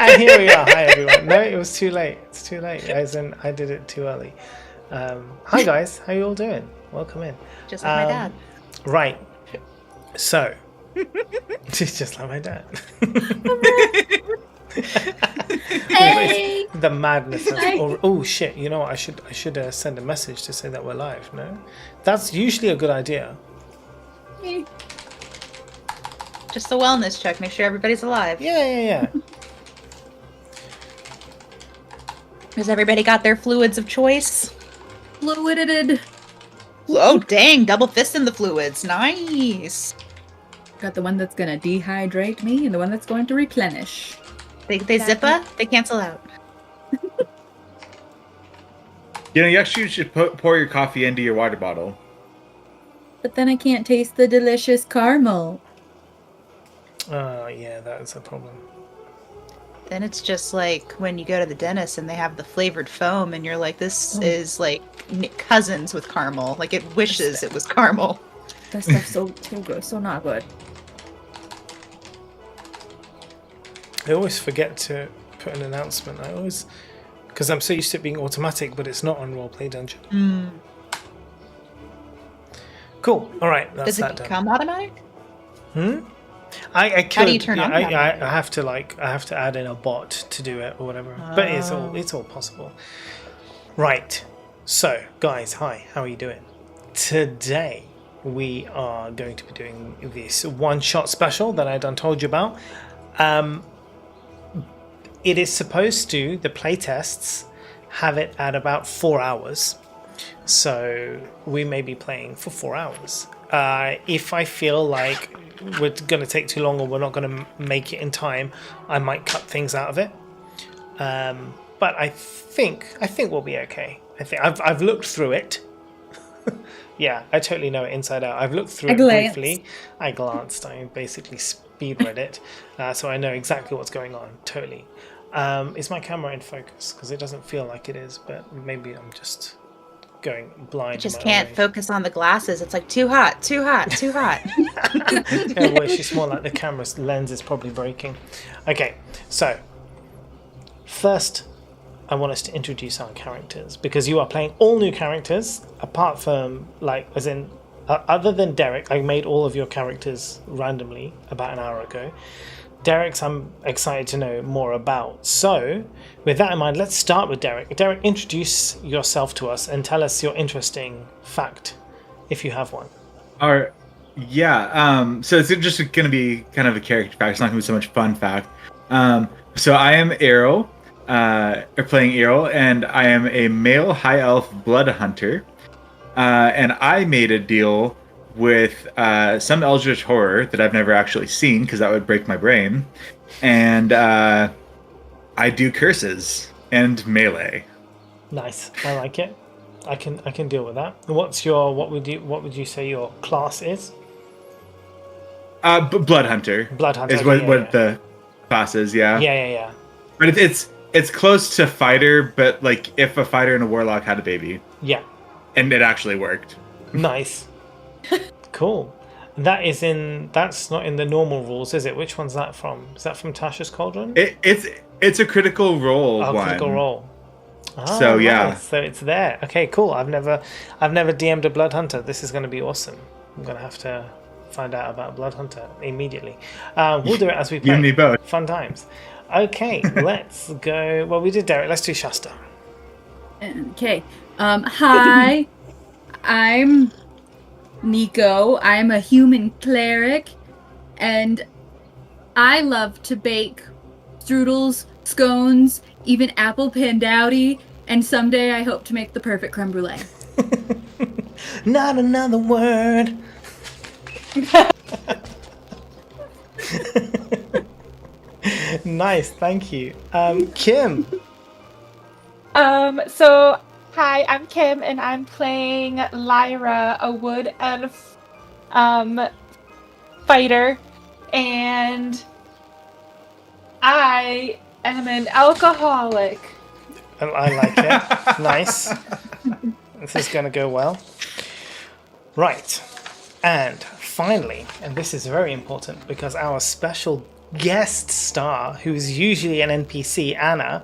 And here we are. Hi everyone. No, it was too late. It's too late. As in, I did it too early. Hi guys, how you all doing? Welcome in. Just like my dad. Right. So, just like my dad. Hey! The madness. Oh shit! You know what? I should send a message to say that we're live. No, that's usually a good idea. Just a wellness check. Make sure everybody's alive. Yeah. Has everybody got their fluids of choice? Fluided. Oh, dang. Double fist in the fluids. Nice. Got the one that's going to dehydrate me and the one that's going to replenish. They zippa, they cancel out. You know, you actually should pour your coffee into your water bottle. But then I can't taste the delicious caramel. Yeah, that is a problem. Then it's just like when you go to the dentist and they have the flavored foam, and you're like, this is like cousins with caramel. Like it wishes it was caramel. That stuff's so good, so not good. I always forget to put an announcement. Because I'm so used to it being automatic, but it's not on Roleplay Dungeon. Cool. All right, that's Does it that done. become automatic? I could. How do you turn on I that? have to add in a bot to do it or whatever. But it's all possible. Right. So, guys, hi. How are you doing? Today we are going to be doing this one-shot special that I done told you about. It is supposed to, the playtests have it at about 4 hours. So we may be playing for 4 hours. If I feel like we're going to take too long or we're not going to make it in time, I might cut things out of it. But I think we'll be okay. I think I've looked through it. Yeah, I totally know it inside out. I've looked through it briefly. I glanced. I basically speed read it, so I know exactly what's going on. Totally. Is my camera in focus? Because it doesn't feel like it is, but maybe I'm just going blind. I just can't focus on the glasses. It's like too hot, too hot, too hot. Yeah, well, she's more like the camera's lens is probably breaking. Okay, so first I want us to introduce our characters, because you are playing all new characters, apart from, like, as in, other than Derek. I made all of your characters randomly about an hour ago. Derek's I'm excited to know more about. So, with that in mind, let's start with Derek. Derek, introduce yourself to us and tell us your interesting fact, if you have one. All right. Yeah. So it's just going to be kind of a character fact. It's not going to be so much fun fact. So I am Arrow, playing Arrow, and I am a male high elf blood hunter. And I made a deal with some eldritch horror that I've never actually seen, because that would break my brain. And I do curses and melee. Nice, I like it. I can deal with that. What would you say your class is? Blood hunter. Blood hunter is what the class is. Yeah. Yeah. But it's close to fighter, but like if a fighter and a warlock had a baby. Yeah. And it actually worked. Nice. Cool. That's not in the normal rules, is it? Which one's that from? Is that from Tasha's Cauldron? It's a critical role one. Critical role. Oh, so yeah. Nice. So it's there. Okay, cool. I've never DM'd a Blood Hunter. This is going to be awesome. I'm going to have to find out about Blood Hunter immediately. We'll do it as we play. You and me both. Fun times. Okay, let's go. Well, we did Derek. Let's do Shasta. Okay. Hi. I'm Nico. I'm a human cleric, and I love to bake strudels, scones, even apple pandowdy, and someday I hope to make the perfect creme brulee. Not another word. Nice, thank you. Kim. So hi, I'm Kim, and I'm playing Lyra, a wood elf fighter, and I am an alcoholic. I like it. Nice. This is going to go well. Right. And finally, and this is very important because our special guest star, who is usually an NPC, Anna,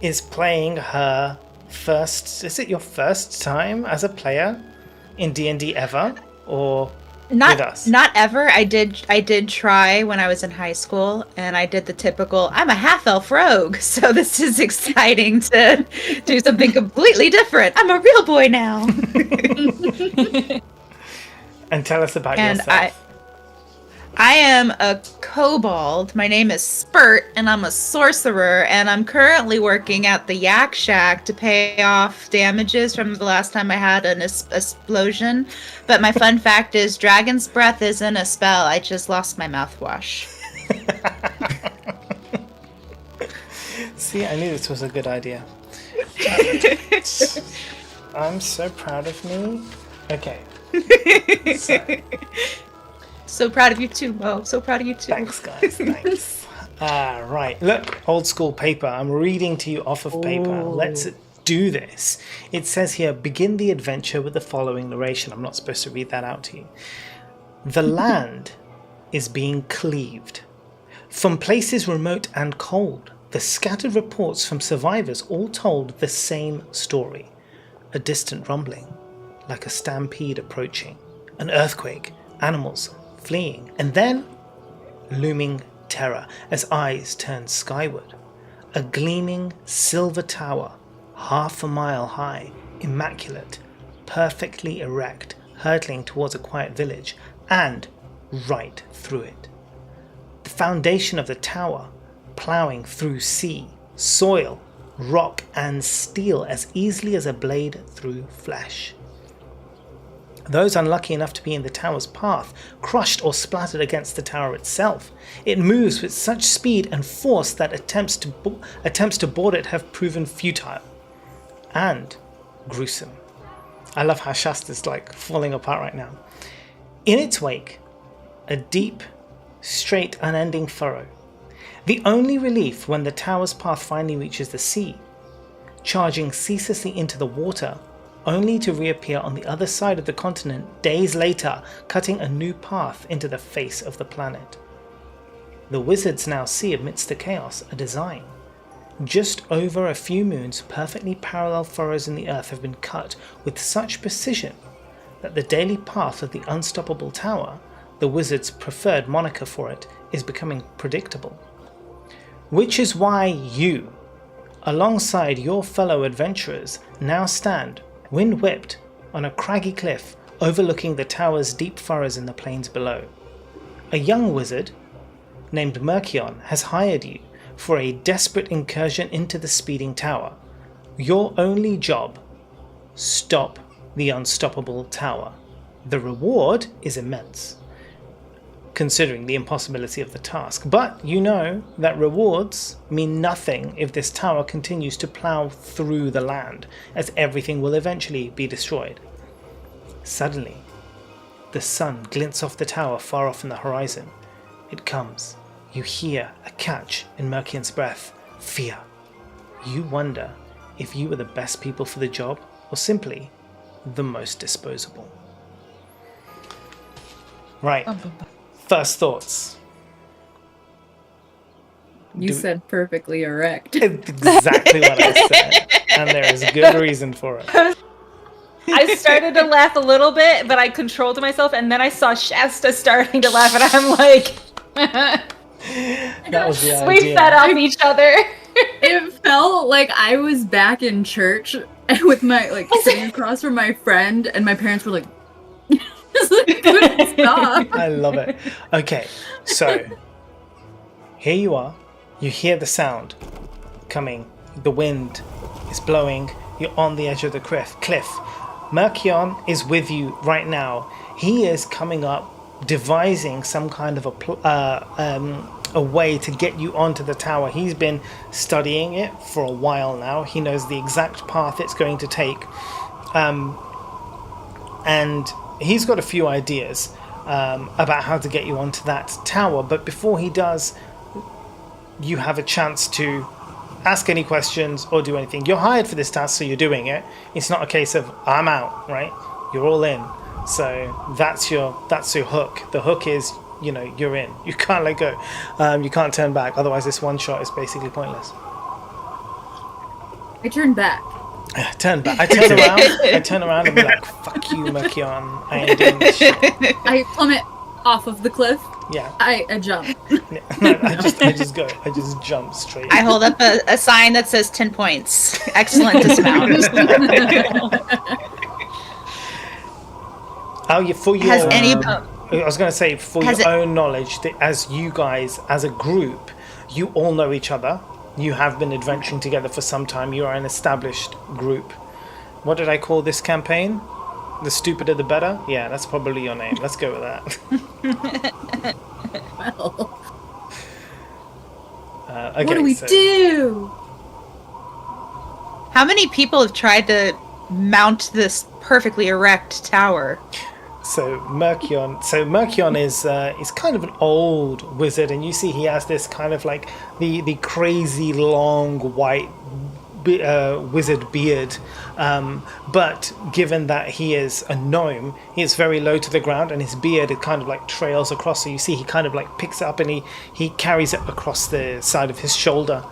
is playing her first... Is it your first time as a player in D&D ever? Or with us? Not ever. I did try when I was in high school, and I did the typical, I'm a half-elf rogue, so this is exciting to do something completely different. I'm a real boy now. And tell us about yourself. I am a kobold. My name is Spurt, and I'm a sorcerer, and I'm currently working at the Yak Shack to pay off damages from the last time I had an explosion. But my fun fact is Dragon's Breath isn't a spell. I just lost my mouthwash. See, I knew this was a good idea. I'm so proud of me. Okay. So proud of you too, Mo. So proud of you too. Thanks, guys. Thanks. Right. Look, old school paper. I'm reading to you off of paper. Let's do this. It says here, begin the adventure with the following narration. I'm not supposed to read that out to you. The land is being cleaved. From places remote and cold, the scattered reports from survivors all told the same story. A distant rumbling, like a stampede approaching, an earthquake, animals fleeing, and then looming terror as eyes turn skyward. A gleaming silver tower, half a mile high, immaculate, perfectly erect, hurtling towards a quiet village, and right through it. The foundation of the tower, ploughing through sea, soil, rock, and steel as easily as a blade through flesh. Those unlucky enough to be in the tower's path, crushed or splattered against the tower itself. It moves with such speed and force that attempts to board it have proven futile and gruesome. I love how Shasta's like falling apart right now. In its wake, a deep, straight, unending furrow. The only relief when the tower's path finally reaches the sea, charging ceaselessly into the water, only to reappear on the other side of the continent days later, cutting a new path into the face of the planet. The wizards now see amidst the chaos a design. Just over a few moons, perfectly parallel furrows in the earth have been cut with such precision that the daily path of the unstoppable tower, the wizard's preferred moniker for it, is becoming predictable. Which is why you, alongside your fellow adventurers, now stand wind-whipped on a craggy cliff overlooking the tower's deep furrows in the plains below. A young wizard named Mercion has hired you for a desperate incursion into the speeding tower. Your only job, stop the unstoppable tower. The reward is immense, considering the impossibility of the task, but you know that rewards mean nothing if this tower continues to plow through the land, as everything will eventually be destroyed. Suddenly, the sun glints off the tower far off in the horizon. It comes. You hear a catch in Merkion's breath. Fear. You wonder if you were the best people for the job, or simply the most disposable. Right. First thoughts. You said perfectly erect. Exactly what I said. And there is good reason for it. I started to laugh a little bit, but I controlled myself, and then I saw Shasta starting to laugh, and I'm like, that was the idea. we fed off each other. It felt like I was back in church with my, like, sitting across from my friend, and my parents were like, couldn't stop. I love it. Okay, so here you are. You hear the sound coming. The wind is blowing. You're on the edge of the cliff. Mercion is with you right now. He is coming up, devising some kind of a way to get you onto the tower. He's been studying it for a while now. He knows the exact path it's going to take. And he's got a few ideas about how to get you onto that tower. But before he does, you have a chance to ask any questions or do anything. You're hired for this task, so you're doing it. It's not a case of I'm out, right? You're all in. So that's your hook. The hook is, you're in. You can't let go. You can't turn back. Otherwise, this one shot is basically pointless. I turned back. Turn back. I turn around and be like, "Fuck you, Mercion. I ain't doing this shit." I plummet off of the cliff. Yeah. I jump. No, I just jump straight. I hold up a sign that says 10 points. Excellent dismount. I was going to say, for your own knowledge, that as you guys, as a group, you all know each other. You have been adventuring together for some time. You are an established group. What did I call this campaign? The stupider the better? Yeah, that's probably your name. Let's go with that. Well, okay, what do we do? How many people have tried to mount this perfectly erect tower? So Merkion is kind of an old wizard, and you see he has this kind of like the crazy long white wizard beard. But given that he is a gnome, he is very low to the ground, and his beard it kind of like trails across. So you see he kind of like picks it up and he carries it across the side of his shoulder.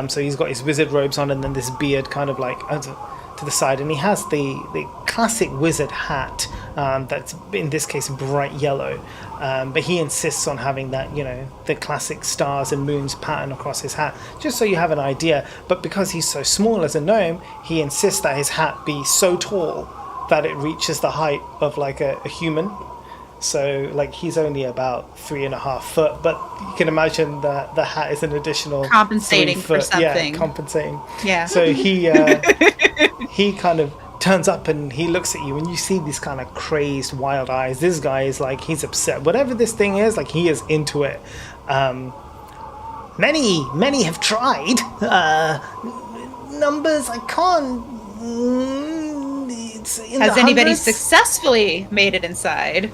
So he's got his wizard robes on, and then this beard kind of like to the side, and he has the classic wizard hat that's in this case bright yellow, but he insists on having that, you know, the classic stars and moons pattern across his hat, just so you have an idea. But because he's so small as a gnome, he insists that his hat be so tall that it reaches the height of like a human. So like he's only about 3.5 foot, but you can imagine that the hat is an additional Compensating 3 for foot. something. Yeah, compensating. Yeah. So he kind of turns up and he looks at you, and you see these kind of crazed wild eyes. This guy is like, he's upset. Whatever this thing is, like he is into it. Many have tried. Numbers I can't. It's in Has the anybody hundreds. successfully made it inside?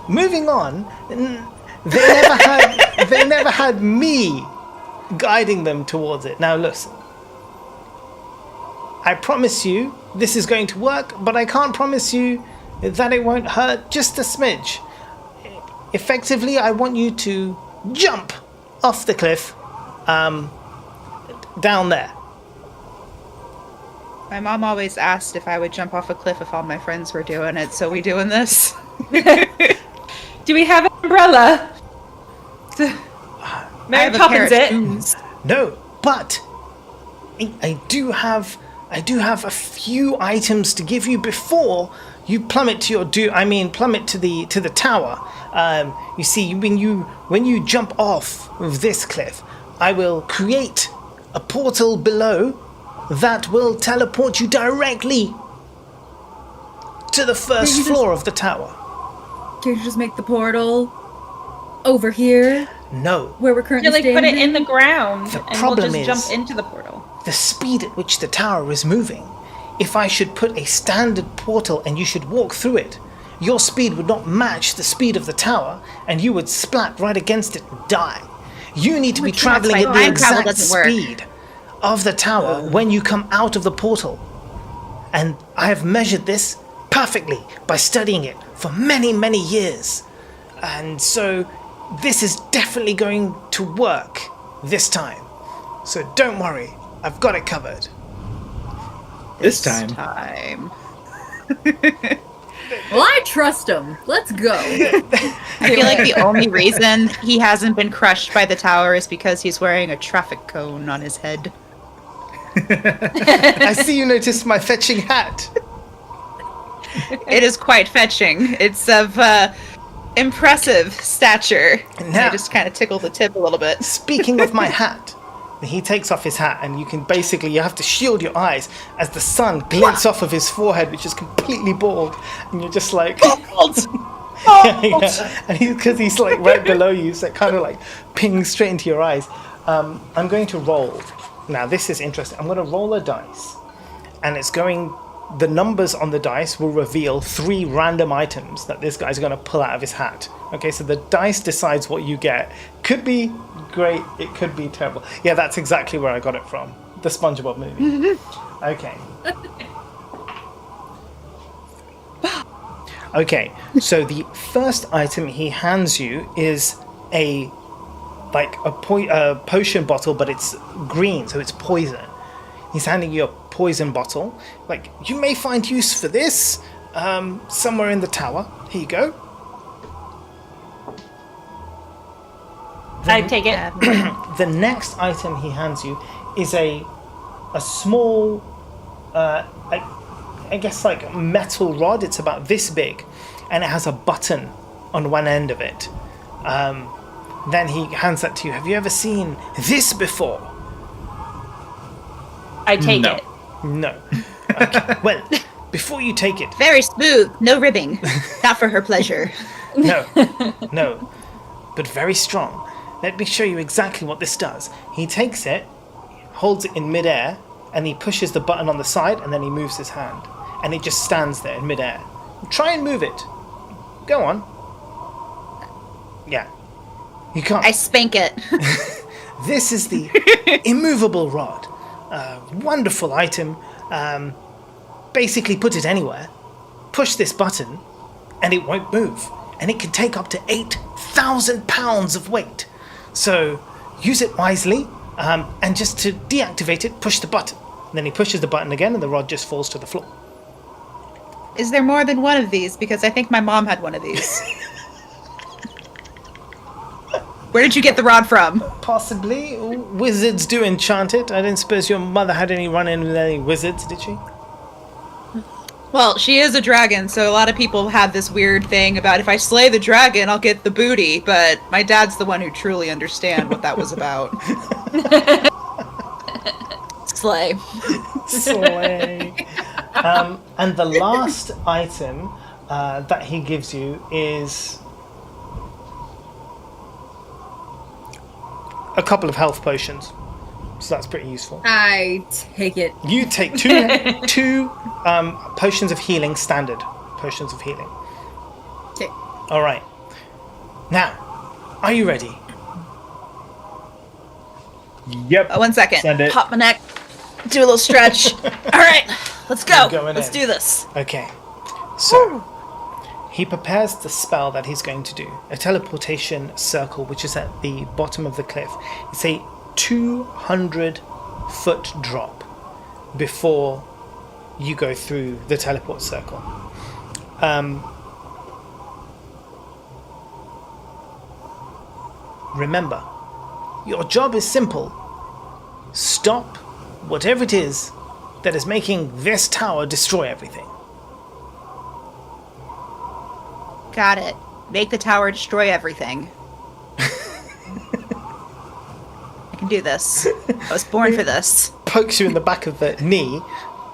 Moving on, they never had me guiding them towards it. Now listen, I promise you this is going to work, but I can't promise you that it won't hurt just a smidge. Effectively, I want you to jump off the cliff down there. My mom always asked if I would jump off a cliff if all my friends were doing it, so we doing this? Do we have an umbrella? I Mary have a Poppins pair of it. shoes. No, but I do have a few items to give you before you plummet to plummet to the tower. You see, when you jump off of this cliff, I will create a portal below that will teleport you directly to the first floor of the tower. Can't you just make the portal over here No. where we're currently You like put standing? it in the ground, The and we'll problem just is- jump into the portal. The speed at which the tower is moving. If I should put a standard portal and you should walk through it, your speed would not match the speed of the tower, and you would splat right against it and die. You need to be traveling at the Time travel exact doesn't work. speed of the tower when you come out of the portal. And I have measured this perfectly by studying it for many, many years. And so this is definitely going to work this time. So don't worry, I've got it covered. This time. Well, I trust him. Let's go. I feel like the only reason he hasn't been crushed by the tower is because he's wearing a traffic cone on his head. I see you noticed my fetching hat. It is quite fetching. It's of impressive stature. Now- I just kind of tickle the tip a little bit. Speaking of my hat, he takes off his hat, and you have to shield your eyes as the sun glints off of his forehead, which is completely bald, and you're just like, yeah. And because he's like right below you, so it kind of like pings straight into your eyes. I'm going to roll. Now this is interesting. I'm going to roll a dice, and the numbers on the dice will reveal 3 random items that this guy's going to pull out of his hat. Okay, so the dice decides what you get. Could be great, it could be terrible. Yeah, that's exactly where I got it from. The SpongeBob movie. Okay. Okay, so the first item he hands you is a potion bottle, but it's green, so it's poison. He's handing you a poison bottle. Like, you may find use for this somewhere in the tower. Here you go. I take it. The next item he hands you is a small, I guess like metal rod. It's about this big, and it has a button on one end of it. Then he hands that to you. Have you ever seen this before? I take No. it. No. Okay. Well, before you take it, Very smooth, no ribbing. Not for her pleasure. no, but very strong. Let me show you exactly what this does. He takes it, holds it in midair, and he pushes the button on the side, and then he moves his hand. and it just stands there in midair. Try and move it. Go on. Yeah. You can't. I spank it. This is the immovable rod. Wonderful item. Basically put it anywhere. Push this button and it won't move. And it can take up to 8,000 pounds of weight. So use it wisely. And just to deactivate it, push the button. And then he pushes the button again and the rod just falls to the floor. Is there more than one of these? Because I think my mom had one of these. Where did you get the rod from? Possibly. Wizards do enchant it. I didn't suppose your mother had any run-in with any wizards, did she? Well, she is a dragon, so a lot of people have this weird thing about if I slay the dragon, I'll get the booty, but my dad's the one who truly understands what that was about. Slay. Slay. And the last item that he gives you is a couple of health potions. So that's pretty useful. I take it. You take two potions of healing, standard potions of healing. Okay. All right. Now, are you ready? Yep. 1 second. Send it. Pop my neck. Do a little stretch. All right. Let's go. You're going Let's in. do this. Okay. So, he prepares the spell that he's going to do. A teleportation circle, which is at the bottom of the cliff. It's a 200-foot drop before you go through the teleport circle. Remember, your job is simple. Stop whatever it is that is making this tower destroy everything. Got it. Make the tower destroy everything. I can do this. I was born for this. Pokes you in the back of the knee,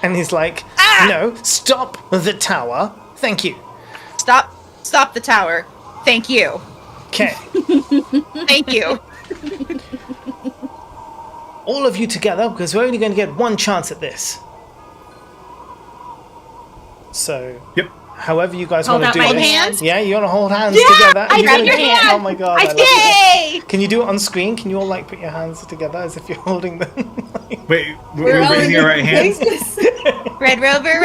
and he's like, No, stop the tower. Thank you. Stop the tower. Thank you. Okay. Thank you. All of you together, because we're only going to get one chance at this. So, Yep. however you guys Hold want to out do my this. hand? Yeah, you want to hold hands together? I You're grab gonna your do it? hand. Oh my god, I love it. Yay! Can you do it on screen? Can you all put your hands together as if you're holding them? Wait, we're raising your right hand? Red Rover,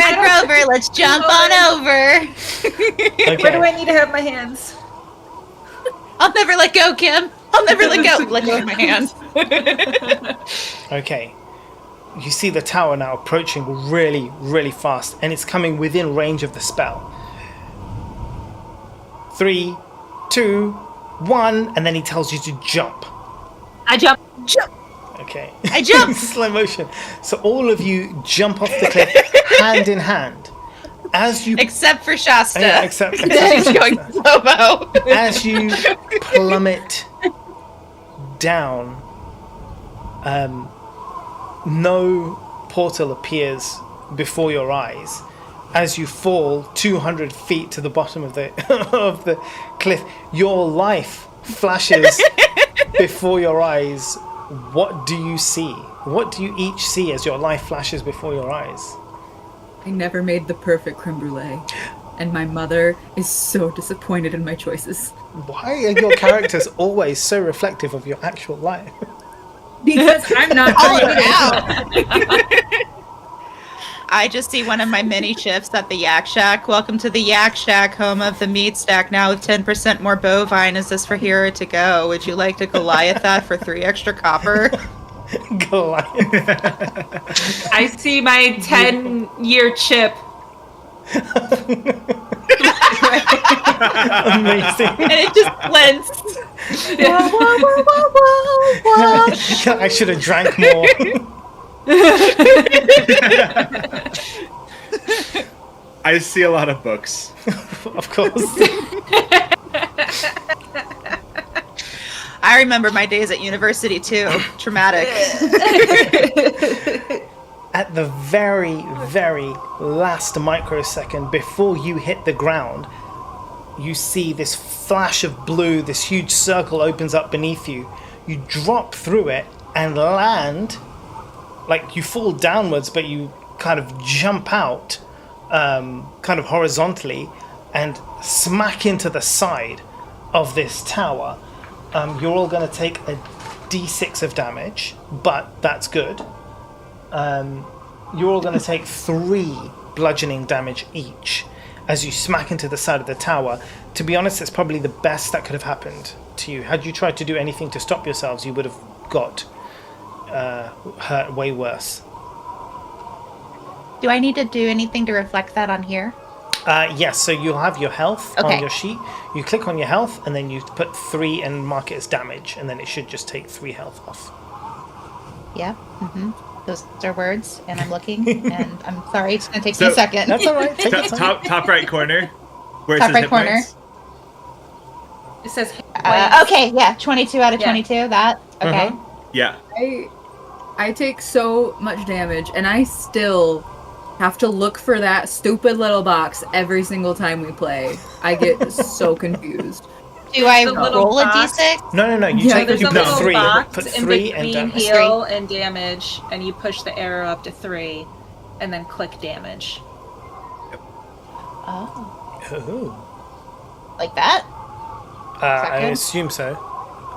let's jump on over. Okay. Where do I need to have my hands? I'll never let go, Kim. I'll never let go. Let go of my hand. Okay. You see the tower now approaching really, really fast, and it's coming within range of the spell. 3, 2, 1, and then he tells you to jump. I jump. Okay. I jump. Slow motion. So all of you jump off the cliff, hand in hand. As you Except for Shasta. Yeah, except He's going slow-mo. as you plummet down, no portal appears before your eyes. As you fall 200 feet to the bottom of the of the cliff, your life flashes before your eyes. What do you see? What do you each see as your life flashes before your eyes? I never made the perfect creme brulee, and my mother is so disappointed in my choices. Why are your characters always so reflective of your actual life? Because I'm not All creative. out. I just see one of my mini shifts at the Yak Shack. Welcome to the Yak Shack, home of the meat stack, now with 10% more bovine. Is this for Hero to go? Would you like to Goliath that for 3 extra copper? Goliath. I see my 10-year chip. Amazing. And it just blends. Wah, wah, wah, wah, wah, wah. I should have drank more. I see a lot of books. Of course. I remember my days at university too. Traumatic. At the very, very last microsecond before you hit the ground, you see this flash of blue, this huge circle opens up beneath you. You drop through it and land, like you fall downwards, but you kind of jump out kind of horizontally and smack into the side of this tower. You're all going to take a d6 of damage, but that's good. You're all going to take 3 bludgeoning damage each as you smack into the side of the tower. To be honest, it's probably the best that could have happened to you. Had you tried to do anything to stop yourselves, you would have got hurt way worse. Do I need to do anything to reflect that on here? Yes, so you'll have your health Okay. on your sheet. You click on your health, and then you put 3 and mark it as damage, and then it should just take 3 health off. Yeah. Those are words, and I'm looking, and I'm sorry, it's going to take me So- a second. That's all right. Take your time. Top right corner, where it Top says right hit corner. points. It says Okay, yeah, 22 out of 22, that. Okay. Yeah. I take so much damage, and I still have to look for that stupid little box every single time we play. I get so confused. Do I The little roll a box. d6? No. You Yeah, take There's you a put little 3. box Put in 3 and between damage. heal and damage, and you push the arrow up to 3, and then click damage. Oh, Ooh. like that? I Second? assume so.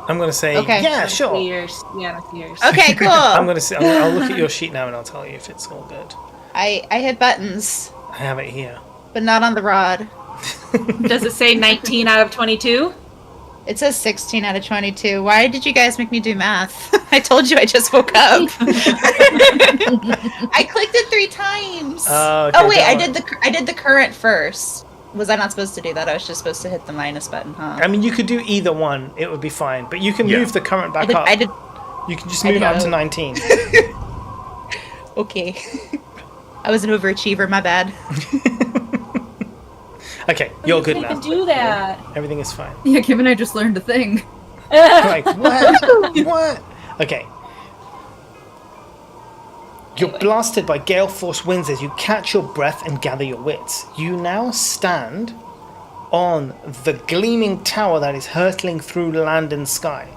I'm going to say, Okay. yeah, See sure. yours. Yeah, I see yours. Okay, cool. I'm going to say, I'll look at your sheet now and I'll tell you if it's all good. I hit buttons, I have it here. but not on the rod. Does it say 19 out of 22? It says 16 out of 22. Why did you guys make me do math? I told you I just woke up. I clicked it 3 times. Okay, Oh wait, don't I worry. did the current first. Was I not supposed to do that? I was just supposed to hit the minus button, huh? I mean, you could do either one. It would be fine. But you can Yeah. move the current back I did, up. I did. You can just I move did up to not. 19. Okay. I was an overachiever. My bad. Okay, you're good You now. can do that. Everything is fine. Yeah, Kim and I just learned a thing. Like, what? What? Okay. You're Anyway. blasted by gale force winds as you catch your breath and gather your wits. You now stand on the gleaming tower that is hurtling through land and sky.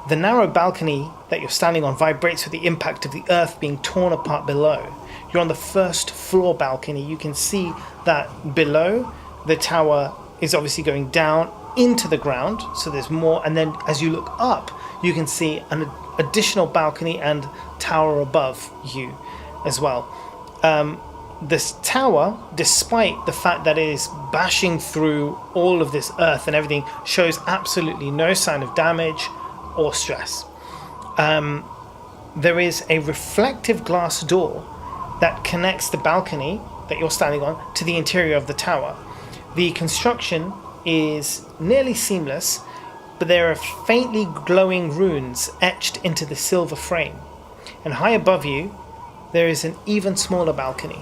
The narrow balcony that you're standing on vibrates with the impact of the earth being torn apart below. You're on the first floor balcony. You can see that below the tower is obviously going down into the ground, so there's more, and then as you look up you can see an additional balcony and tower above you as well. This tower, despite the fact that it is bashing through all of this earth and everything, shows absolutely no sign of damage or stress. There is a reflective glass door that connects the balcony that you're standing on to the interior of the tower. The construction is nearly seamless, but there are faintly glowing runes etched into the silver frame. And high above you, there is an even smaller balcony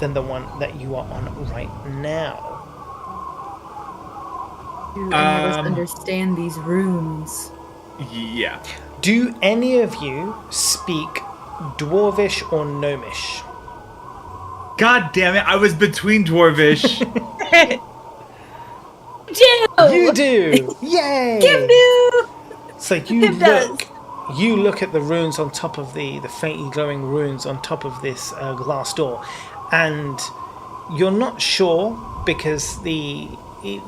than the one that you are on right now. Dude, I never understand these runes. Yeah. Do any of you speak Dwarvish or Gnomish? God damn it! I was between Dwarvish. You do! Yay! Kim do! So Kim does. you look at the runes on top of the faintly glowing runes on top of this glass door, and you're not sure because the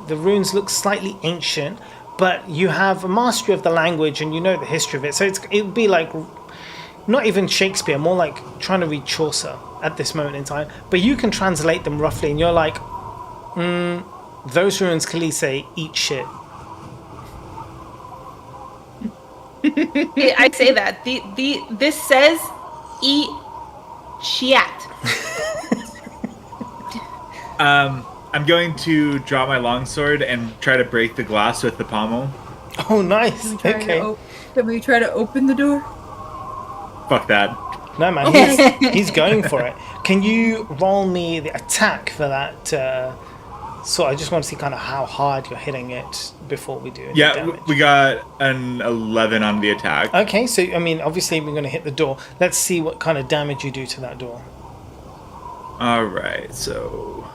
runes look slightly ancient, but you have a mastery of the language and you know the history of it. So it would be like not even Shakespeare, more like trying to read Chaucer at this moment in time. But you can translate them roughly, and you're like, those runes clearly say "eat shit." Yeah, I say that. This says eat shit. I'm going to draw my longsword and try to break the glass with the pommel. Oh, nice. Okay. Can we try to open the door? Fuck that. No, man, he's going for it. Can you roll me the attack for that? So I just want to see kind of how hard you're hitting it before we do any Yeah, damage. we got an 11 on the attack. Okay, so I mean, obviously we're going to hit the door. Let's see what kind of damage you do to that door. Alright, so...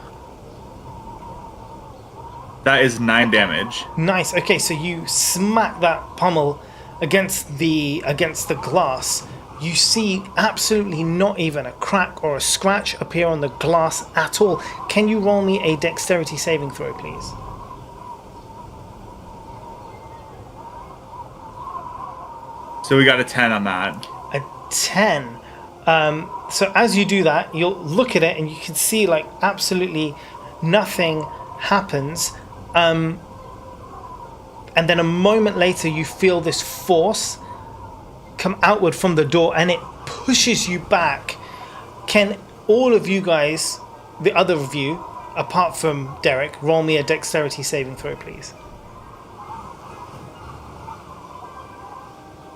that is 9 damage. Nice. Okay, so you smack that pommel against the glass. You see absolutely not even a crack or a scratch appear on the glass at all. Can you roll me a dexterity saving throw, please? So we got a 10 on that. A 10. So as you do that, you'll look at it and you can see like absolutely nothing happens. And then a moment later, you feel this force come outward from the door and it pushes you back. Can all of you guys, the other of you, apart from Derek, roll me a dexterity saving throw, please?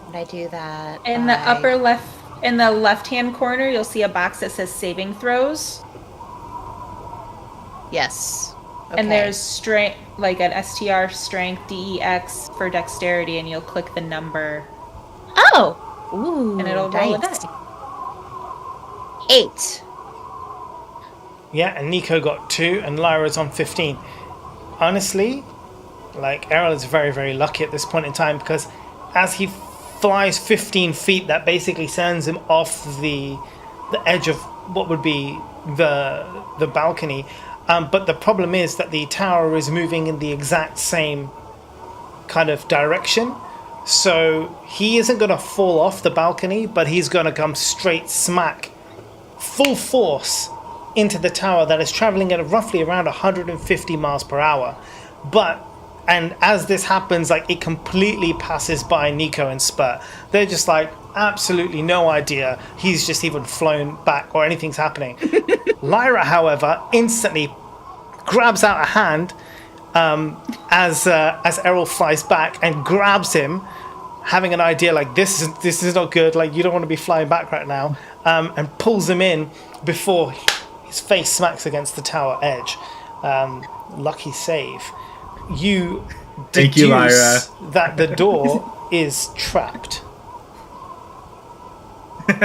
Would I do that? In the upper left, in the left-hand corner, you'll see a box that says saving throws. Yes. And Okay. there's strength, like an STR strength DEX for dexterity, and you'll click the number, Oh! Ooh, and it'll roll a dice. die. 8. Yeah, and Nico got 2 and Lyra's on 15. Honestly, like Errol is very, very lucky at this point in time because as he flies 15 feet, that basically sends him off the edge of what would be the balcony. But the problem is that the tower is moving in the exact same kind of direction. So he isn't going to fall off the balcony, but he's going to come straight smack, full force, into the tower that is traveling at roughly around 150 miles per hour. And as this happens, like it completely passes by Nico and Spurt. They're just like, absolutely no idea he's just even flown back or anything's happening. Lyra, however, instantly grabs out a hand as Errol flies back and grabs him, having an idea like this is not good. Like you don't want to be flying back right now, and pulls him in before his face smacks against the tower edge. Lucky save. You Thank you, Lyra. deduce that the door is trapped. Good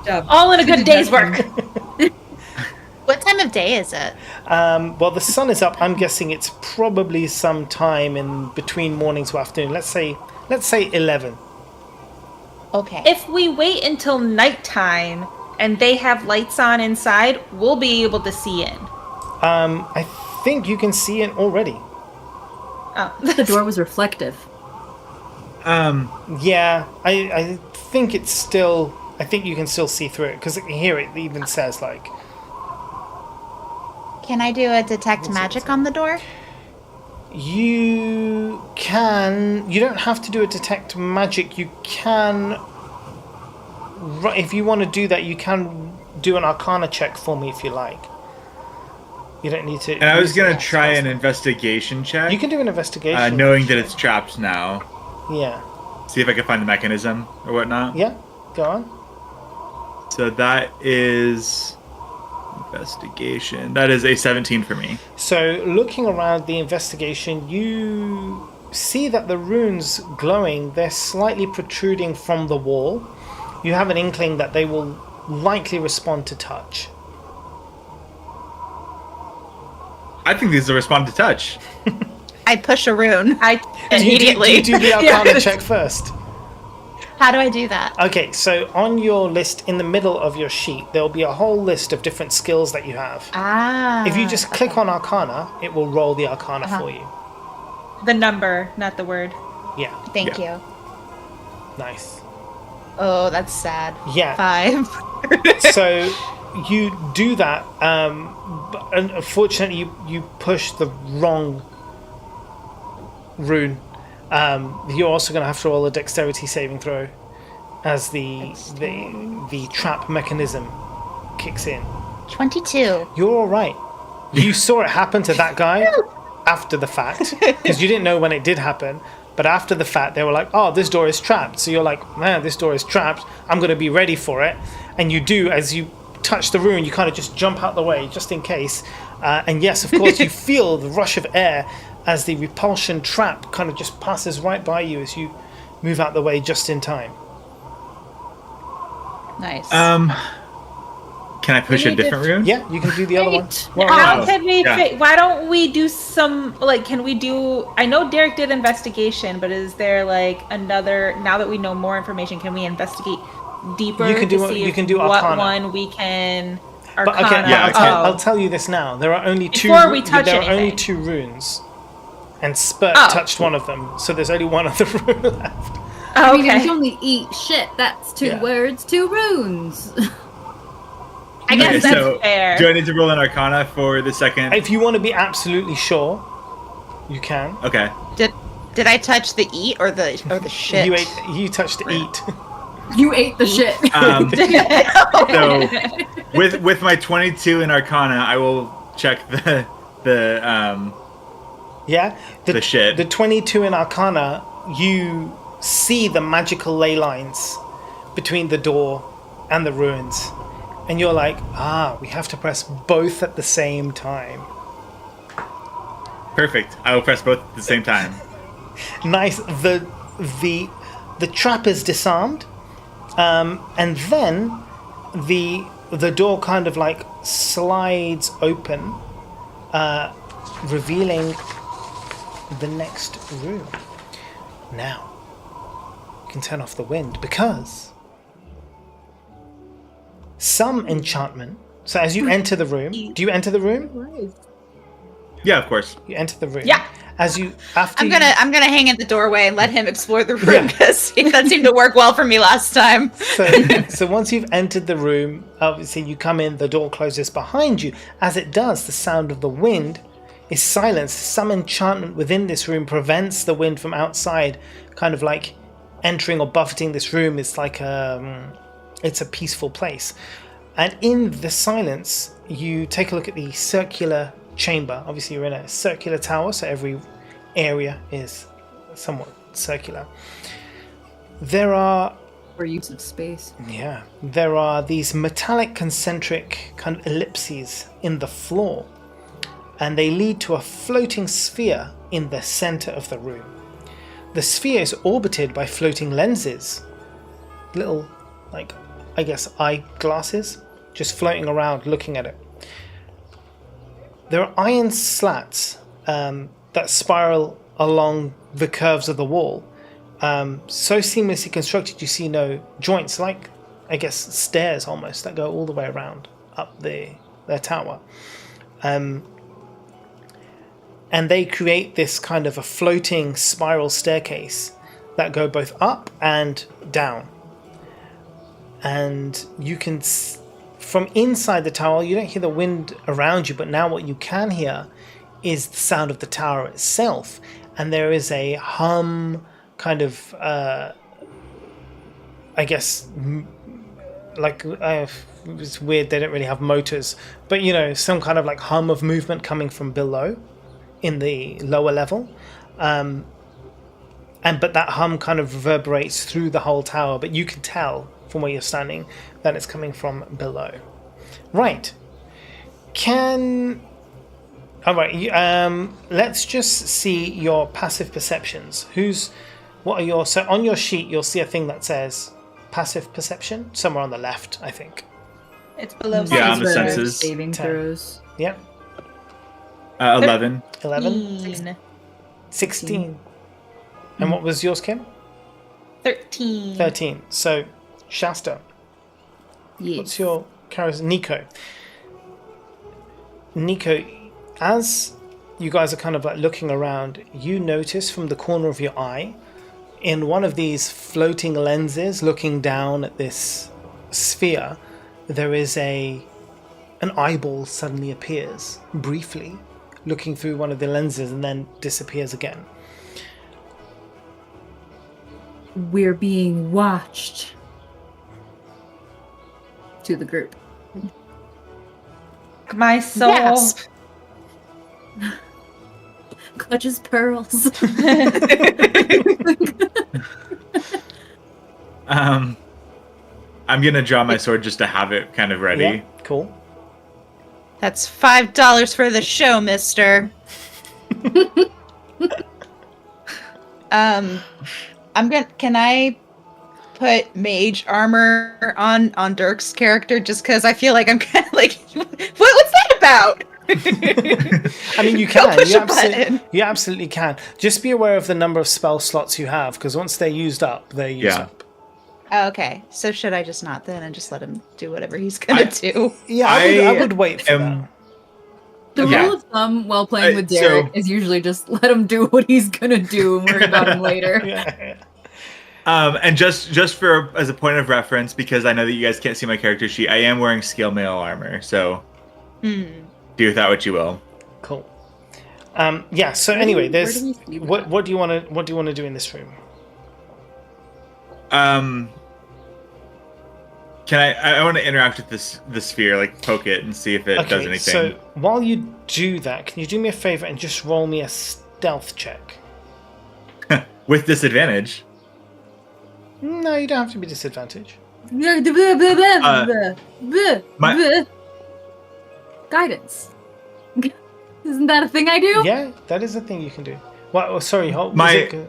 job. All in a good day's work. What time of day is it? Well, the sun is up. I'm guessing it's probably some time in between morning to afternoon. Let's say 11. Okay. If we wait until nighttime and they have lights on inside, we'll be able to see in. I think you can see it already. Oh. The door was reflective. Yeah, I think it's still. I think you can still see through it because here it even says like. Can I do a detect magic on the door? You can. You don't have to do a detect magic. You can. If you want to do that, you can do an Arcana check for me if you like. You don't need to. And I was going to try an investigation check. You can do an investigation. Knowing that it's trapped now. Yeah. See if I can find the mechanism or whatnot. Yeah. Go on. So that is investigation. That is a 17 for me. So looking around the investigation, you see that the runes glowing, they're slightly protruding from the wall. You have an inkling that they will likely respond to touch. I think these are respond to touch. I push a rune. Do Immediately. you do the Arcana check first? How do I do that? Okay, so on your list in the middle of your sheet, there'll be a whole list of different skills that you have. Ah. If you just click on Arcana, it will roll the Arcana for you. The number, not the word. Yeah, Thank you. nice. Oh, that's sad. Yeah. 5. So you do that, but unfortunately you push the wrong rune. You're also going to have to roll a dexterity saving throw as the trap mechanism kicks in. 22. You're all right. You saw it happen to that guy after the fact because you didn't know when it did happen. But after the fact, they were like, "Oh, this door is trapped." So you're like, "Man, this door is trapped. I'm going to be ready for it." And you do, as you touch the rune, you kind of just jump out the way just in case. And yes, of course, you feel the rush of air as the repulsion trap kind of just passes right by you as you move out the way just in time. Nice. Can Can I push We a need to- different rune? Yeah, you can do the other one. Great. Well, How Wow. can we? Yeah. Why don't we do some? Like, can we do? I know Derek did investigation, but is there like another? Now that we know more information, can we investigate deeper? You can do to what- see you if can do what Arcana. one we can. but Arcana. okay, Yeah, I'll oh. tell you this now. There are only two. Before we touch there are only anything. 2 runes, and Spurt Oh. touched one of them, so there's only one other rune left. I mean, if Okay. you only eat shit, that's 2 Yeah. words, 2 runes. I guess Okay, that's so fair. do I need to roll an Arcana for the second? If you want to be absolutely sure, you can. Okay. Did I touch the eat or the shit? You touched eat. You ate the shit. So with my 22 in Arcana, I will check the Yeah? The shit. The 22 in Arcana, you see the magical ley lines between the door and the ruins. And you're like, we have to press both at the same time. perfect. I will press both at the same time. Nice. The trap is disarmed. And then the door kind of like slides open, revealing the next room. Now, you can turn off the wind because some enchantment. So as you enter the room, do you enter the room? Yeah, of course. You enter the room. Yeah. As you after I'm you- gonna hang in the doorway and let him explore the room Yeah. because that seemed to work well for me last time. So once you've entered the room, obviously you come in, the door closes behind you. As it does, the sound of the wind is silenced. Some enchantment within this room prevents the wind from outside, kind of like entering or buffeting this room. It's like it's a peaceful place. And in the silence, you take a look at the circular chamber. Obviously you're in a circular tower, so every area is somewhat circular. There are For use of space. there are these metallic concentric kind of ellipses in the floor, and they lead to a floating sphere in the center of the room. The sphere is orbited by floating lenses, little, like, I guess, eyeglasses, just floating around looking at it. There are iron slats that spiral along the curves of the wall, so seamlessly constructed you see no joints, like, I guess, stairs almost that go all the way around up their tower. And they create this kind of a floating spiral staircase that go both up and down. And you can, from inside the tower, you don't hear the wind around you, but now what you can hear is the sound of the tower itself. And there is a hum, kind of, I guess, like, it's weird, they don't really have motors, but you know, some kind of like hum of movement coming from below in the lower level. But that hum kind of reverberates through the whole tower, but you can tell from where you're standing that it's coming from below. Right. Let's just see your passive perceptions. So on your sheet you'll see a thing that says passive perception somewhere on the left, I think. It's below. Yeah, on the For senses. Saving 10. throws. Yeah. 11. 11, 16. And what was yours, Kim? 13. 13. So Shasta, Yes. what's your character? Nico, as you guys are kind of like looking around, you notice from the corner of your eye, in one of these floating lenses looking down at this sphere, there is an eyeball suddenly appears briefly, looking through one of the lenses and then disappears again. We're being watched. To the group. My soul. Gasp. Clutches pearls. I'm gonna draw my sword just to have it kind of ready. Yeah, cool. That's $5 for the show, mister. Can I put mage armor on Dirk's character just because I feel like I'm kind of like, what's that about? I mean, you Go can. push a button. You absolutely can. Just be aware of the number of spell slots you have, because once they're used up, they're used up. Oh, okay, so should I just not then and just let him do whatever he's gonna do? Yeah, I would wait for that. The Yeah. rule of thumb while playing with so- Derek is usually just let him do what he's gonna do and worry about him later. Yeah. And just for as a point of reference, because I know that you guys can't see my character sheet, I am wearing scale mail armor, so do with that what you will. Cool. Yeah. So anyway, where there's do we see what do you want to do in this room? Can I want to interact with the sphere, like poke it and see if it does anything. So while you do that, can you do me a favor and just roll me a stealth check? With disadvantage. No, you don't have to be disadvantaged. Guidance. Isn't that a thing I do? Yeah, that is a thing you can do. Well, oh, sorry, It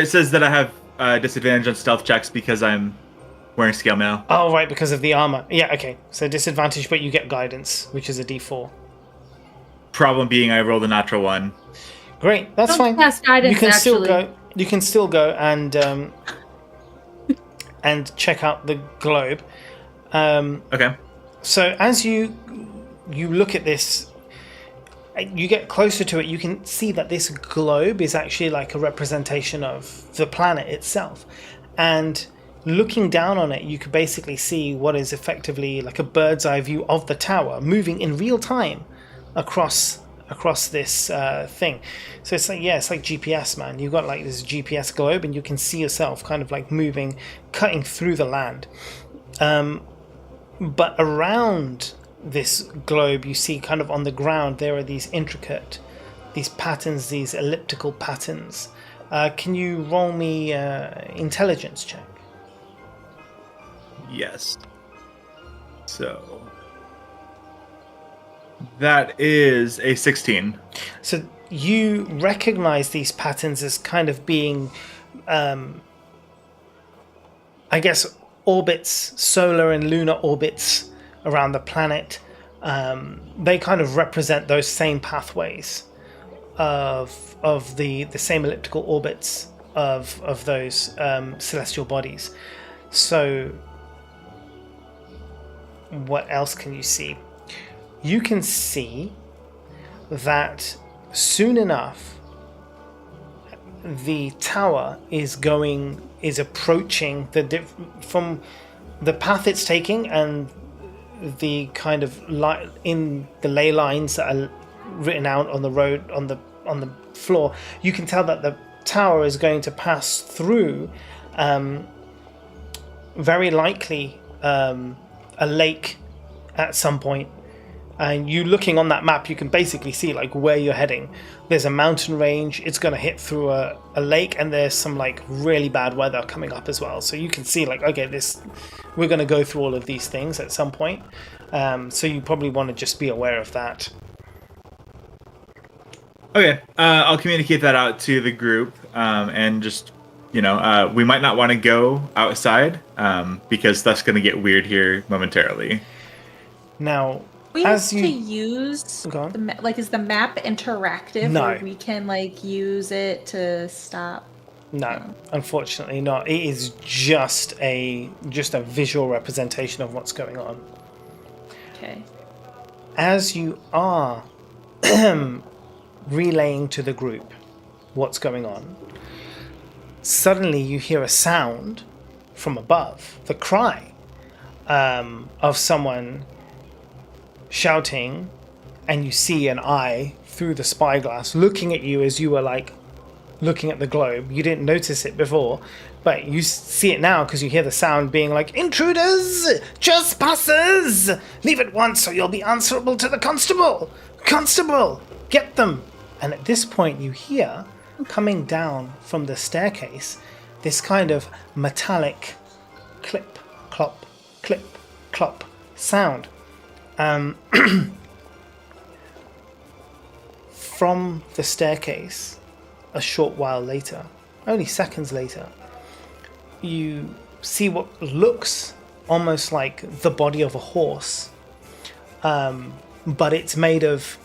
says that I have disadvantage on stealth checks because I'm wearing scale mail. Oh, right, because of the armor. Yeah, okay. So disadvantage, but you get guidance, which is a D4. Problem being, I rolled a natural one. Great, that's Don't fine. cast guidance, You can still actually. go. You can still go and check out the globe. Okay. So as you look at this, you get closer to it, you can see that this globe is actually like a representation of the planet itself. And looking down on it, you could basically see what is effectively like a bird's eye view of the tower moving in real time across this thing. So it's like, it's like GPS, man. You've got like this GPS globe and you can see yourself kind of like moving, cutting through the land. But around this globe, you see kind of on the ground, there are these intricate, these patterns, these elliptical patterns. Can you roll me intelligence check? Yes. So that is a 16. So you recognize these patterns as kind of being, I guess, orbits, solar and lunar orbits around the planet. They kind of represent those same pathways of the same elliptical orbits of those celestial bodies. So what else can you see? You can see that soon enough the tower is approaching from the path it's taking and the kind of in the ley lines that are written out on the road on the floor. You can tell that the tower is going to pass through very likely a lake at some point. And you looking on that map, you can basically see like where you're heading. There's a mountain range, it's going to hit through a lake, and there's some like really bad weather coming up as well. So you can see like, okay, we're going to go through all of these things at some point. So you probably want to just be aware of that. Okay, I'll communicate that out to the group, and just, we might not want to go outside, because that's going to get weird here momentarily. Now, We as have you to use Go on. is the map interactive? No. Where we can like use it to stop. No, unfortunately not. It is just a visual representation of what's going on. Okay. As you are relaying to the group what's going on, suddenly you hear a sound from above, the cry of someone shouting, and you see an eye through the spyglass looking at you as you were like looking at the globe. You didn't notice it before, but you see it now because you hear the sound being like, "Intruders! Trespassers! Leave at once or you'll be answerable to the constable! Constable! Get them!" And at this point you hear, coming down from the staircase, this kind of metallic clip, clop, clip, clop sound. From the staircase, a short while later, only seconds later, you see what looks almost like the body of a horse, but it's made of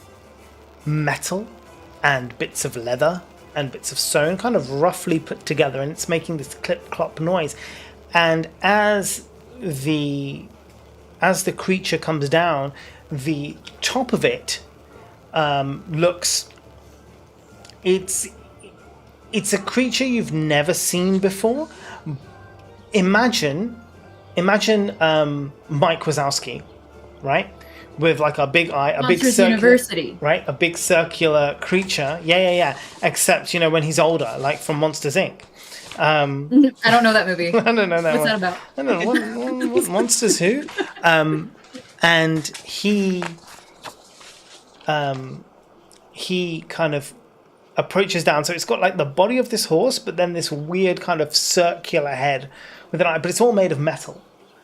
metal and bits of leather and bits of stone, kind of roughly put together, and it's making this clip-clop noise. And as the creature comes down, the top of it looks. It's a creature you've never seen before. Imagine Mike Wazowski, right? With like a big eye, a big Monsters circular, University. right? A big circular creature. Yeah. Except, when he's older, like from Monsters Inc. I don't know that movie. I don't know that What's one. that about? I don't know what Monsters Who. And he kind of approaches down. So it's got like the body of this horse, but then this weird kind of circular head with an eye. But it's all made of metal.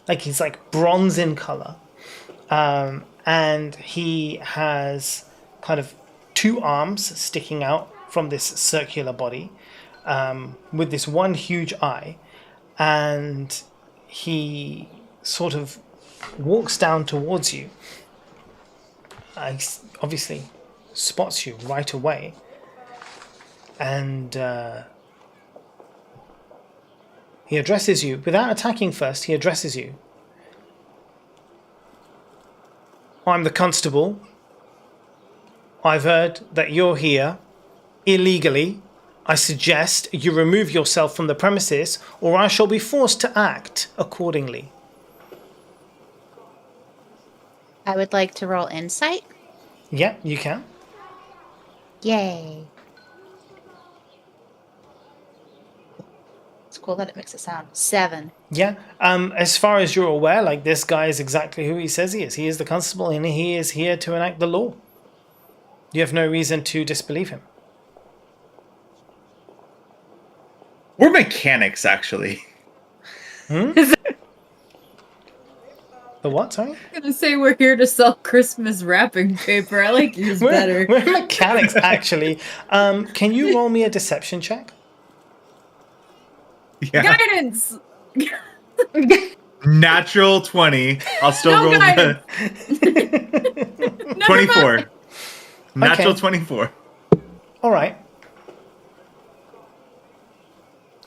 Like he's like bronze in color. And he has kind of two arms sticking out from this circular body, with this one huge eye. And he sort of walks down towards you. He obviously spots you right away. And he addresses you, without attacking first, he addresses you. I'm the constable. I've heard that you're here illegally. I suggest you remove yourself from the premises, or I shall be forced to act accordingly. I would like to roll insight. Yeah, you can. Yay. It's cool that it makes it sound. 7. Yeah. As far as you're aware, like this guy is exactly who he says he is. He is the constable, and he is here to enact the law. You have no reason to disbelieve him. We're mechanics, actually. The what, sorry? I'm gonna say we're here to sell Christmas wrapping paper. I like yours better. We're mechanics, actually. Can you roll me a deception check? Yeah. Guidance! Natural 20. I'll still No roll guidance. the Never 24. mind. Natural Okay. 24. All right.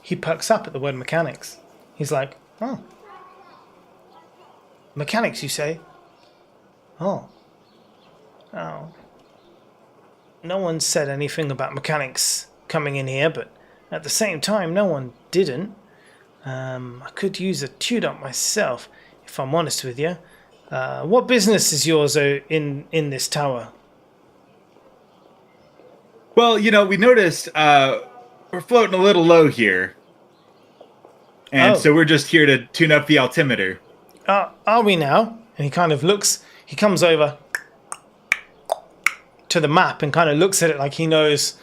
He perks up at the word mechanics. He's like, oh. Mechanics, you say? Oh. Oh. No one said anything about mechanics coming in here, but at the same time, no one didn't. I could use a tune-up myself, if I'm honest with you. What business is yours in this tower? Well, we noticed we're floating a little low here. And Oh. so we're just here to tune up the altimeter. Are we now? And he kind of looks, he comes over to the map and kind of looks at it like he knows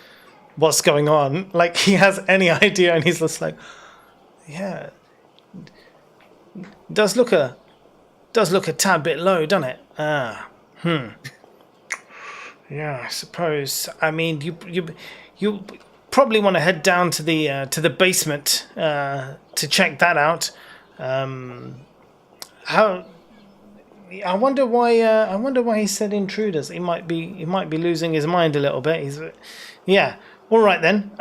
what's going on. Like he has any idea, and he's just like, yeah. Does look a tad bit low, doesn't it? Yeah, I suppose. I mean, you probably want to head down to the basement to check that out. How? I wonder why he said intruders. He might be losing his mind a little bit. Yeah. All right then.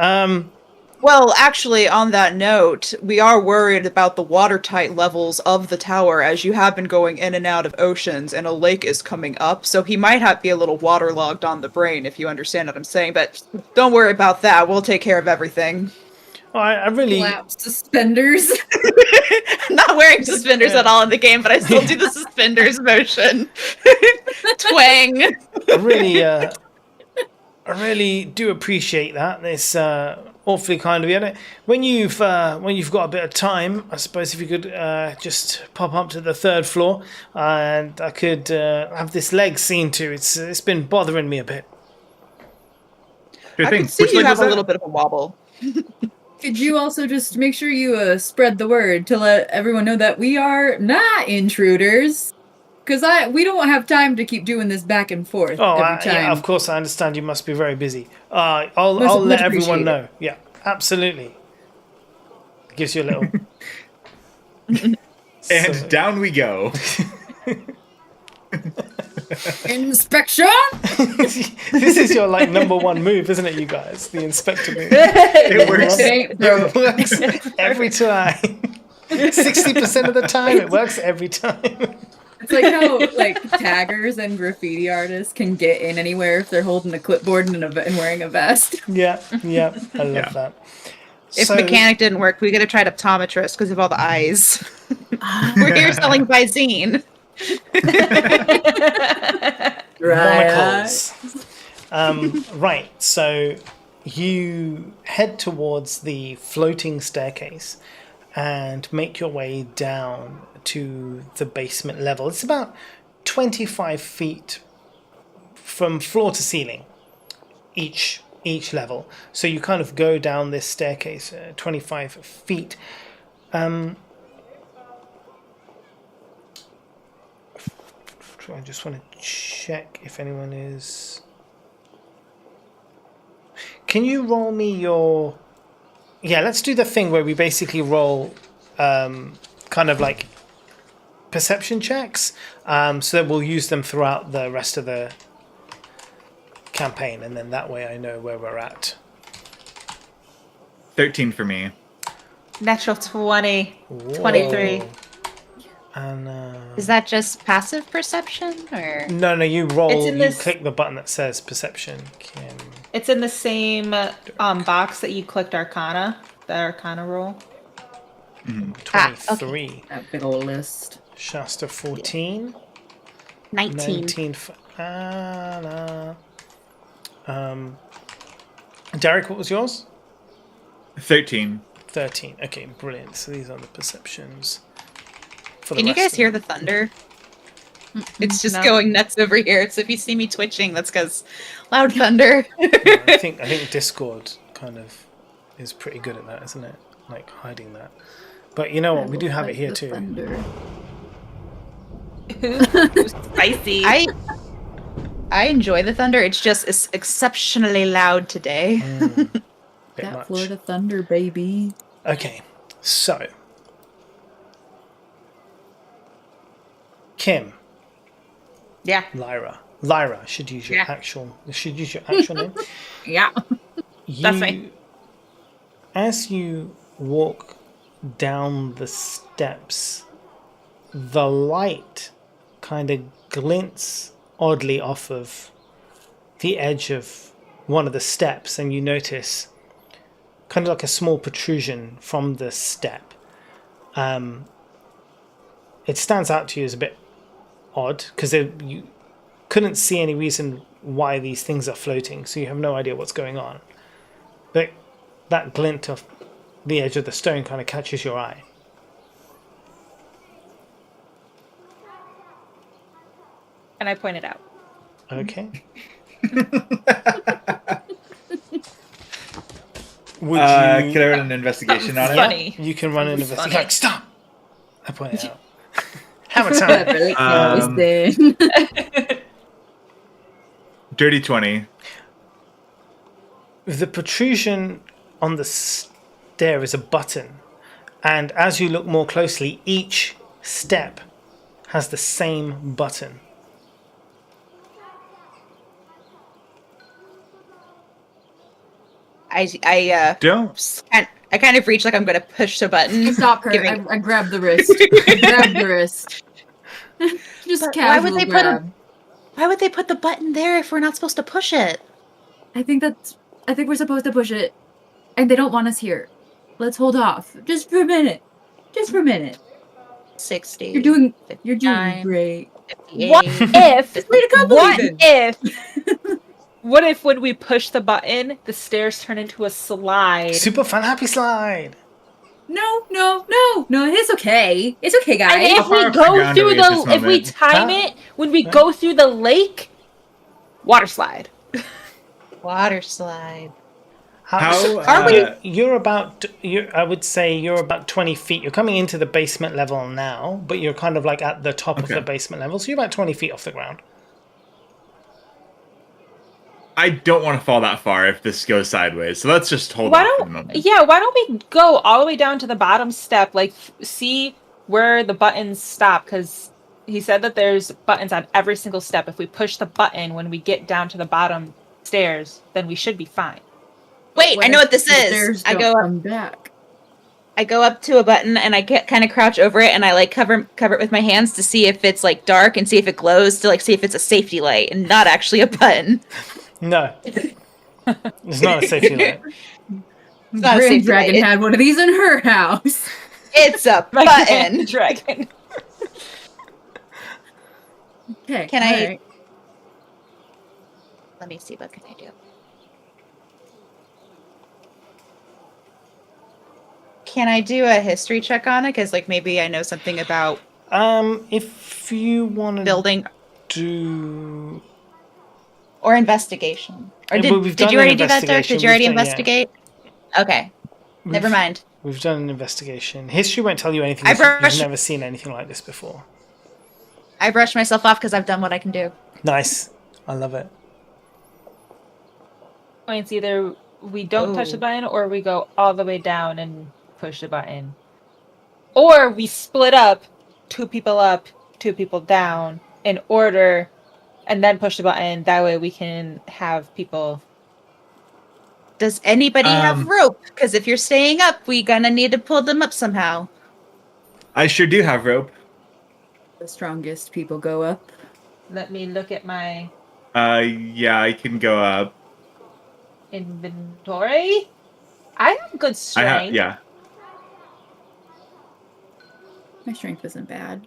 Well, actually, on that note, we are worried about the watertight levels of the tower as you have been going in and out of oceans and a lake is coming up, so he might be a little waterlogged on the brain, if you understand what I'm saying, but don't worry about that. We'll take care of everything. I really. Lap suspenders. I'm not wearing suspenders at all in the game, but I still do the suspenders motion. Twang. I really do appreciate that. It's awfully kind of you. When you've got a bit of time, I suppose if you could just pop up to the 3rd floor, and I could have this leg seen to. It's been bothering me a bit. Sure I thing. can see Which you leg have was a that? little bit of a wobble. Could you also just make sure you spread the word to let everyone know that we are not intruders? Because we don't have time to keep doing this back and forth Oh, every time. yeah, of course, I understand you must be very busy. I'll Much let everyone appreciated. know. Yeah, absolutely. Gives you a little. And So- down we go. Inspection. This is your like number one move, isn't it, you guys? The inspector move. It works. Ain't broke. It works every time. 60% of the time, it works every time. It's like how like taggers and graffiti artists can get in anywhere if they're holding a clipboard and wearing a vest. Yeah, I love Yeah. that. If So- mechanic didn't work, we could have tried optometrist because of all the eyes. We're here selling Visine. monocles. Right, so you head towards the floating staircase and make your way down to the basement level. It's about 25 feet from floor to ceiling, each level. So you kind of go down this staircase, 25 feet. I just want to check if anyone is. Can you roll me your? Yeah, let's do the thing where we basically roll, kind of like perception checks, so that we'll use them throughout the rest of the campaign, and then that way I know where we're at. 13 for me. Natural 20. 23. Whoa. And Is that just passive perception or? no, you roll. It's in You this- click the button that says perception. Kim. It's in the same box that you clicked Arcana, the Arcana roll. 23. That big old list. Shasta 14. 19. 19 for Anna. Derek, what was yours? 13. 13. Okay, brilliant. So these are the perceptions. For the Can you rest guys of hear them. the thunder? It's just No. going nuts over here. So if you see me twitching, that's because loud thunder. I think Discord kind of is pretty good at that, isn't it? Like hiding that. But you know what? We do have it here too. Spicy. I enjoy the thunder. It's exceptionally loud today. Bit That much. Florida Thunder, baby. Okay, so Kim, Yeah. Lyra should use your Yeah. actual name. Yeah. That's right. As you walk down the steps, the light kind of glints oddly off of the edge of one of the steps, and you notice kind of like a small protrusion from the step. It stands out to you as a bit odd because you couldn't see any reason why these things are floating, so you have no idea what's going on. But that glint of the edge of the stone kind of catches your eye. And I pointed out. Okay. Would Can I run an investigation on it? Funny. You can run an That was investigation. funny. Like, stop! I pointed out. Hammer time. Dirty 20. The protrusion on the stair is a button, and as you look more closely, each step has the same button. Don't. I kind of reach like I'm going to push the button. Stop her. Giving- I grabbed the wrist. I grabbed the wrist. Just But casual why would they put grab. Why would they put the button there if we're not supposed to push it? I think we're supposed to push it, and they don't want us here. Let's hold off, just for a minute. Just for a minute. 60. You're doing 59, great. 58. What if? Wait a couple What even. if? What if when we push the button, the stairs turn into a slide? Super fun happy slide. No. It's okay. It's okay, And guys. if How far we off the go ground are through we at this the, if we moment? time Huh? it, when we go through the lake, water slide. Water slide. How, Are uh, You're about. I would say you're about 20 feet. You're coming into the basement level now, but you're kind of like at the top of Okay. the basement level, so you're about 20 feet off the ground. I don't want to fall that far if this goes sideways. So let's just hold Why off for the don't moment. why don't we go all the way down to the bottom step, like see where the buttons stop, because he said that there's buttons on every single step. If we push the button when we get down to the bottom stairs, then we should be fine. Wait, I know what this The is. stairs I don't go up. come back. I go up to a button and I get kind of crouch over it and I like cover it with my hands to see if it's like dark and see if it glows to like see if it's a safety light and not actually a button. No. It's not a safety light. It's not a Grand safety Dragon light. had one of these in her house. It's a My button. dragon. Okay. Can I- alright. Let me see, what can I do? Can I do a history check on it? Because like maybe I know something about If you want to building do... or investigation. Or Yeah, did, but we've did done you an already do that, Dirk? investigation. Did you already We've done- yeah. investigate? Okay. Never mind. We've done an investigation. History won't tell you anything. I You've brushed- never seen anything like this before. I brushed myself off because I've done what I can do. Nice. I love it. Points either we don't touch the Ooh. button or we go all the way down and push the button. Or we split up, 2 people down in order and then push the button. That way we can have people. Does anybody have Um, rope? Because if you're staying up, we gonna need to pull them up somehow. I sure do have rope. The strongest people go up. Let me look at my Yeah, I can go up. inventory. I have good I strength. have, yeah. My strength isn't bad.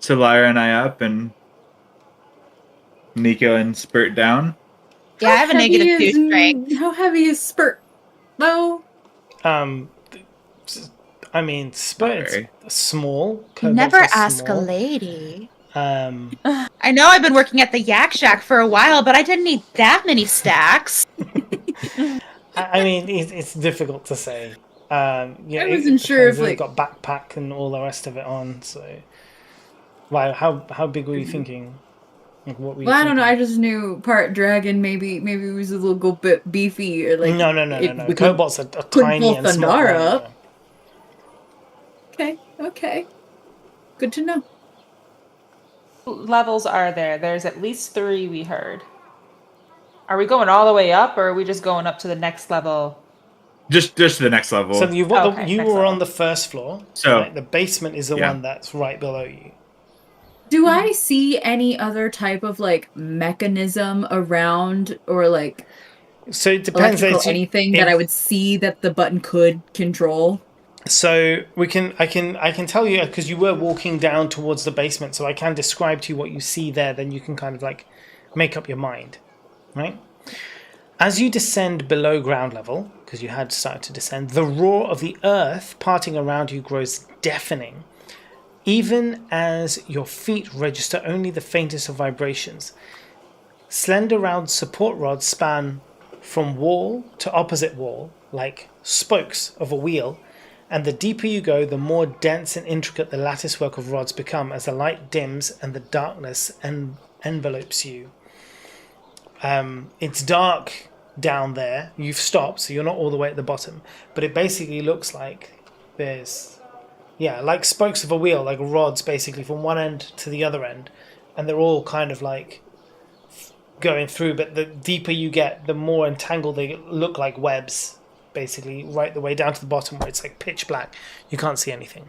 So Lyra and I up, and Nico and Spurt down. Yeah, I have a Heavy negative 2 is- strength. How heavy is Spurt, though? I mean, Spurt's Very. small. You Kobolds never are ask a small. lady. I I know I've been working at the Yak Shack for a while, but I didn't need that many stacks. mean, it's difficult to say. Yeah, I wasn't sure if, they've like- got backpack and all the rest of it on. So, wow, how big were you thinking? Like, what were you Well, I don't know. I thinking? just knew part dragon. Maybe it was a little bit beefy. Or like No. we could- Kobolds are couldn't tiny pull and small. Thundara Yeah. up. Okay. Good to know. Levels are there? There's at least 3 we heard. Are we going all the way up, or are we just going up to the next level? Just to the next level. So you Okay, you next were level. on the first floor. So- right? The basement is the Yeah. one that's right below you. Do I see any other type of like mechanism around or like So it depends. electrical It's- anything that I would see that the button could control? So I can tell you because you were walking down towards the basement, so I can describe to you what you see there. Then you can kind of like make up your mind, right? As you descend below ground level, because you had started to descend, the roar of the earth parting around you grows deafening, even as your feet register only the faintest of vibrations. Slender round support rods span from wall to opposite wall, like spokes of a wheel, and the deeper you go, the more dense and intricate the lattice work of rods become as the light dims and the darkness envelopes you. It's dark down there. You've stopped, so you're not all the way at the bottom, but it basically looks like there's, like spokes of a wheel, like rods basically from one end to the other end, and they're all kind of like going through, but the deeper you get, the more entangled they look, like webs, basically, right the way down to the bottom where it's like pitch black. You can't see anything.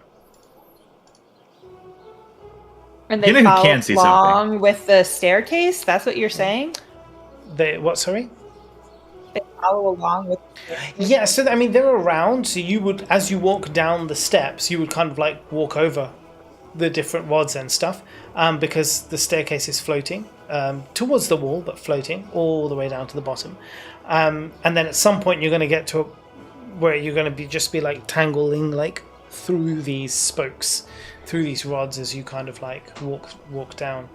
And they You know who follow can see along with the staircase? That's what you're saying? What, sorry? They follow along with Yeah, so I mean, they're around, so you would, as you walk down the steps, you would kind of like walk over the different rods and stuff, because the staircase is floating towards the wall, but floating all the way down to the bottom. And then at some point you're going to get to where you're going to just be like tangling like through these spokes, through these rods as you kind of like walk down.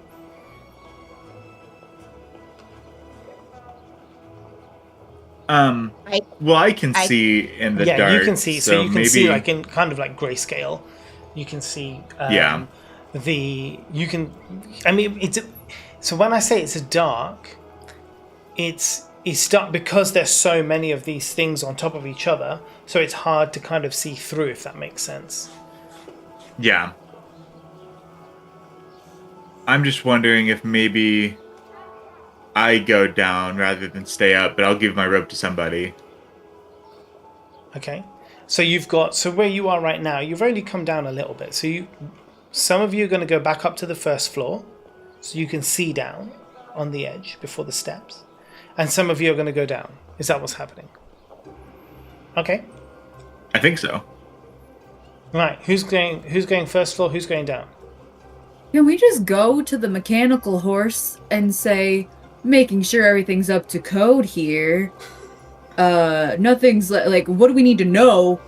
Well, I can see in the dark. You can see. So you can see maybe- like in kind of like grayscale. You can see. Yeah. You can. I mean, it's. So when I say it's dark, it's stuck because there's so many of these things on top of each other, so it's hard to kind of see through, if that makes sense. Yeah. I'm just wondering if maybe I go down rather than stay up, but I'll give my rope to somebody. Okay. So where you are right now, you've only come down a little bit. So some of you are going to go back up to the first floor, so you can see down on the edge before the steps. And some of you are going to go down. Is that what's happening? Okay. I think so. Right. Who's going first floor? Who's going down? Can we just go to the mechanical horse and say, making sure everything's up to code here? Nothing's like, what do we need to know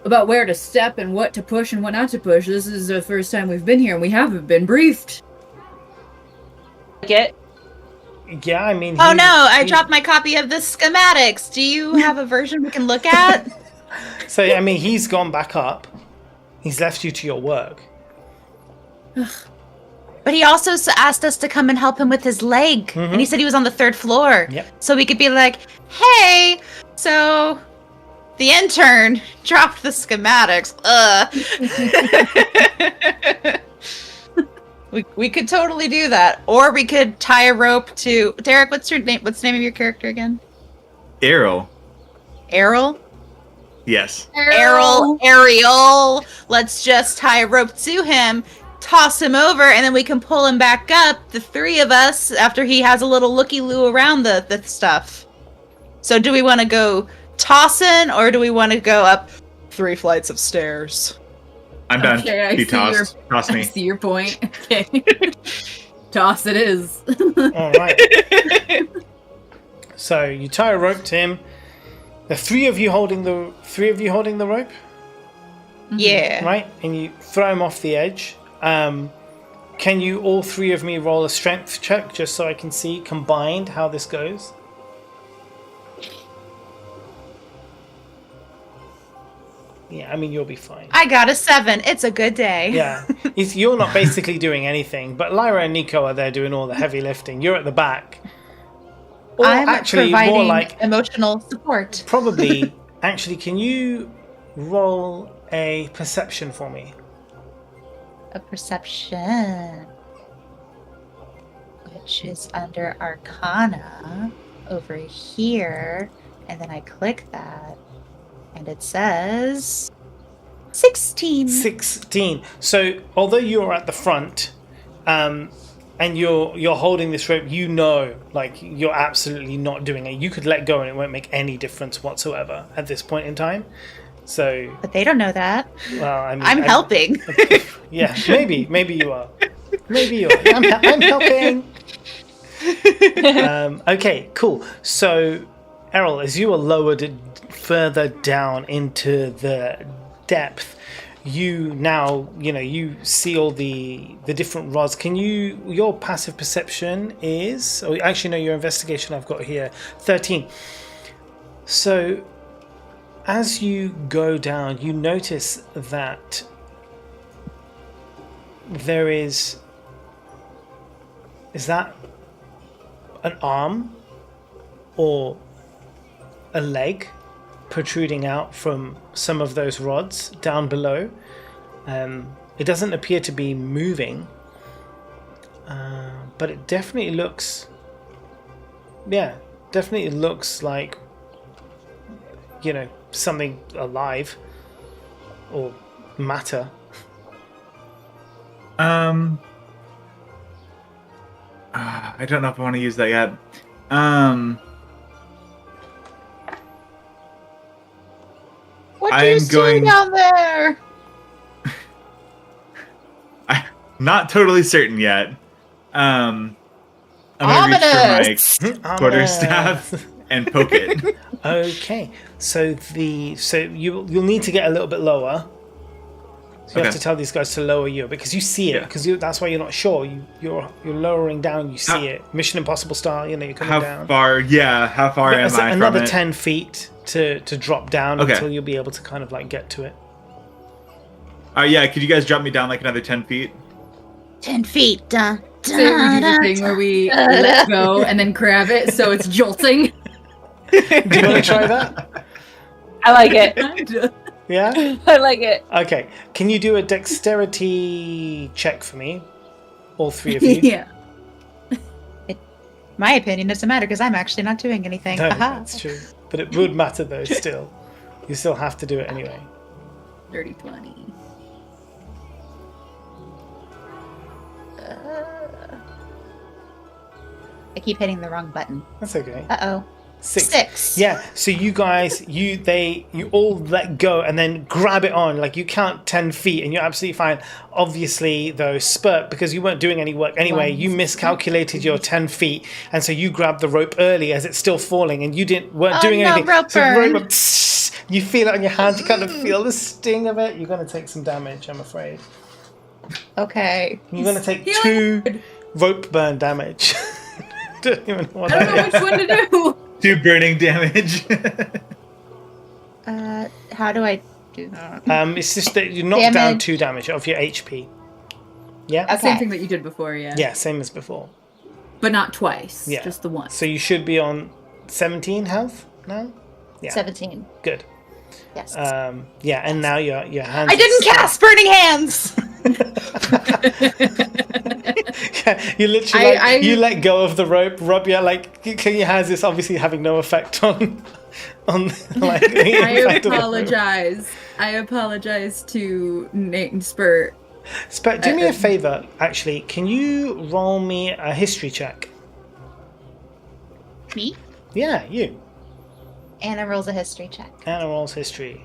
about where to step and what to push and what not to push? This is the first time we've been here and we haven't been briefed. Get Yeah, I mean... Oh no, I dropped my copy of the schematics. Do you have a version we can look at? So, I mean, he's gone back up. He's left you to your work. But he also asked us to come and help him with his leg. And he said he was on the 3rd floor. Yep. So we could be like, hey, so the intern dropped the schematics. We could totally do that. Or we could tie a rope to... Derek, what's your name? What's the name of your character again? Errol. Errol? Yes. Ariel. Let's just tie a rope to him, toss him over, and then we can pull him back up, the 3 of us, after he has a little looky-loo around the stuff. So do we want to go tossing, or do we want to go up 3 flights of stairs? I'm done. Okay, Be tossed. Toss I me. see your point. Okay. Toss it is. All right. So you tie a rope to him. The 3 of you holding the rope, Yeah. right? And you throw him off the edge. Can you all 3 of me roll a strength check just so I can see combined how this goes? Yeah, I mean, you'll be fine. I got a 7. It's a good day. Yeah, you're not basically doing anything, but Lyra and Nico are there doing all the heavy lifting. You're at the back. Or I'm actually, providing more like emotional support. probably. Actually, can you roll a perception for me? A perception, which is under Arcana over here, and then I click that, and it says 16. 16. So, although you're at the front, and you're holding this rope, you know, like, you're absolutely not doing it. You could let go and it won't make any difference whatsoever at this point in time. So, But they don't know that. well, I mean, I'm helping. Yeah, maybe you are. Maybe you are. I'm helping. Okay, cool. So, Errol, as you are lowered further down into the depth, you now, you see all the different rods. Your passive perception is, or actually no, your investigation I've got here, 13. So, as you go down, you notice that there is that an arm or a leg protruding out from some of those rods down below. It doesn't appear to be moving, but it definitely looks like, something alive or matter. I don't know if I want to use that yet. What do you see down there? I'm not totally certain yet. I'm gonna reach for my quarterstaff and poke it. Okay, so you'll need to get a little bit lower. So you have to tell these guys to lower you because you see it. Because that's why you're not sure. You're lowering down. You see it. Mission Impossible style. You're coming down. How far? Yeah. How far am I from it? Another 10 feet to drop down until you'll be able to kind of like get to it. Yeah. Could you guys drop me down like another 10 feet? 10 feet. Say we do the thing where we let go and then grab it so it's jolting. Do you want to try that? I like it. Yeah? I like it. Okay. Can you do a dexterity check for me? All three of you? Yeah. My opinion doesn't matter because I'm actually not doing anything. No, Aha. that's true. But it would matter though, still. You still have to do it anyway. Dirty 20. I keep hitting the wrong button. That's okay. Uh-oh. 6. Yeah, so you guys, you all let go and then grab it on, like you count 10 feet and you're absolutely fine. Obviously, though, Spurt, because you weren't doing any work anyway, you miscalculated your 10 feet, and so you grabbed the rope early as it's still falling, and you weren't doing anything. Rope so burn. rope, you feel it on your hand, you kind of feel the sting of it. You're going to take some damage, I'm afraid. Okay. You're going to take 2 rope burn damage. Don't even know what I don't that know is. which one to do. 2 burning damage. How do I do that? It's just that you knock down Damage. 2 damage of your HP. Yeah? Okay. Same thing that you did before, yeah. Yeah, same as before. But not twice. Yeah. Just the once. So you should be on 17 health now? Yeah. 17. Good. Yes. Yeah, and now your hands... I didn't cast Burning Hands! Yeah, you literally I- you let go of the rope, rub your clean your hands. It's obviously having no effect on like the I effect of the rope. apologize. I apologize to Nate and Spurt. Spurt, do me a favor. Actually, can you roll me a history check? Me? Yeah, you. Anna rolls a history check. Anna rolls history.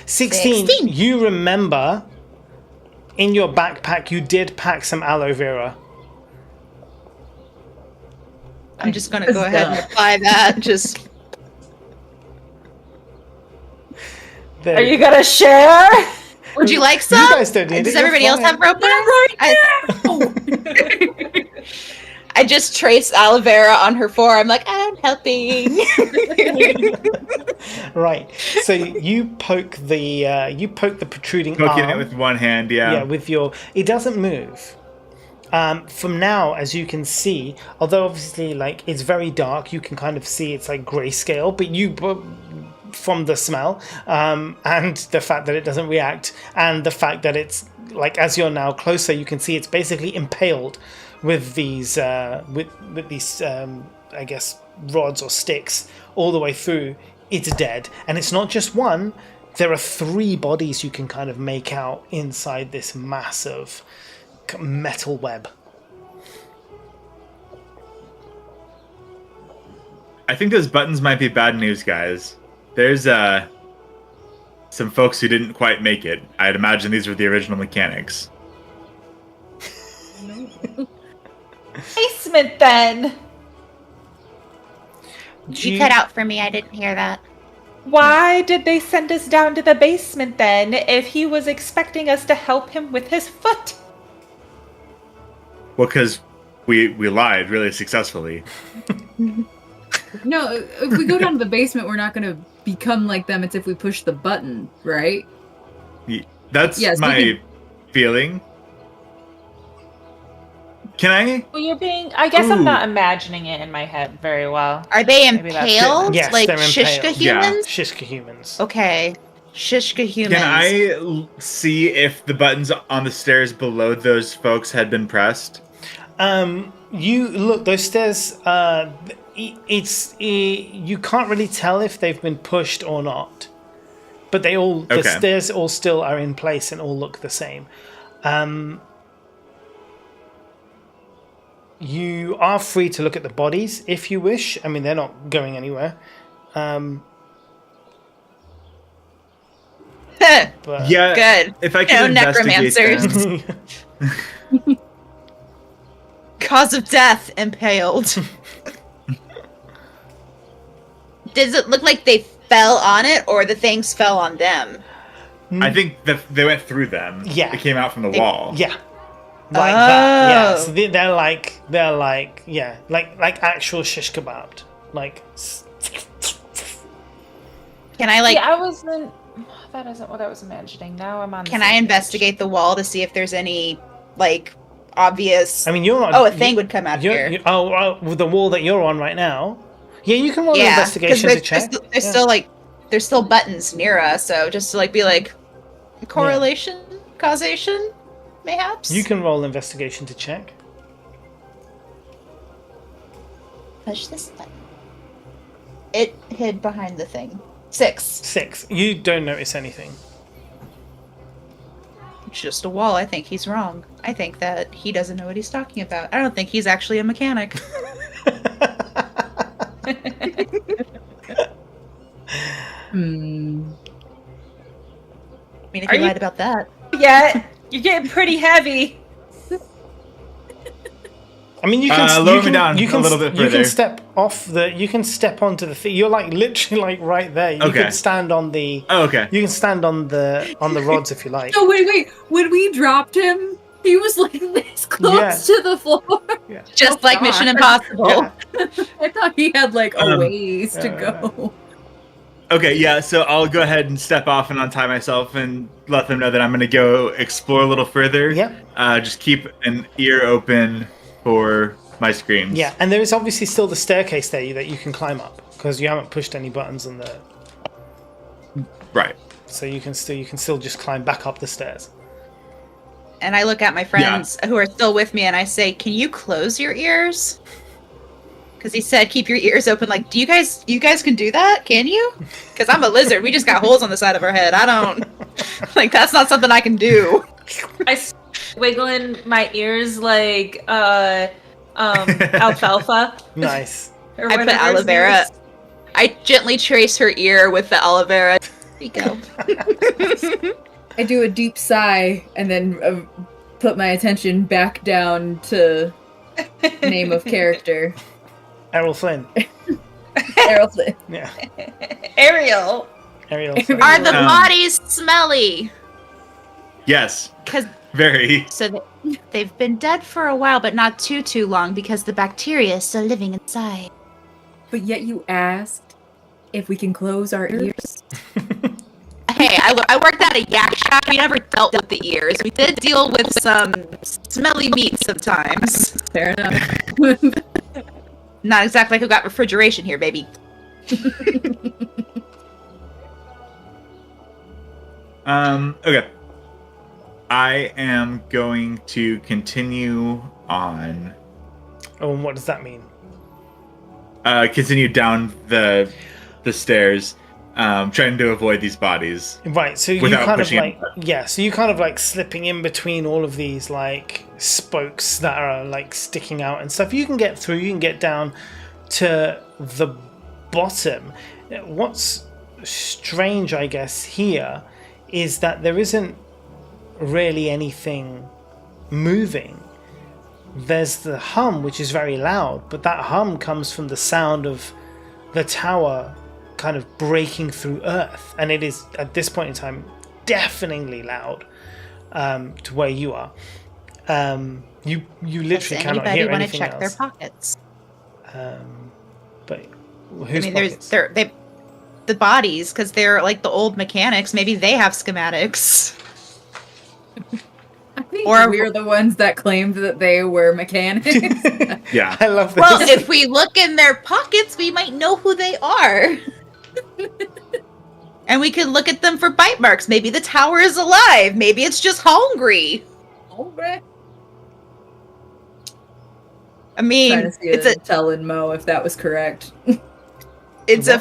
16. 16. You remember in your backpack you did pack some aloe vera. I'm just gonna go ahead and apply that. Just There. Are you gonna share? would you like some? You guys don't need it. Does You're everybody else fine. have rope burn? I just traced aloe vera on her forearm, like I'm helping. Right. So you poke the protruding Poking arm. it with one hand, yeah. Yeah, with your... It doesn't move. From now, as you can see, although obviously, like, it's very dark, you can kind of see it's like grayscale, but from the smell, and the fact that it doesn't react, and the fact that it's, like, as you're now closer, you can see it's basically impaled with these, with these, I guess, rods or sticks all the way through. It's dead. And it's not just one. There are 3 bodies you can kind of make out inside this massive metal web. I think those buttons might be bad news, guys. There's some folks who didn't quite make it. I'd imagine these were the original mechanics. Basement then. You cut out for me. I didn't hear that. Why did they send us down to the basement then if he was expecting us to help him with his foot? Well, because we lied really successfully. No, if we go down to the basement, we're not going to become like them. It's if we push the button, right? That's Yes, we my feeling. Can I? Well, you're being... I guess I'm Ooh. not imagining it in my head very well. Are they Maybe that's it. impaled? Yes, like they're Shishka impaled. Yeah. humans? Shishka humans. Okay. Shishka humans. Can I see if the buttons on the stairs below those folks had been pressed? You look, those stairs, you can't really tell if they've been pushed or not. But the Okay. stairs all still are in place and all look the same. You are free to look at the bodies if you wish. I mean, they're not going anywhere. But Yeah. Good. If I No could investigate necromancers. them. Cause of death, impaled. Does it look like they fell on it or the things fell on them? I think they went through them. Yeah. It came out from the wall. yeah. Like that, yeah. Oh. So they're like, yeah, like actual shish kebab. Like, Can I like? Yeah, I wasn't... That isn't what I was imagining. Now I'm on... the Can same I page. investigate the wall to see if there's any like obvious. I mean, you're not. Oh, a thing would come out here. With the wall that you're on right now. Yeah, you can roll an Yeah, investigation to check. There's still buttons near us, so just to be like correlation, causation, mayhaps. You can roll investigation to check. Push this button. It hid behind the thing. 6. 6. You don't notice anything. It's just a wall. I think he's wrong. I think that he doesn't know what he's talking about. I don't think he's actually a mechanic. I mean, if you lied about that. Yeah, you're getting pretty heavy. I mean, you can lower me down a little bit You further. can step off the. You can step onto the thing. You're like literally like right there. You Okay. can stand on the. Oh, okay. You can stand on the rods if you like. No, wait. When we dropped him, he was like this close to the floor. Just like Mission Impossible. Yeah. I thought he had like a ways to go. Okay, yeah, so I'll go ahead and step off and untie myself and let them know that I'm going to go explore a little further. Yeah. Just keep an ear open for my screams. Yeah, and there is obviously still the staircase there that you can climb up because you haven't pushed any buttons on the. Right. So you can still just climb back up the stairs. And I look at my friends who are still with me and I say, "Can you close your ears?" Because he said, "Keep your ears open." Like, you guys can do that? Can you? Because I'm a lizard. We just got holes on the side of our head. I don't like that's not something I can do. Wiggling my ears like alfalfa. Nice. Or I put whatever aloe his vera. name is. I gently trace her ear with the aloe vera. There you go. I do a deep sigh and then put my attention back down to name of character. Errol Flynn. Errol Flynn. Yeah. Ariel. Ariel Flynn. Are the bodies smelly? Yes. 'Cause Very. they've been dead for a while, but not too long because the bacteria is still living inside. But yet you asked if we can close our ears. Hey, I worked at a yak shack. We never dealt with the ears. We did deal with some smelly meat sometimes. Fair enough. Not exactly like who got refrigeration here, baby. Okay. I am going to continue on. Oh, and what does that mean? Continue down the stairs, trying to avoid these bodies. Right, so you Without kind of pushing like so you kind of like slipping in between all of these like spokes that are like sticking out and stuff. You can get through, you can get down to the bottom. What's strange, I guess, here is that there isn't really anything moving. There's the hum, which is very loud, but that hum comes from the sound of the tower kind of breaking through earth, and it is at this point in time deafeningly loud to where you are. You literally cannot hear want to anything check else. their pockets? But whose I mean, pockets? the bodies, because they're like the old mechanics. Maybe they have schematics. I think Or- we're the ones that claimed that they were mechanics. Yeah. I love this. Well, if we look in their pockets, we might know who they are. And we could look at them for bite marks. Maybe the tower is alive. Maybe it's just hungry. Alright. I mean, Trying to see it's a tell and Mo if that was correct. it's a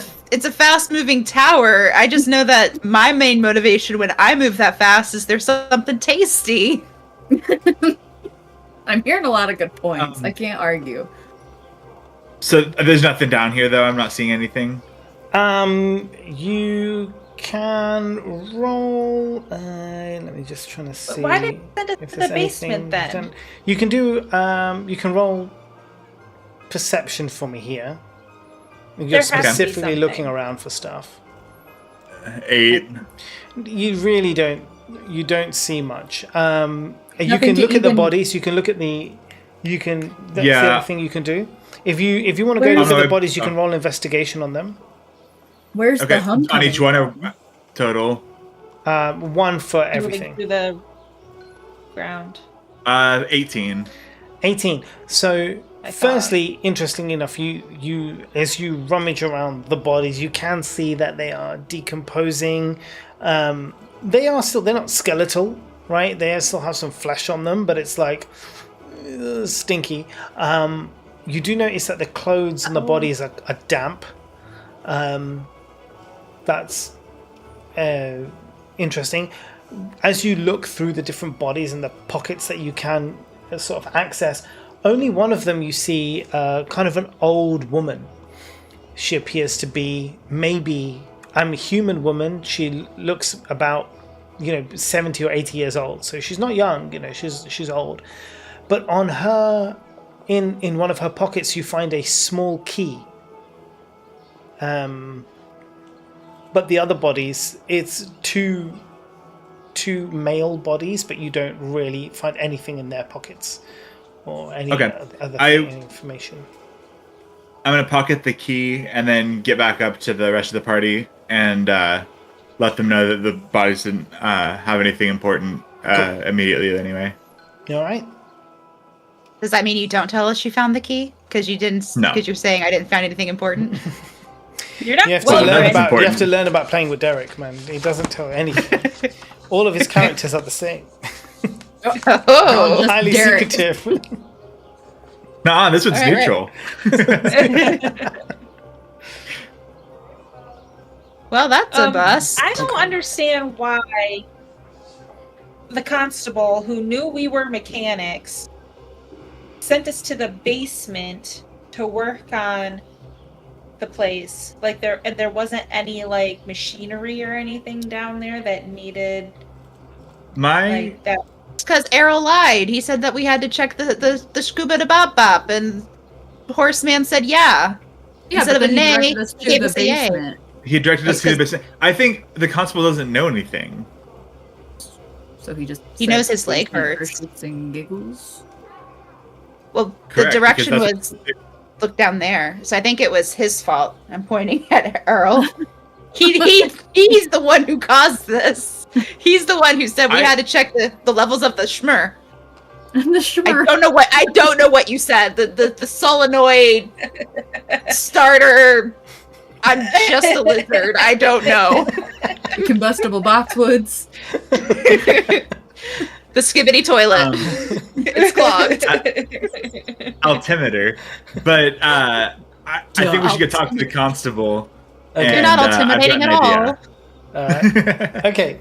fast-moving tower. I just know that my main motivation when I move that fast is there's something tasty. I'm hearing a lot of good points. I can't argue. So there's nothing down here, though. I'm not seeing anything. You can roll. Let me just try to see. Why did they send us if to there's the basement anything then? You can do. You can roll perception for me here. You're There has to be specifically something. looking around for stuff. 8. You really don't. You don't see much. You Nothing can to look at the even- bodies. You can look at the. You can. That's the Yeah. other thing you can do. If you want to Where go is look at it? the bodies, you can roll investigation on them. Where's Okay. the hum On each coming one from? or total? One for Moving everything. through the ground. 18. 18. So, I firstly, interestingly enough, you as you rummage around the bodies, you can see that they are decomposing. They're not skeletal, right? They still have some flesh on them, but it's like stinky. You do notice that the clothes and the bodies are damp. That's interesting. As you look through the different bodies and the pockets that you can sort of access, only one of them you see kind of an old woman. She appears to be maybe a human woman. She looks about 70 or 80 years old, so she's not young. She's old. But on her, in one of her pockets, you find a small key. But the other bodies, it's two male bodies, but you don't really find anything in their pockets or any other information. I'm gonna pocket the key and then get back up to the rest of the party and let them know that the bodies didn't have anything important immediately anyway. You all right? Does that mean you don't tell us you found the key? Because you didn't. No. Because you're saying I didn't find anything important. You're not You have, well, you have to learn about playing with Derek, man. He doesn't tell anything. All of his characters are the same. Oh, Just Highly Derek. secretive. Nah, this one's All right. neutral. well, that's a bus. I don't understand why the constable who knew we were mechanics sent us to the basement to work on the place. Like there wasn't any like machinery or anything down there that needed like that. It's because Errol lied. He said that we had to check the scuba da bop bop, and Horseman said yeah. Yeah, Instead but of a then he nay, directed us he to gave the us a yay. basement. He directed us to the basement. I think the constable doesn't know anything. So he He knows his leg for hurts. shits and giggles. Well, Correct, the direction because was look down there, so I think it was his fault. I'm pointing at Earl. He's the one who caused this. He's the one who said we had to check the levels of the schmur. The schmur. I don't know what you said. The solenoid starter. I'm just a lizard. I don't know. Combustible boxwoods. The skibbity toilet. It's clogged. Altimeter. But I think we should go talk to the constable. Okay. You're not I've got intimidating an at idea. all. Okay.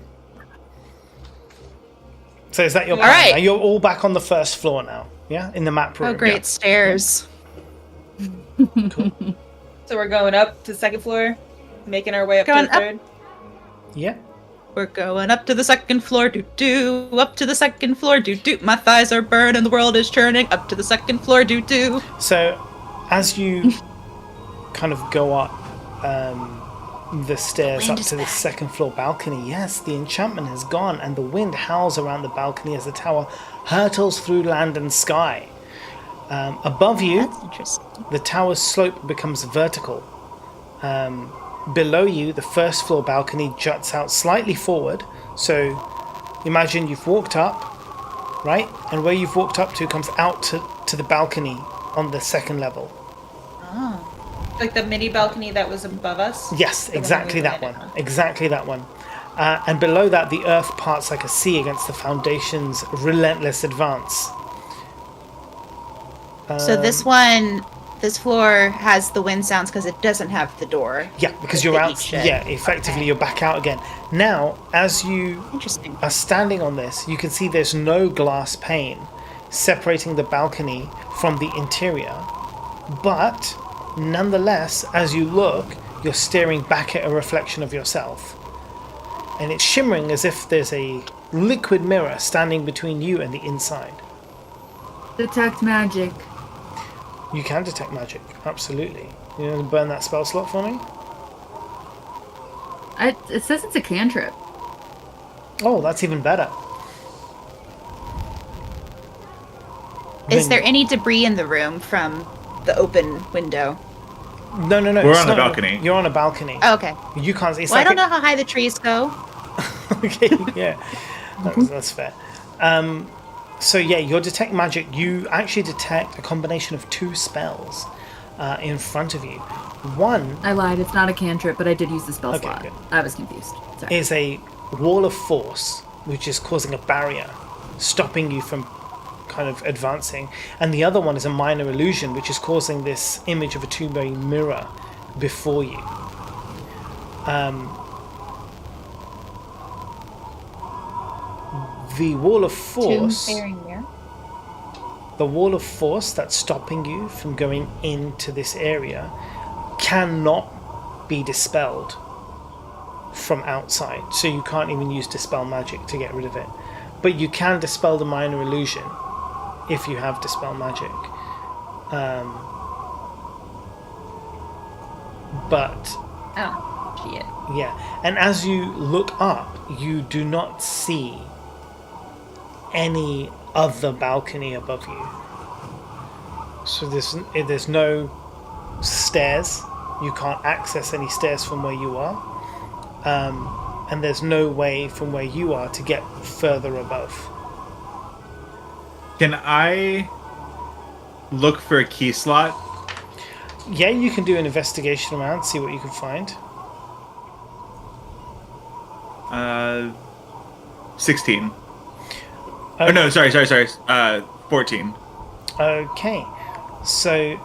So is that your All plan? right. Now you're all back on the first floor now, yeah? In the map room. Oh, great stairs. So we're going up to the second floor, making our way up Going to the up. third. Yeah. We're going up to the second floor, doo-doo. Up to the second floor, doo-doo. My thighs are burning, the world is churning. Up to the second floor, doo-doo. So as you kind of go up the stairs wind up is to the back. second floor balcony, yes, the enchantment has gone and the wind howls around the balcony as the tower hurtles through land and sky. Above you, That's interesting. the tower's slope becomes vertical. Below you, the first floor balcony juts out slightly forward. So imagine you've walked up, right? And where you've walked up to comes out to the balcony on the second level. Oh. Like the mini balcony that was above us. Yes, The one exactly we that landed one. on. Exactly that one. And below that, the earth parts like a sea against the Foundation's relentless advance. So this floor has the wind sounds because it doesn't have the door. Yeah, because The you're out. heat shed. Yeah, effectively, Okay. you're back out again. Now, as you Interesting. are standing on this, you can see there's no glass pane separating the balcony from the interior. But nonetheless, as you look, you're staring back at a reflection of yourself. And it's shimmering as if there's a liquid mirror standing between you and the inside. Detect magic. You can detect magic, absolutely. You want to burn that spell slot for me? It says it's a cantrip. Oh, that's even better. Is there any debris in the room from the open window? No. We're it's on the not- balcony. You're on a balcony. Oh, okay. You can't. It's Well, I like don't know how high the trees go. Okay, yeah, that's fair. So yeah, your detect magic, you actually detect a combination of 2 spells in front of you. One I lied. It's not a cantrip, but I did use the spell Okay, slot. good. I was confused. Sorry. is a wall of force, which is causing a barrier, stopping you from kind of advancing. And the other one is a minor illusion, which is causing this image of a two-way mirror before you. The wall of force... mirror. The wall of force that's stopping you from going into this area cannot be dispelled from outside, so you can't even use dispel magic to get rid of it. But you can dispel the minor illusion if you have dispel magic. But Oh, shit. yeah, and as you look up, you do not see any other balcony above you. So there's no stairs. You can't access any stairs from where you are. And there's no way from where you are to get further above. Can I look for a key slot? Yeah, you can do an investigation round, see what you can find. 16. Oh no, sorry. 14. Okay, so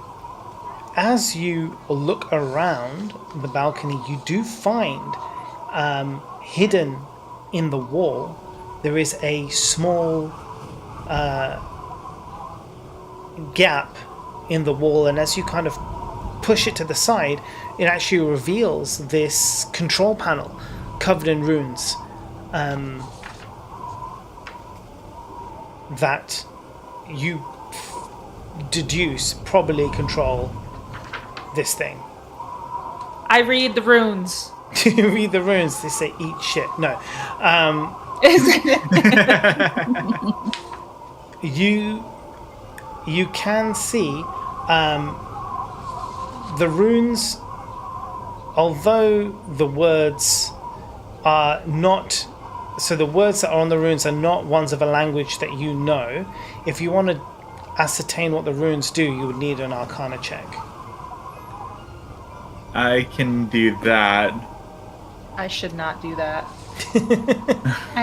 as you look around the balcony, you do find hidden in the wall there is a small gap in the wall, and as you kind of push it to the side, it actually reveals this control panel covered in runes that you deduce probably control this thing. I read the runes. You read the runes, they say eat shit. No. You can see the runes, although the words are not... So the words that are on the runes are not ones of a language that you know. If you want to ascertain what the runes do, you would need an Arcana check. I can do that. I should not do that. I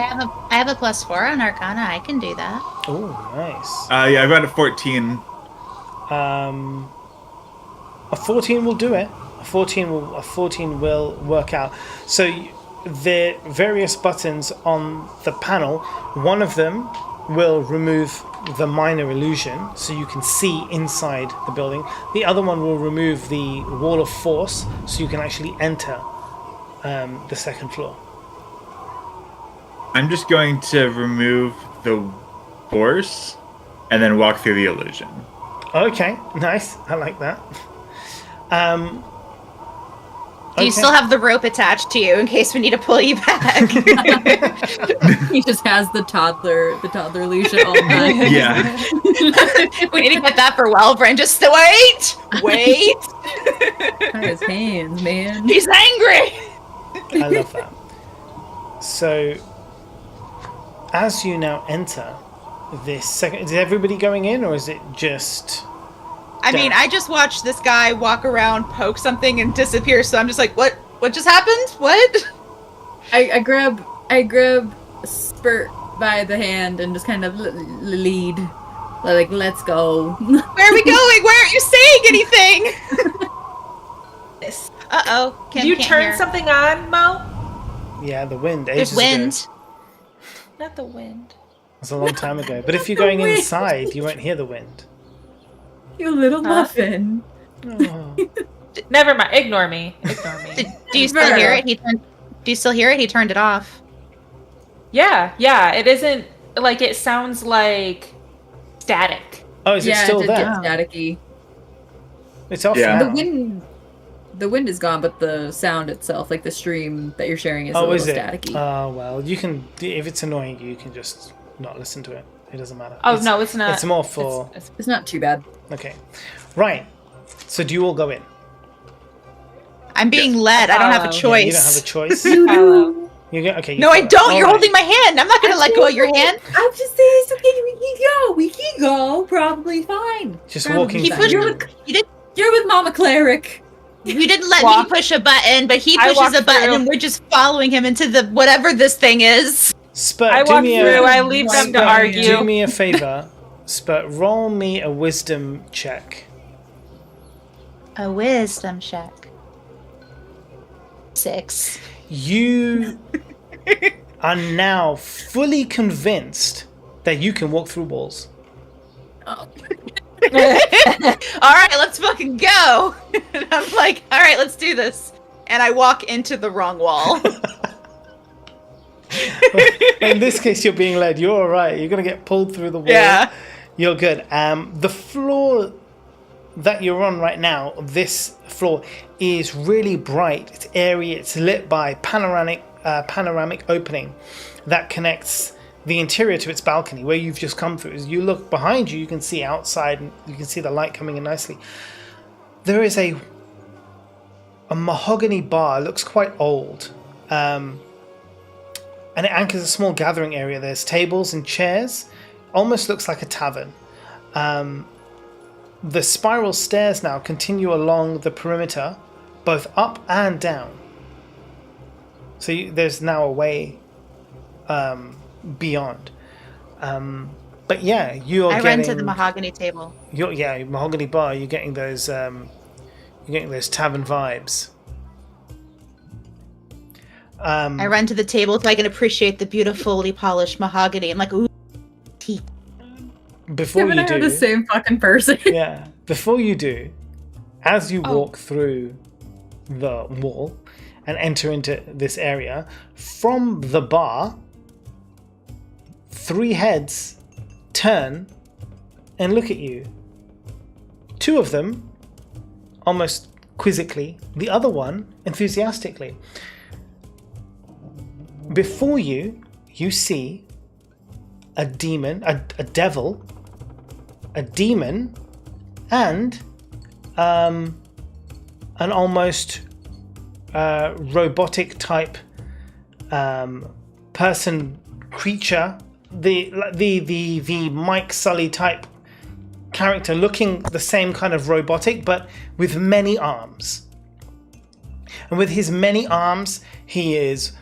have a +4 on Arcana. I can do that. Oh, nice. Yeah, I've got a 14. A 14 will do it. A 14 will work out. So the various buttons on the panel, one of them will remove the minor illusion, so you can see inside the building. The other one will remove the wall of force, so you can actually enter the second floor. I'm just going to remove the force and then walk through the illusion. Okay, nice. I like that. Do you still have the rope attached to you in case we need to pull you back? He just has the toddler leash at all times. Yeah. We need to get that for Wellbren. Just wait! His hands, man. He's angry! I love that. So, as you now enter this second... Is everybody going in, or is it just... I mean, I just watched this guy walk around, poke something, and disappear. So I'm just like, what? What just happened? What? I grab Spurt by the hand and just kind of lead, like, let's go. Where are we going? Why aren't you saying anything? Uh-oh. Did you turn something on, Mo? Yeah, the wind. There's Ages wind. ago. Not the wind. It was a long time ago. But if you're going wind. inside, you won't hear the wind. You little muffin. Oh. Never mind. Ignore me. Do you still hear it? Do you still hear it? He turned it off. Yeah. It isn't like, it sounds like static. Oh, is it still did there? get staticky. It's off Yeah. now. The wind is gone, but the sound itself, like the stream that you're sharing, is a little is it? staticky. Oh, well, you can... If it's annoying you, you can just not listen to it. It doesn't matter. Oh, no, it's not. It's more for... It's not too bad. Okay. Right. So do you all go in? I'm being led. I don't have a Follow. choice. Yeah, you don't have a choice. Follow. You get okay. You No, I follow. don't. All You're right. holding my hand. I'm not gonna let go of your hand. I'm just saying it's okay. We can go. Probably fine. Just Probably walking He fine. through. You're with Mama Cleric. You didn't let Walk. me push a button, but he I pushes walk a button, through. and we're just following him into the whatever this thing is. Spurt, I do walk me through. a I leave them to Spurt, argue. Do me a favor. Spurt, roll me a wisdom check. A wisdom check. 6. You are now fully convinced that you can walk through walls. All right, let's fucking go. And I'm like, all right, let's do this. And I walk into the wrong wall. In this case, you're being led. You're all right. You're gonna get pulled through the wall. Yeah. You're good. The floor that you're on right now, this floor is really bright. It's airy. It's lit by panoramic opening that connects the interior to its balcony where you've just come through. As you look behind you, you can see outside, and you can see the light coming in nicely. There is a mahogany bar. It looks quite old. And it anchors a small gathering area. There's tables and chairs. Almost looks like a tavern. The spiral stairs now continue along the perimeter, both up and down. So there's now a way beyond. But yeah, you're I getting... ran to the mahogany table. Mahogany bar. You're getting those tavern vibes. I run to the table so I can appreciate the beautifully polished mahogany. I'm like, ooh, teeth. Before Him and you I are the do, same fucking person. yeah. Before you do, as you Oh. walk through the wall and enter into this area, from the bar, 3 heads turn and look at you. 2 of them almost quizzically, the other one enthusiastically. Before you, you see a demon, a devil, a demon, and an almost robotic type person creature, the Mike Sully type character, looking the same kind of robotic, but with many arms. And with his many arms, he is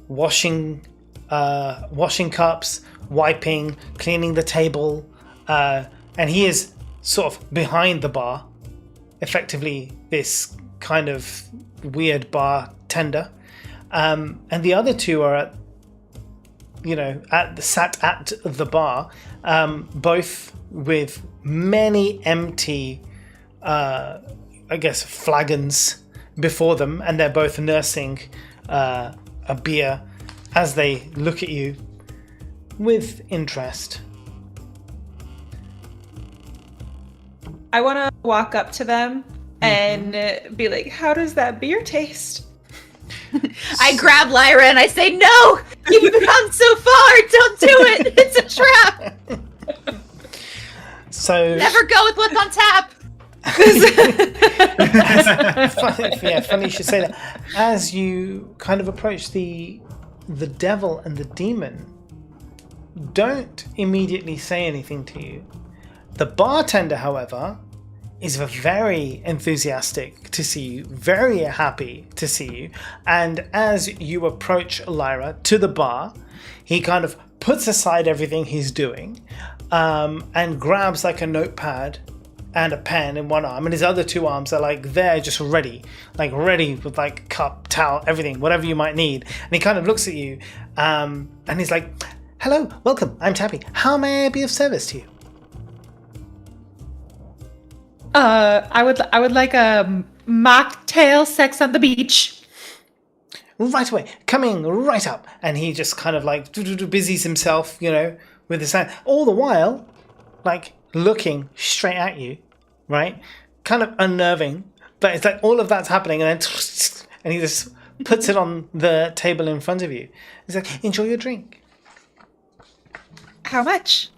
washing cups, wiping, cleaning the table, and he is sort of behind the bar, effectively this kind of weird bartender. And the other 2 are sat at the bar, both with many empty, flagons before them, and they're both nursing a beer as they look at you with interest. I want to walk up to them and be like, "How does that beer taste?" I grab Lyra and I say, no! You've gone so far! Don't do it! It's a trap! So Never go with what's on tap! funny you should say that. As you kind of approach the devil and the demon, don't immediately say anything to you. The bartender, however, is very enthusiastic to see you, very happy to see you. And as you approach Lyra to the bar, he kind of puts aside everything he's doing and grabs like a notepad and a pen in one arm, and his other 2 arms are like there, just ready with like cup, towel, everything, whatever you might need. And he kind of looks at you and he's like, "Hello, welcome, I'm Tappy. How may I be of service to you?" I would like a mocktail sex on the beach. "Right away, coming right up." And he just kind of like busies himself, with his hand, all the while like looking straight at you, right? Kind of unnerving, but it's like all of that's happening, and then and he just puts it on the table in front of you. He's like, "Enjoy your drink." How much?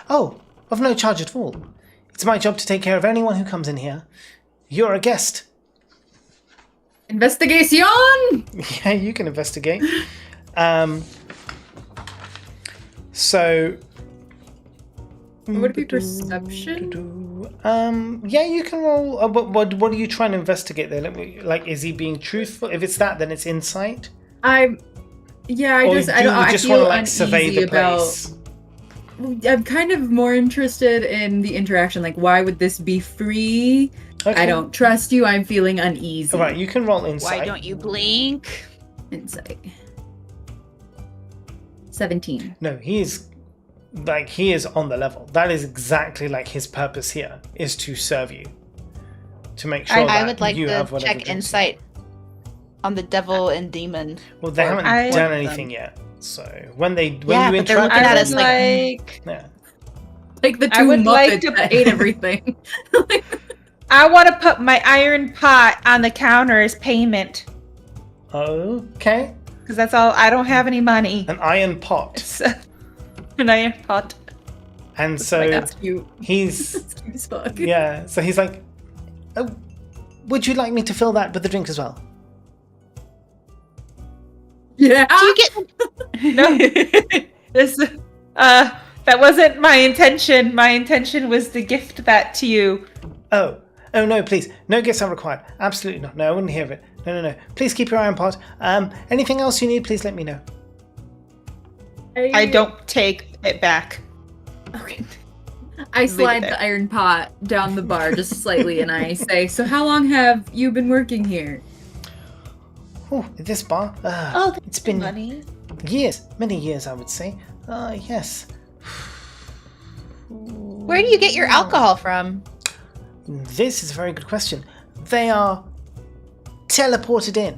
"Oh, of no charge at all. It's my job to take care of anyone who comes in here. You're a guest." Investigation! Yeah, you can investigate. So. Would it be perception? Yeah, you can roll. What are you trying to investigate there? Like, is he being truthful? If it's that, then it's insight. I Or just I do don't you I just feel want to survey uneasy the about. place? I'm kind of more interested in the interaction. Like, why would this be free? Okay. I don't trust you. I'm feeling uneasy. All right, you can roll insight. Why don't you blink? Insight. 17. No, he is on the level. That is exactly like his purpose here is to serve you, to make sure that I would like you to have whatever check drinks insight on the devil and demon. Well, they haven't I- done anything yet. So when Yeah, you but they're interact looking with at them, us like- yeah. Like the I two would like Muppets to- that ate everything. I want to put my iron pot on the counter as payment Okay, because that's all. I don't have any money. an iron pot, It's an iron pot. and so That's cute. he's That's cute as fuck. yeah. So he's like, oh, would you like me to fill that with the drink as well? Yeah. Do you get No, this that wasn't my intention. My intention was to gift that to you. Oh no, please, no gifts are required. Absolutely not. No, I wouldn't hear of it. No. Please keep your iron pot. Anything else you need, please let me know. I don't take it back. Okay. I slide there. the iron pot down the bar just slightly and I say, so how long have you been working here? Oh, this bar. Oh, it's been money. years, many years, I would say. Yes. Where do you get your alcohol from? This is a very good question. They are teleported in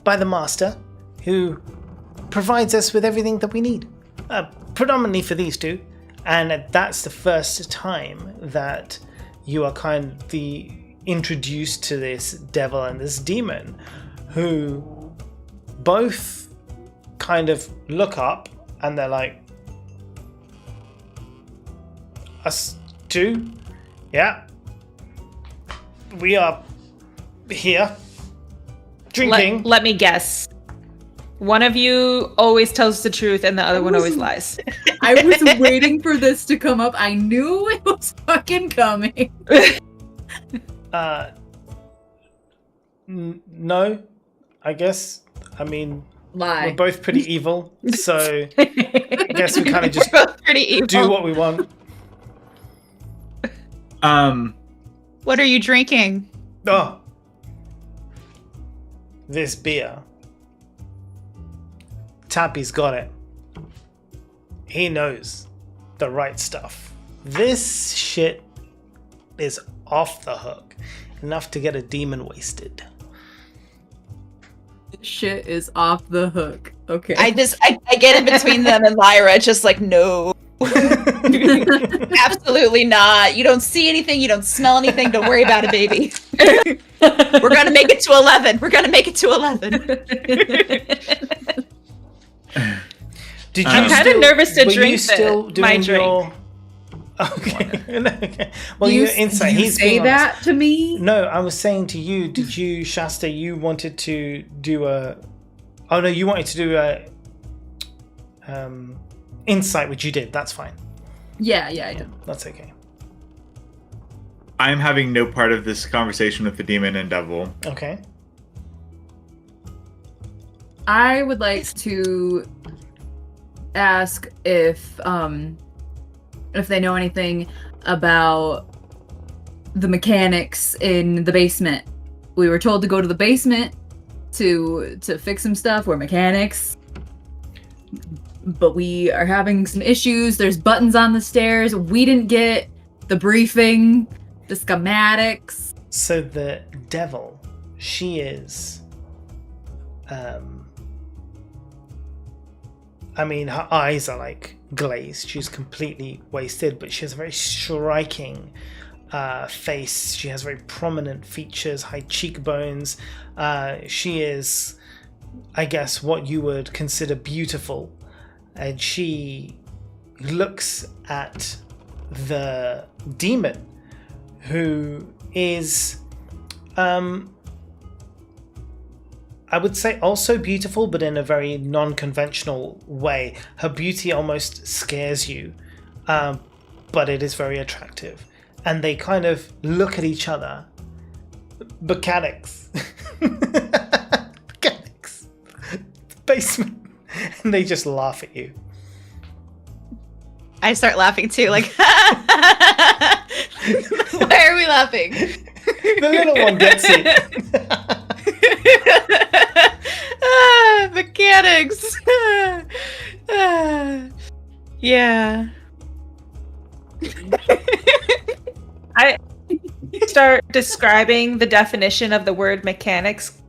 by the master, who provides us with everything that we need, predominantly for these two. And that's the first time that you are kind of introduced to this devil and this demon, who both kind of look up and they're like, us two? Yeah. We are here drinking. Let me guess. One of you always tells the truth and the other one always lies. I was waiting for this to come up. I knew it was fucking coming. No, I guess. I mean, Lie. we're both pretty evil, so I guess we kind of just We're both pretty evil. do what we want. What are you drinking? Oh, this beer. Tappy's got it. He knows the right stuff. This shit is off the hook. Enough to get a demon wasted. Shit is off the hook. Okay. I get in between them and Lyra, just like, no. Absolutely not. You don't see anything, you don't smell anything, don't worry about it, baby. We're gonna make it to 11. We're gonna make it to 11. Did you I'm kind of nervous to were you drink still my doing drink. your... Okay. Okay. Well, Do you, your insight. do you He's say being honest. that to me? No, I was saying to you, did you, Shasta, you wanted to do a... Oh, no, you wanted to do a... insight, which you did. That's fine. Yeah, I do. That's okay. I'm having no part of this conversation with the demon and devil. Okay. I would like to ask if they know anything about the mechanics in the basement. We were told to go to the basement to fix some stuff. We're mechanics. But we are having some issues. There's buttons on the stairs. We didn't get the briefing, the schematics. So the devil, she is... I mean, her eyes are like glazed. She's completely wasted, but she has a very striking face. She has very prominent features, high cheekbones. She is, I guess, what you would consider beautiful. And she looks at the demon, who is, I would say also beautiful, but in a very non-conventional way. Her beauty almost scares you, but it is very attractive. And they kind of look at each other. Mechanics. Mechanics. Basement. And they just laugh at you. I start laughing too, like, why are we laughing? The little one gets it. Mechanics. Yeah. I start describing the definition of the word mechanics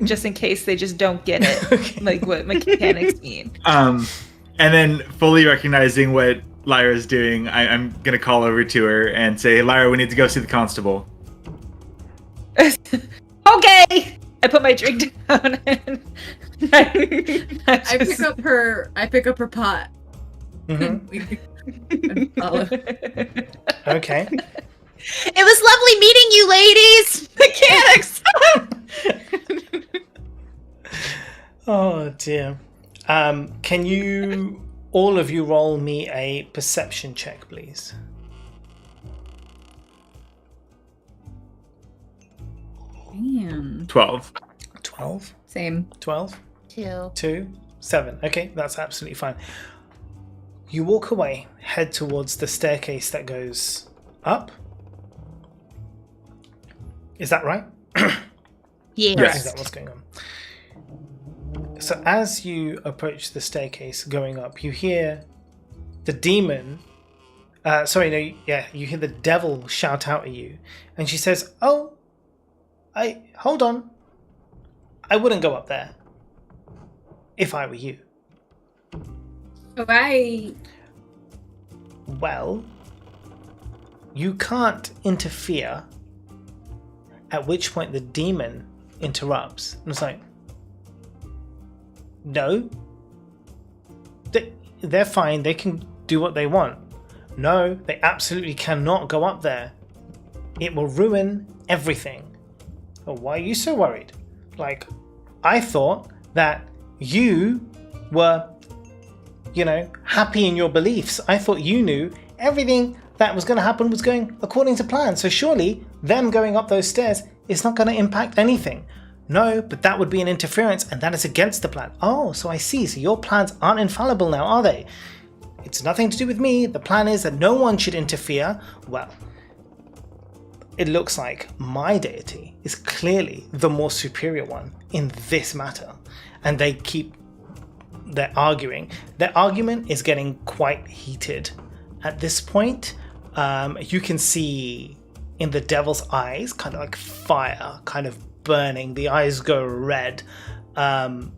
just in case they just don't get it. Okay. Like what mechanics mean. And then fully recognizing what Lyra's doing, I'm going to call over to her and say, Lyra, we need to go see the constable. Okay! I put my drink down and I pick up her pot. Mhm. And follow. Okay. It was lovely meeting you, ladies. Mechanics. Oh dear. Can you, all of you, roll me a perception check, please? Man. 12. 12? Same. 12? 2. 2? 7. Okay, that's absolutely fine. You walk away, head towards the staircase that goes up. Is that right? Yes. Is that what's going on? So as you approach the staircase going up, you hear the demon. You hear the devil shout out at you, and she says, "Oh, hold on. I wouldn't go up there if I were you." Right. Well, you can't interfere. At which point the demon interrupts and it's like, no, they're fine, they can do what they want. No, they absolutely cannot go up there. It will ruin everything. Oh, why are you so worried? Like, I thought that you were, happy in your beliefs. I thought you knew everything that was going to happen was going according to plan. So surely them going up those stairs is not going to impact anything. No, but that would be an interference and that is against the plan. Oh, so I see. So your plans aren't infallible now, are they? It's nothing to do with me. The plan is that no one should interfere. Well, it looks like my deity is clearly the more superior one in this matter. And they're arguing. Their argument is getting quite heated. At this point, you can see in the devil's eyes kind of like fire kind of burning. The eyes go red. And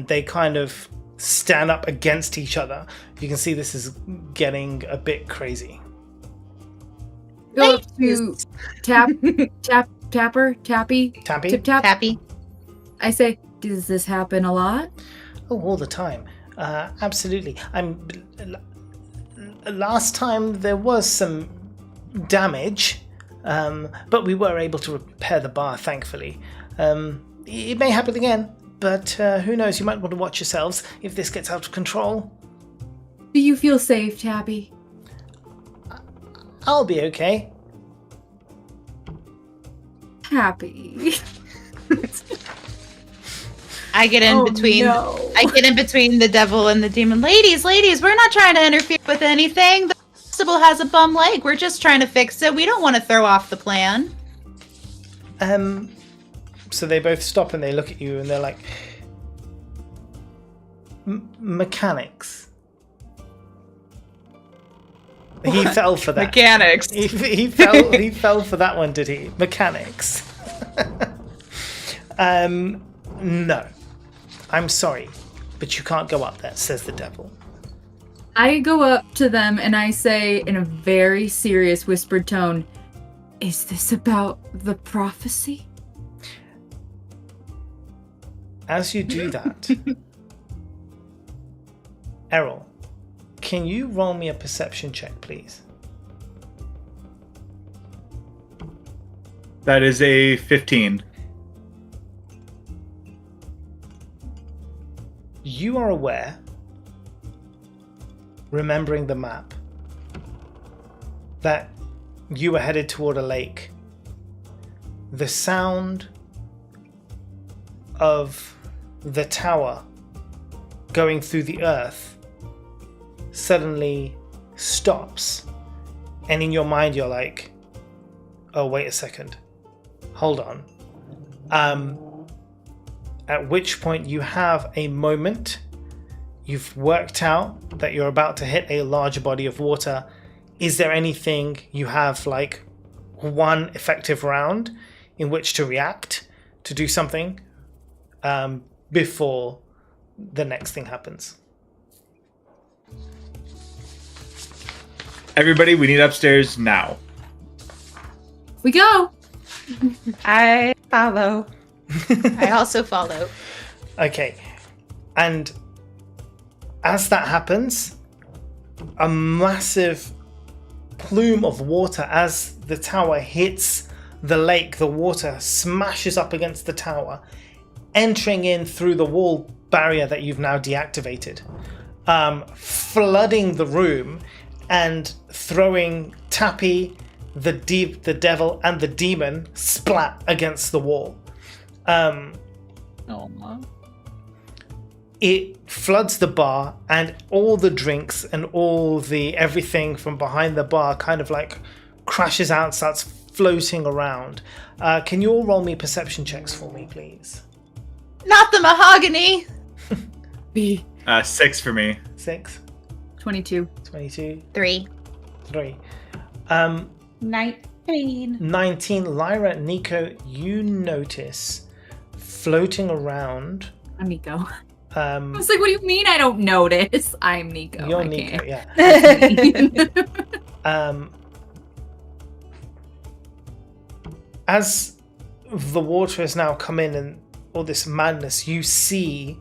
they kind of stand up against each other. You can see this is getting a bit crazy. Go up to Tappy, Tappy? Tip Tap. Happy. I say, does this happen a lot? Oh, all the time. Absolutely. Last time there was some damage, but we were able to repair the bar, thankfully. It may happen again, but who knows? You might want to watch yourselves if this gets out of control. Do you feel safe, Tappy? I'll be okay. Happy. I get in between. No. I get in between the devil and the demon. Ladies, we're not trying to interfere with anything. The constable has a bum leg. We're just trying to fix it. We don't want to throw off the plan. So they both stop and they look at you and they're like, mechanics. He fell for that. Mechanics. He fell for that one, did he? Mechanics. No. I'm sorry, but you can't go up there, says the devil. I go up to them and I say in a very serious whispered tone, is this about the prophecy? As you do that, Errol, can you roll me a perception check, please? That is a 15. you are aware, remembering the map, that you were headed toward a lake. The sound of the tower going through the earth suddenly stops, and in your mind you're like, oh, wait a second, hold on. At which point you have a moment. You've worked out that you're about to hit a large body of water. Is there anything you have, like one effective round in which to react, to do something before the next thing happens? Everybody, we need upstairs now. We go. I follow. I also follow. Okay. And as that happens, a massive plume of water, as the tower hits the lake, the water smashes up against the tower, entering in through the wall barrier that you've now deactivated, flooding the room and throwing Tappy, the devil, and the demon splat against the wall. It floods the bar, and all the drinks and all the everything from behind the bar kind of like crashes out, starts floating around. Can you all roll me perception checks for me, please? Not the mahogany! B. 6 for me. 6, 22. 22, 3. 3. 19. 19. Lyra, Nico, you notice floating around. I'm Nico. I was like, what do you mean I don't notice? I'm Nico. You're I Nico, can't. yeah. As the water has now come in and all this madness, you see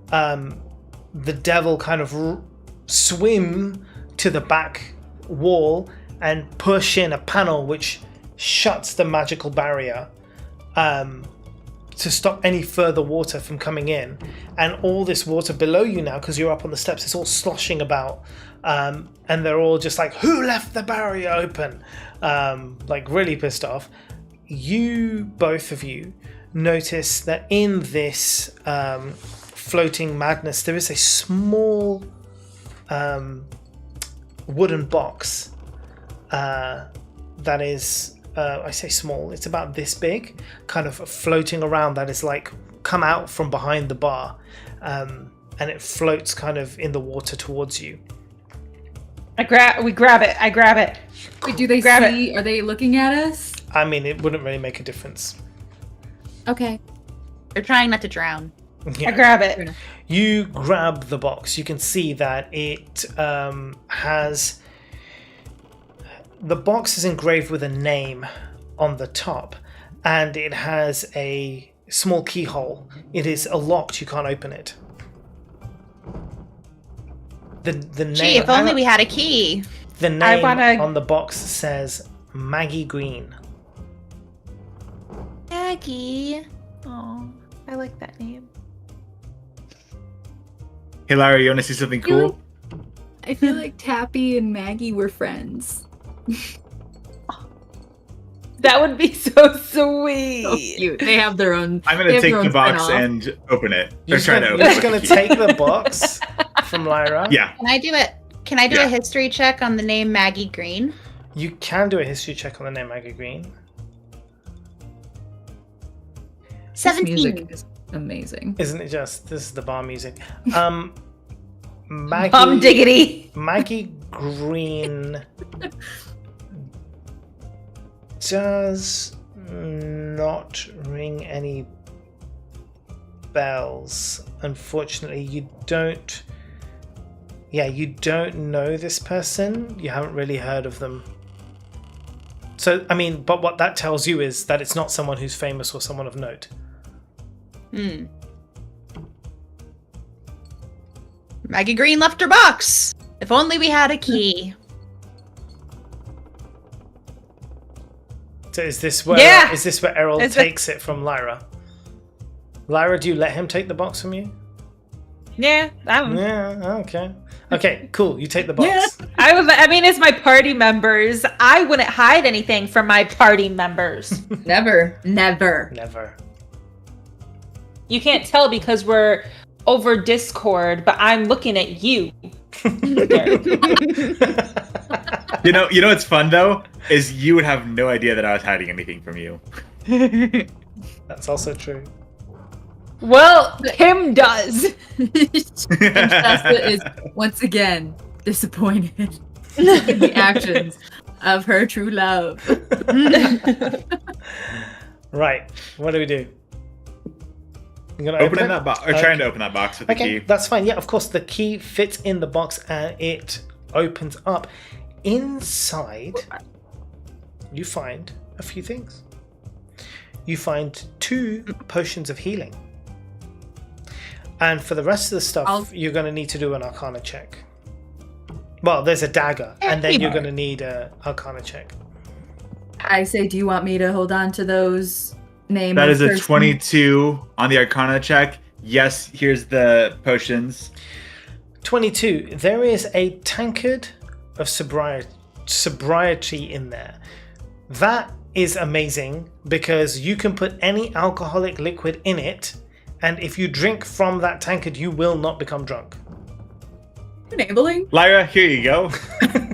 the devil kind of swim to the back wall and push in a panel which shuts the magical barrier to stop any further water from coming in. And all this water below you now, because you're up on the steps, it's all sloshing about, and they're all just like, who left the barrier open? Like really pissed off. You, both of you, notice that in this floating madness there is a small wooden box that is, I say small, it's about this big, kind of floating around, that is like come out from behind the bar, and it floats kind of in the water towards you. We grab it. I grab it. Wait, do they Grab see? Are they looking at us? I mean, it wouldn't really make a difference. Okay. They're trying not to drown. Yeah. I grab it. You grab the box. You can see that it has... The box is engraved with a name on the top, and it has a small keyhole. It is locked. You can't open it. The name... Gee, if only we had a key. The name on the box says Maggie Green. Maggie. Oh, I like that name. Hey, Larry, you want to see something cool? I feel like Tappy and Maggie were friends. That would be so sweet. So cute. They have their own. I'm going to take the box and open it. You're Or try to open just it. going to take the box from Lyra? Yeah. Can I do it? Can I do a history check on the name Maggie Green? You can do a history check on the name Maggie Green. 17. This music is amazing. Isn't it just? This is the bar music. Diggity. Maggie Green does not ring any bells. Unfortunately, you don't know this person. You haven't really heard of them. So, I mean, but what that tells you is that it's not someone who's famous or someone of note. Maggie Green left her box. If only we had a key. So is this where Errol takes it from Lyra? Lyra, do you let him take the box from you? Yeah, Yeah, okay. Okay, cool. You take the box. Yeah. I mean, it's my party members. I wouldn't hide anything from my party members. Never. Never. You can't tell because we're over Discord, but I'm looking at you. You know what's fun though is you would have no idea that I was hiding anything from you. That's also true. Well, Kim does. And Shasta is once again disappointed in the actions of her true love. Right. What do we do? I'm gonna Opening open that box, or trying to open that box with the Okay, key. that's fine. Yeah, of course. The key fits in the box and it opens up. Inside, you find a few things. You find 2 potions of healing. And for the rest of the stuff, you're going to need to do an Arcana check. Well, there's a dagger, and then you're going to need an Arcana check. I say, do you want me to hold on to those names? That is a 22 on the Arcana check. Yes, here's the potions. 22. There is a tankard of sobriety in there. That is amazing because you can put any alcoholic liquid in it, and if you drink from that tankard, you will not become drunk. Enabling? Lyra, here you go.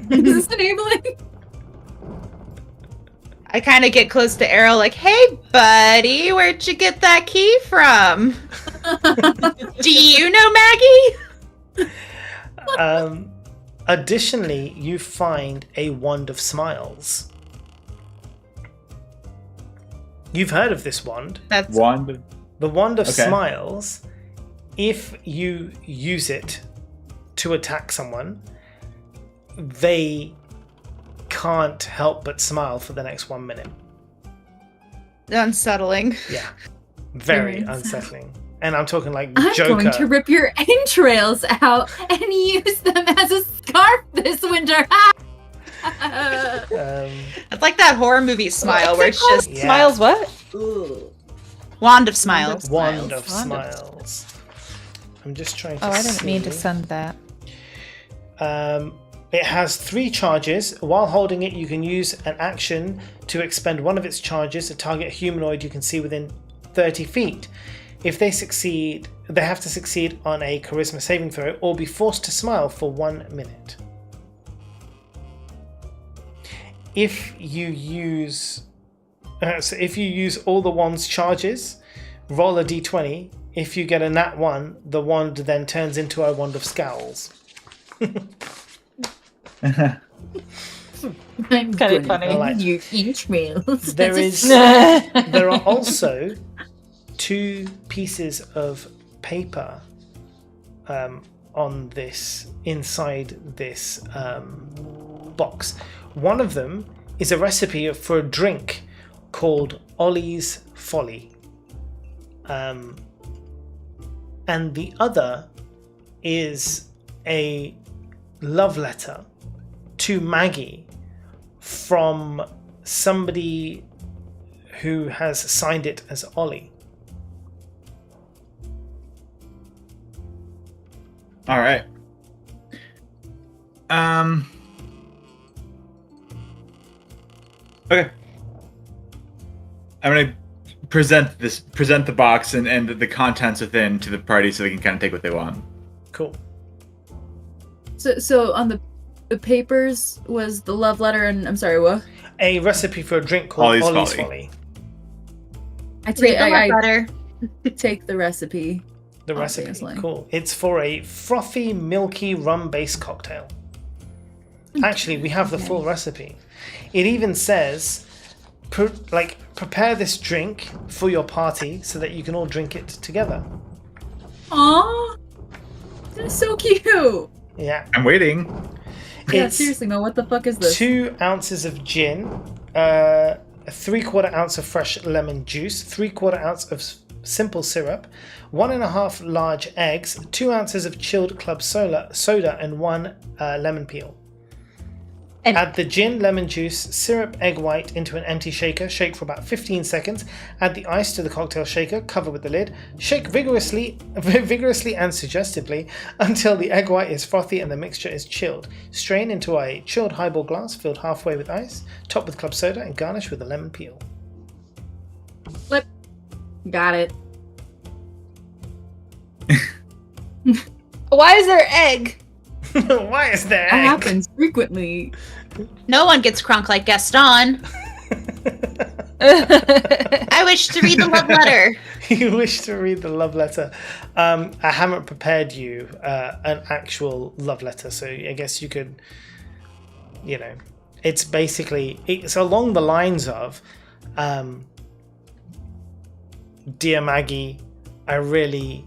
Is this enabling? I kind of get close to Errol, like, "Hey, buddy, where'd you get that key from? Do you know Maggie?" Additionally, you find a wand of smiles. You've heard of this wand. That's Wand. The wand of Okay. smiles, if you use it to attack someone, they can't help but smile for the next 1 minute. unsettling. Yeah. Very Very unsettling. And I'm talking like I'm Joker. going to rip your entrails out and use them as a scarf this winter. It's like that horror movie smile where it's just Yeah. Smiles what? wand of smiles. Wand of Wand of smiles. I'm just trying to Oh, I didn't mean to see. send that. It has 3 charges. While holding it, you can use an action to expend one of its charges to target a humanoid you can see within 30 feet. If they succeed, they have to succeed on a charisma saving throw or be forced to smile for 1 minute. If you use all the wand's charges, roll a d20. If you get a nat 1, the wand then turns into a wand of scowls. I'm Kinda gonna funny. I like- your entrails. There are also 2 pieces of paper on this inside this box. One of them is a recipe for a drink called Ollie's Folly, and the other is a love letter to Maggie from somebody who has signed it as Ollie. All right. Okay. I'm gonna present the box and the contents within to the party so they can kind of take what they want. Cool. So on the papers was the love letter, and I'm sorry, what? A recipe for a drink called Ollie's Ollie's Folly. Folly. I take I butter. take the recipe. The recipe. Obviously. Cool. It's for a frothy, milky, rum-based cocktail. Actually, we have the full recipe. It even says, prepare this drink for your party so that you can all drink it together. Aww, that's so cute. Yeah. I'm waiting. Yeah, It's seriously, man, what the fuck is this? 2 ounces of gin, a 3/4 ounce of fresh lemon juice, 3/4 ounce of simple syrup, 1.5 large eggs, 2 ounces of chilled club soda, and 1 lemon peel. Add the gin, lemon juice, syrup, egg white into an empty shaker. Shake for about 15 seconds. Add the ice to the cocktail shaker. Cover with the lid. Shake vigorously and suggestively until the egg white is frothy and the mixture is chilled. Strain into a chilled highball glass filled halfway with ice. Top with club soda and garnish with a lemon peel. Flip. Got it. Why is there egg? Why is there That egg? happens frequently. No one gets crunk like Gaston. I wish to read the love letter. You wish to read the love letter. I haven't prepared you an actual love letter, so I guess you could, it's basically, it's along the lines of, Dear Maggie, I really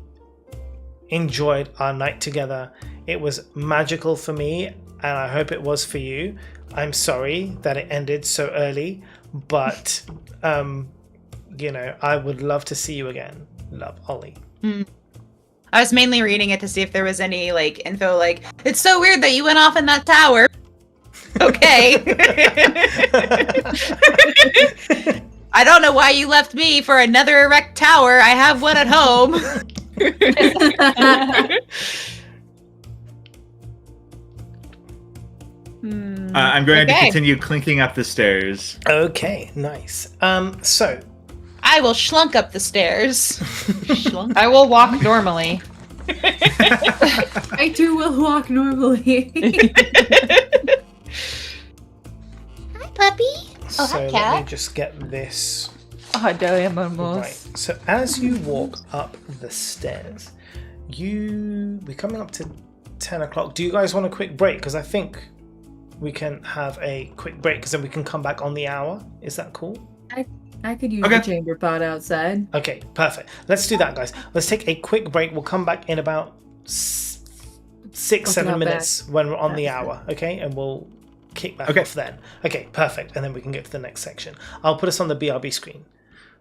enjoyed our night together. It was magical for me, and I hope it was for you. I'm sorry that it ended so early, but I would love to see you again. Love, Ollie. I was mainly reading it to see if there was any info it's so weird that you went off in that tower. Okay. I don't know why you left me for another erect tower. I have one at home. I'm going to continue clinking up the stairs. Okay, nice. So I will schlunk up the stairs. Schlunk. I will walk normally. I too will walk normally. Hi, puppy. Oh, so hi, let cat. me just get this Oh, diamond right. So as you walk up the stairs, we're coming up to 10 o'clock. Do you guys want a quick break? Because I think we can have a quick break because then we can come back on the hour. Is that cool? I could use the chamber pot outside. Okay, perfect. Let's do that, guys. Let's take a quick break. We'll come back in about 6-7 minutes when we're on the hour, okay? And we'll kick back off then. Okay, perfect. And then we can get to the next section. I'll put us on the BRB screen.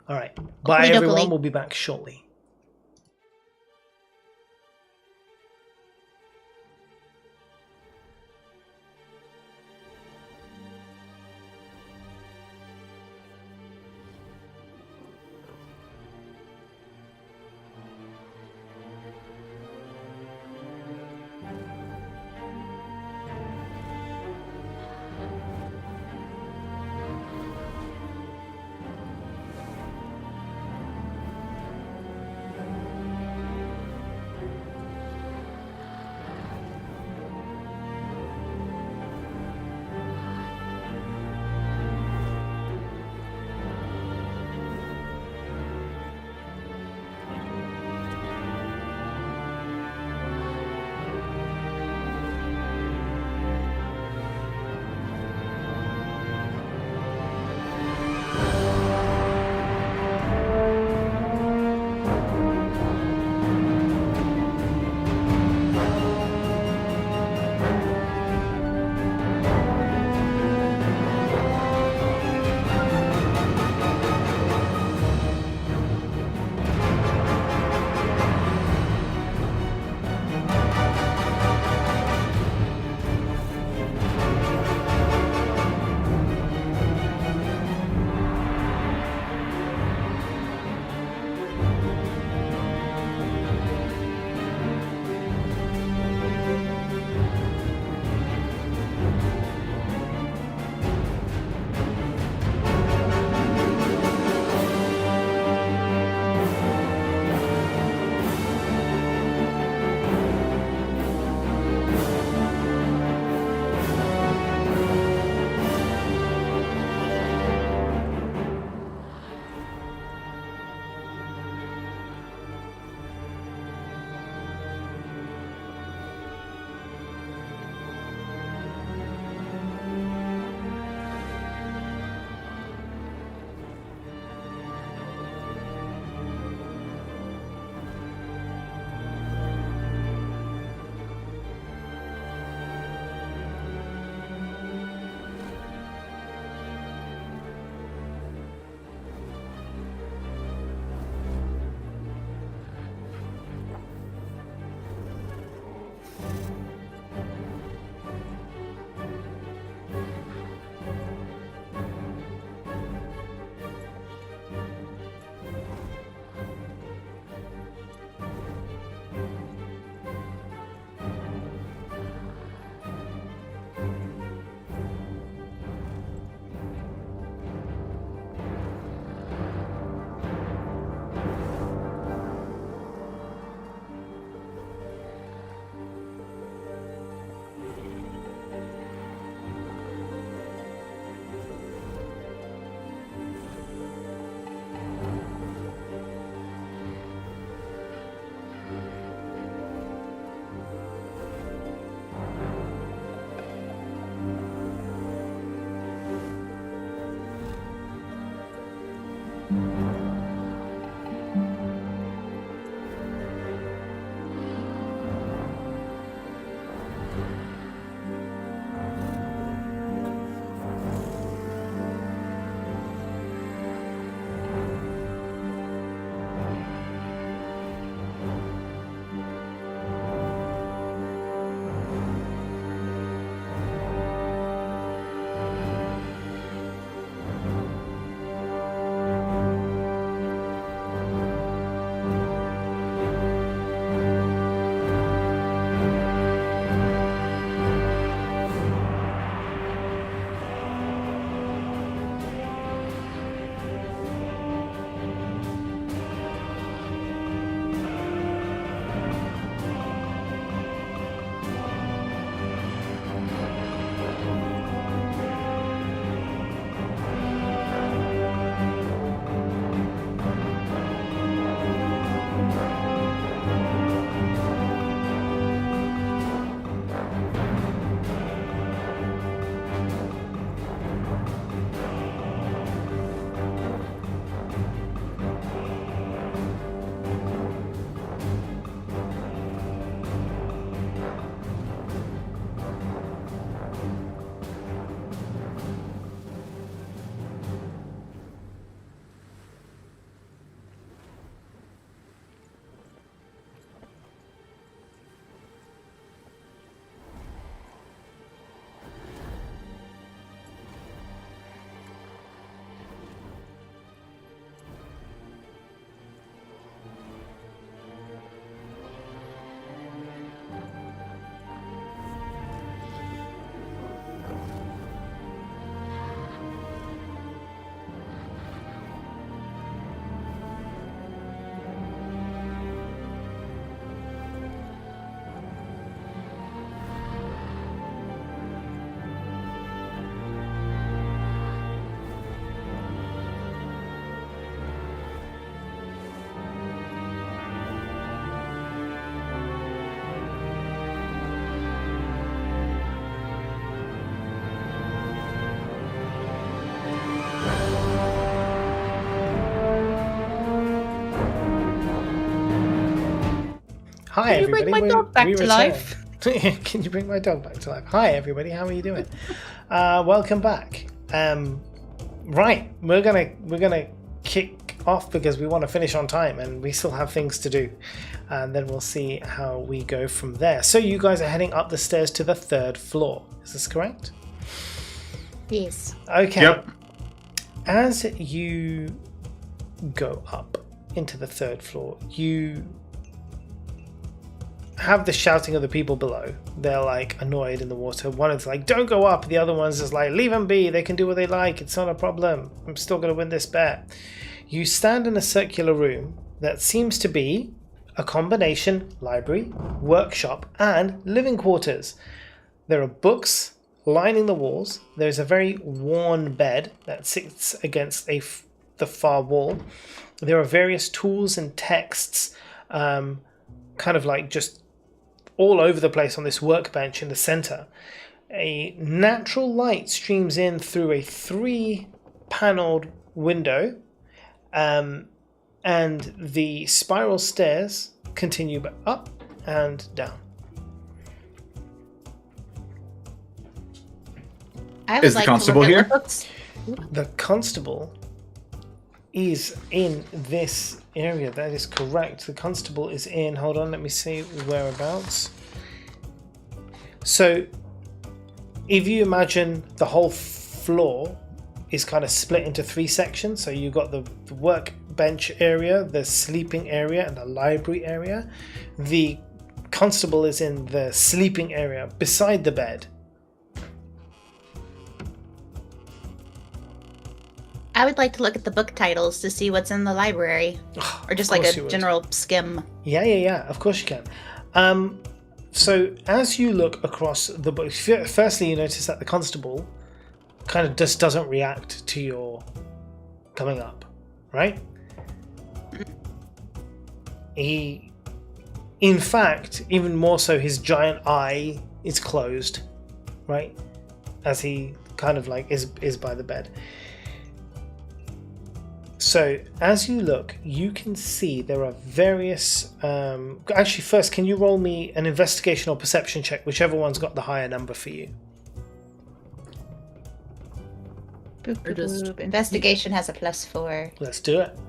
All right. Bye, everyone. We'll be back shortly. Hi, Can you bring everybody. my dog back to return. life? Can you bring my dog back to life? Hi, everybody. How are you doing? Welcome back. Right, we're gonna kick off because we want to finish on time, and we still have things to do. And then we'll see how we go from there. So you guys are heading up the stairs to the 3rd floor. Is this correct? Yes. Okay. Yep. As you go up into the 3rd floor, you have the shouting of the people below. They're like annoyed in the water. One is like, don't go up. The other one's just like, leave them be. They can do what they like. It's not a problem. I'm still going to win this bet. You stand in a circular room that seems to be a combination library, workshop, and living quarters. There are books lining the walls. There's a very worn bed that sits against the far wall. There are various tools and texts, kind of like just all over the place on this workbench in the center. A natural light streams in through a 3-paneled window, and the spiral stairs continue up and down. I would Is the like constable to look here? at the books. The constable is in this area. That is correct. The constable is in. Hold on, let me see whereabouts. So, if you imagine the whole floor is kind of split into 3 sections. So you've got the workbench area, the sleeping area, and the library area. The constable is in the sleeping area beside the bed. I would like to look at the book titles to see what's in the library, or just like a general skim. Yeah. Of course you can. So as you look across the book, firstly you notice that the constable kind of just doesn't react to your coming up, right? He, in fact, even more so, his giant eye is closed, right? As he kind of like is by the bed. So as you look, you can see there are various. Actually, first, can you roll me an investigation or perception check, whichever one's got the higher number for you? Or just- Investigation has a +4. Let's do it.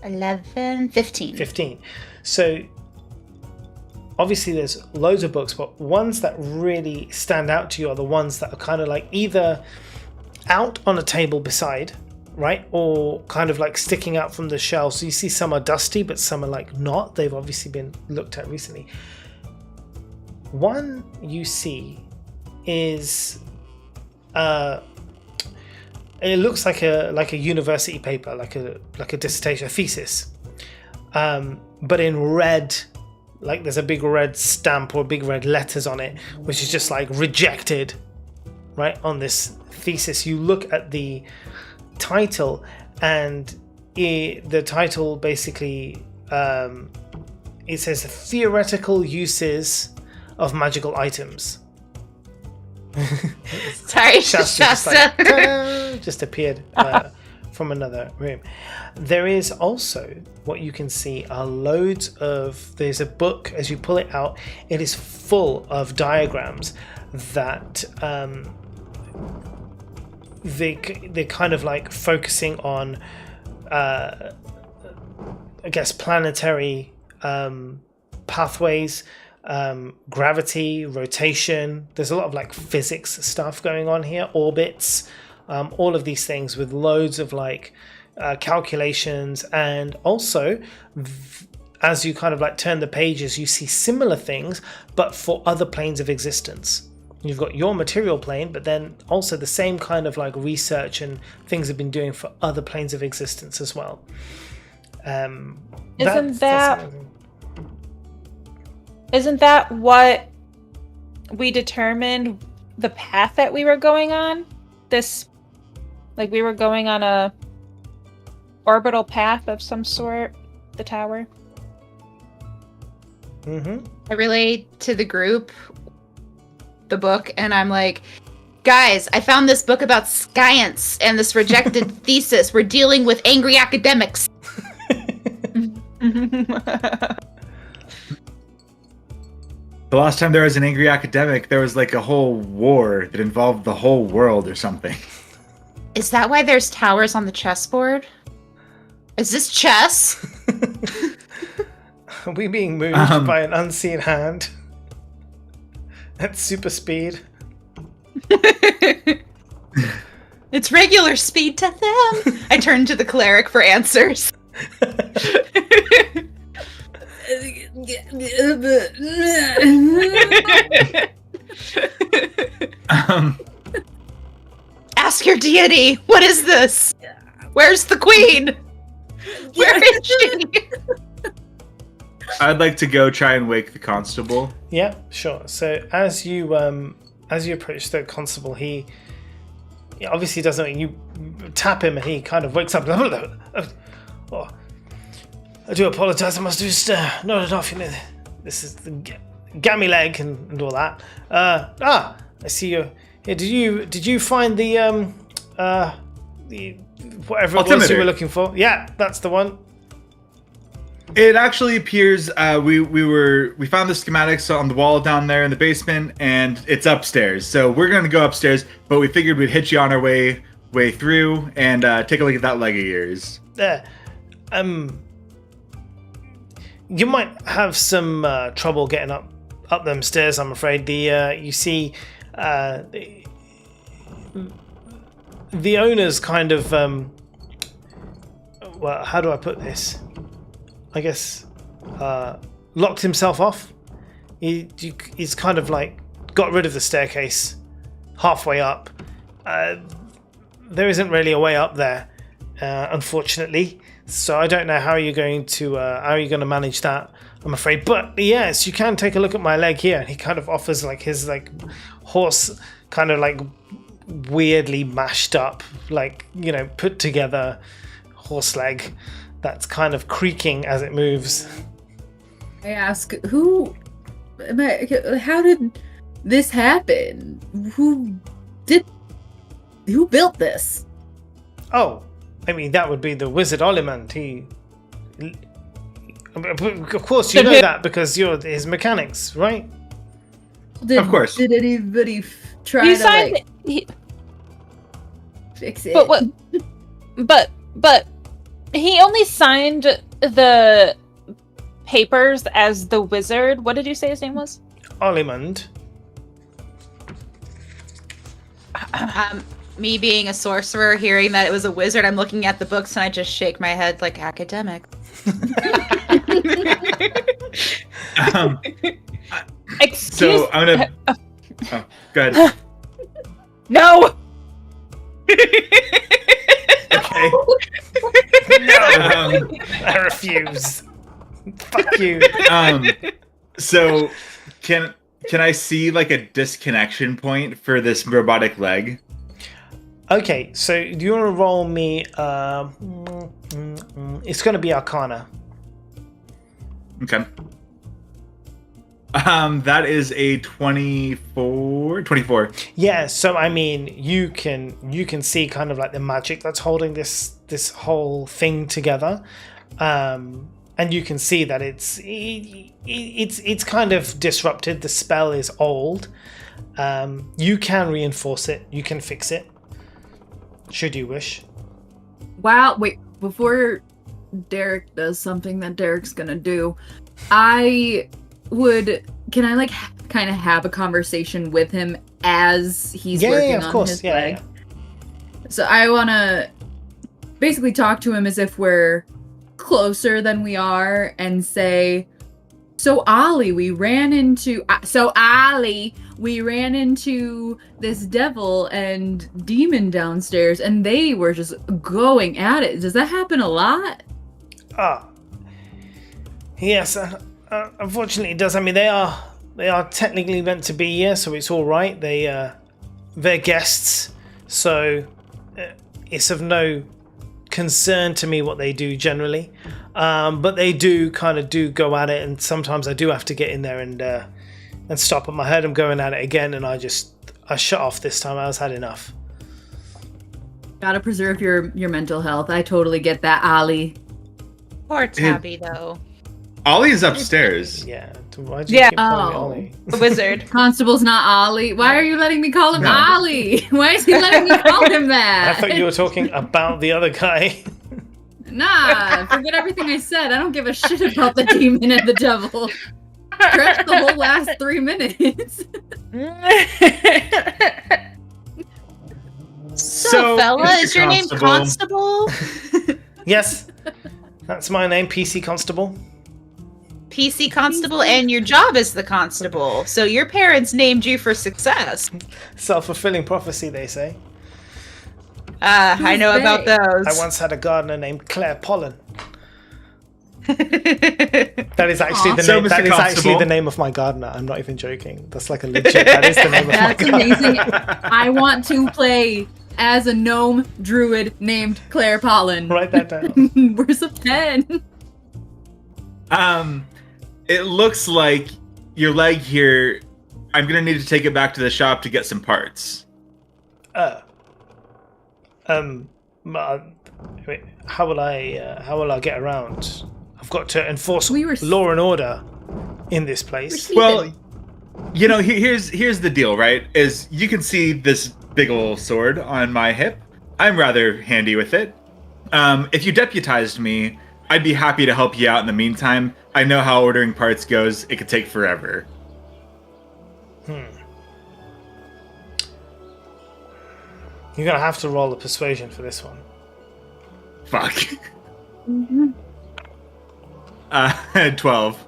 11, 15. 15. So obviously there's loads of books, but ones that really stand out to you are the ones that are kind of like either out on a table beside, right, or kind of like sticking out from the shelves. So you see some are dusty, but some are like not. They've obviously been looked at recently. One you see is it looks like a university paper, like a dissertation, a thesis, but in red. Like there's a big red stamp or big red letters on it, which is just like rejected, right, on this thesis. You look at the title, and the title basically it says theoretical uses of magical items. Sorry, Shasta just, like, ta-da, just appeared from another room. There is also, what you can see are loads of, there's a book, as you pull it out, it is full of diagrams that they're kind of like focusing on I guess planetary pathways, gravity, rotation. There's a lot of like physics stuff going on here, orbits, all of these things with loads of like calculations. And also as you kind of like turn the pages, you see similar things but for other planes of existence. You've got your material plane, but then also the same kind of like research and things have been doing for other planes of existence as well. Isn't that what we determined the path that we were going on? This, like we were going on a orbital path of some sort, the tower? Mm-hmm. I relay to the group the book, and I'm like, guys, I found this book about science and this rejected thesis. We're dealing with angry academics. The last time there was an angry academic, there was like a whole war that involved the whole world or something. Is that why there's towers on the chessboard? Is this chess? Are we being moved by an unseen hand at super speed? It's regular speed to them. I turn to the cleric for answers. Ask your deity. What is this? Where's the queen? Where is she? I'd like to go try and wake the constable. Yeah, sure. So as you approach the constable, he obviously doesn't. You tap him, and he kind of wakes up. Oh, I do apologize. I must have just nodded off. You know, this is the gammy leg and all that. I see you. Yeah, did you find the whatever it was Altimeter. you were looking for? Yeah, that's the one. It actually appears we found the schematics on the wall down there in the basement, and it's upstairs. So we're gonna go upstairs, but we figured we'd hit you on our way through and take a look at that leg of yours. You might have some trouble getting up them stairs, I'm afraid. You see, the owner's kind of well, how do I put this? I guess locked himself off. He's kind of like got rid of the staircase halfway up. There isn't really a way up there, unfortunately. So I don't know how you're going to manage that, I'm afraid. But yes, you can take a look at my leg here. And he kind of offers like his like horse, kind of like weirdly mashed up, like, you know, put together horse leg that's kind of creaking as it moves. I ask, how did this happen? Who built this? Oh, I mean, that would be the wizard Olimand. Of course, you know that because you're his mechanics, right? Of course. Did anybody try He to signed. fix it? But what? But he only signed the papers as the wizard. What did you say his name was? Olimand. Me being a sorcerer, hearing that it was a wizard, I'm looking at the books and I just shake my head like academic. Excuse. So I'm gonna. Oh, go ahead. No. Okay. No, I refuse. Fuck you. So can I see like a disconnection point for this robotic leg? Okay, so do you want to roll me? It's going to be Arcana. Okay. That is a 24. Yeah, so I mean, you can see kind of like the magic that's holding this whole thing together, and you can see that it's kind of disrupted. The spell is old. You can reinforce it. You can fix it, should you wish. Wow, wait, before Derek does something that Derek's gonna do, can I like kind of have a conversation with him as he's working on his leg? Yeah. So I want to basically talk to him as if we're closer than we are and say, so Ollie, we ran into this devil and demon downstairs and they were just going at it. Does that happen a lot? Yes, unfortunately it does. I mean, they are technically meant to be here, so it's all right. They're guests, so it's of no concern to me what they do generally. But they do go at it, and sometimes I do have to get in there and stop them. I heard them going at it again, and I shut off this time. I was had enough. Gotta preserve your mental health. I totally get that, Ollie. Poor Tabby, though. Ollie's upstairs. Yeah. Why'd you Yeah. keep calling me Oh. Ollie? The wizard. Constable's not Ollie. Why are you letting me call him No. Ollie? Why is he letting me call him I that? thought you were talking about the other guy. Nah, forget everything I said. I don't give a shit about the demon and the devil. Stretch the whole last 3 minutes. So, fella, Mr. is your name Constable? Yes. That's my name, PC Constable. PC Constable, and your job is the constable. So your parents named you for success. Self-fulfilling prophecy, they say. I know Who's about they? those. I once had a gardener named Claire Pollen. That is actually the So, name. Mr. That is actually Constable. the name of my gardener. I'm not even joking. That's like a legit. That is the name of my That's gardener. amazing. I want to play as a gnome druid named Claire Pollen. Write that down. Where's a pen? It looks like your leg here. I'm gonna need to take it back to the shop to get some parts. Wait, how will I get around? I've got to enforce We were law and order in this place. Well, you know, here's the deal, right? Is you can see this big ol' sword on my hip. I'm rather handy with it. If you deputized me, I'd be happy to help you out in the meantime. I know how ordering parts goes. It could take forever. You're gonna have to roll a persuasion for this one. Fuck. 12.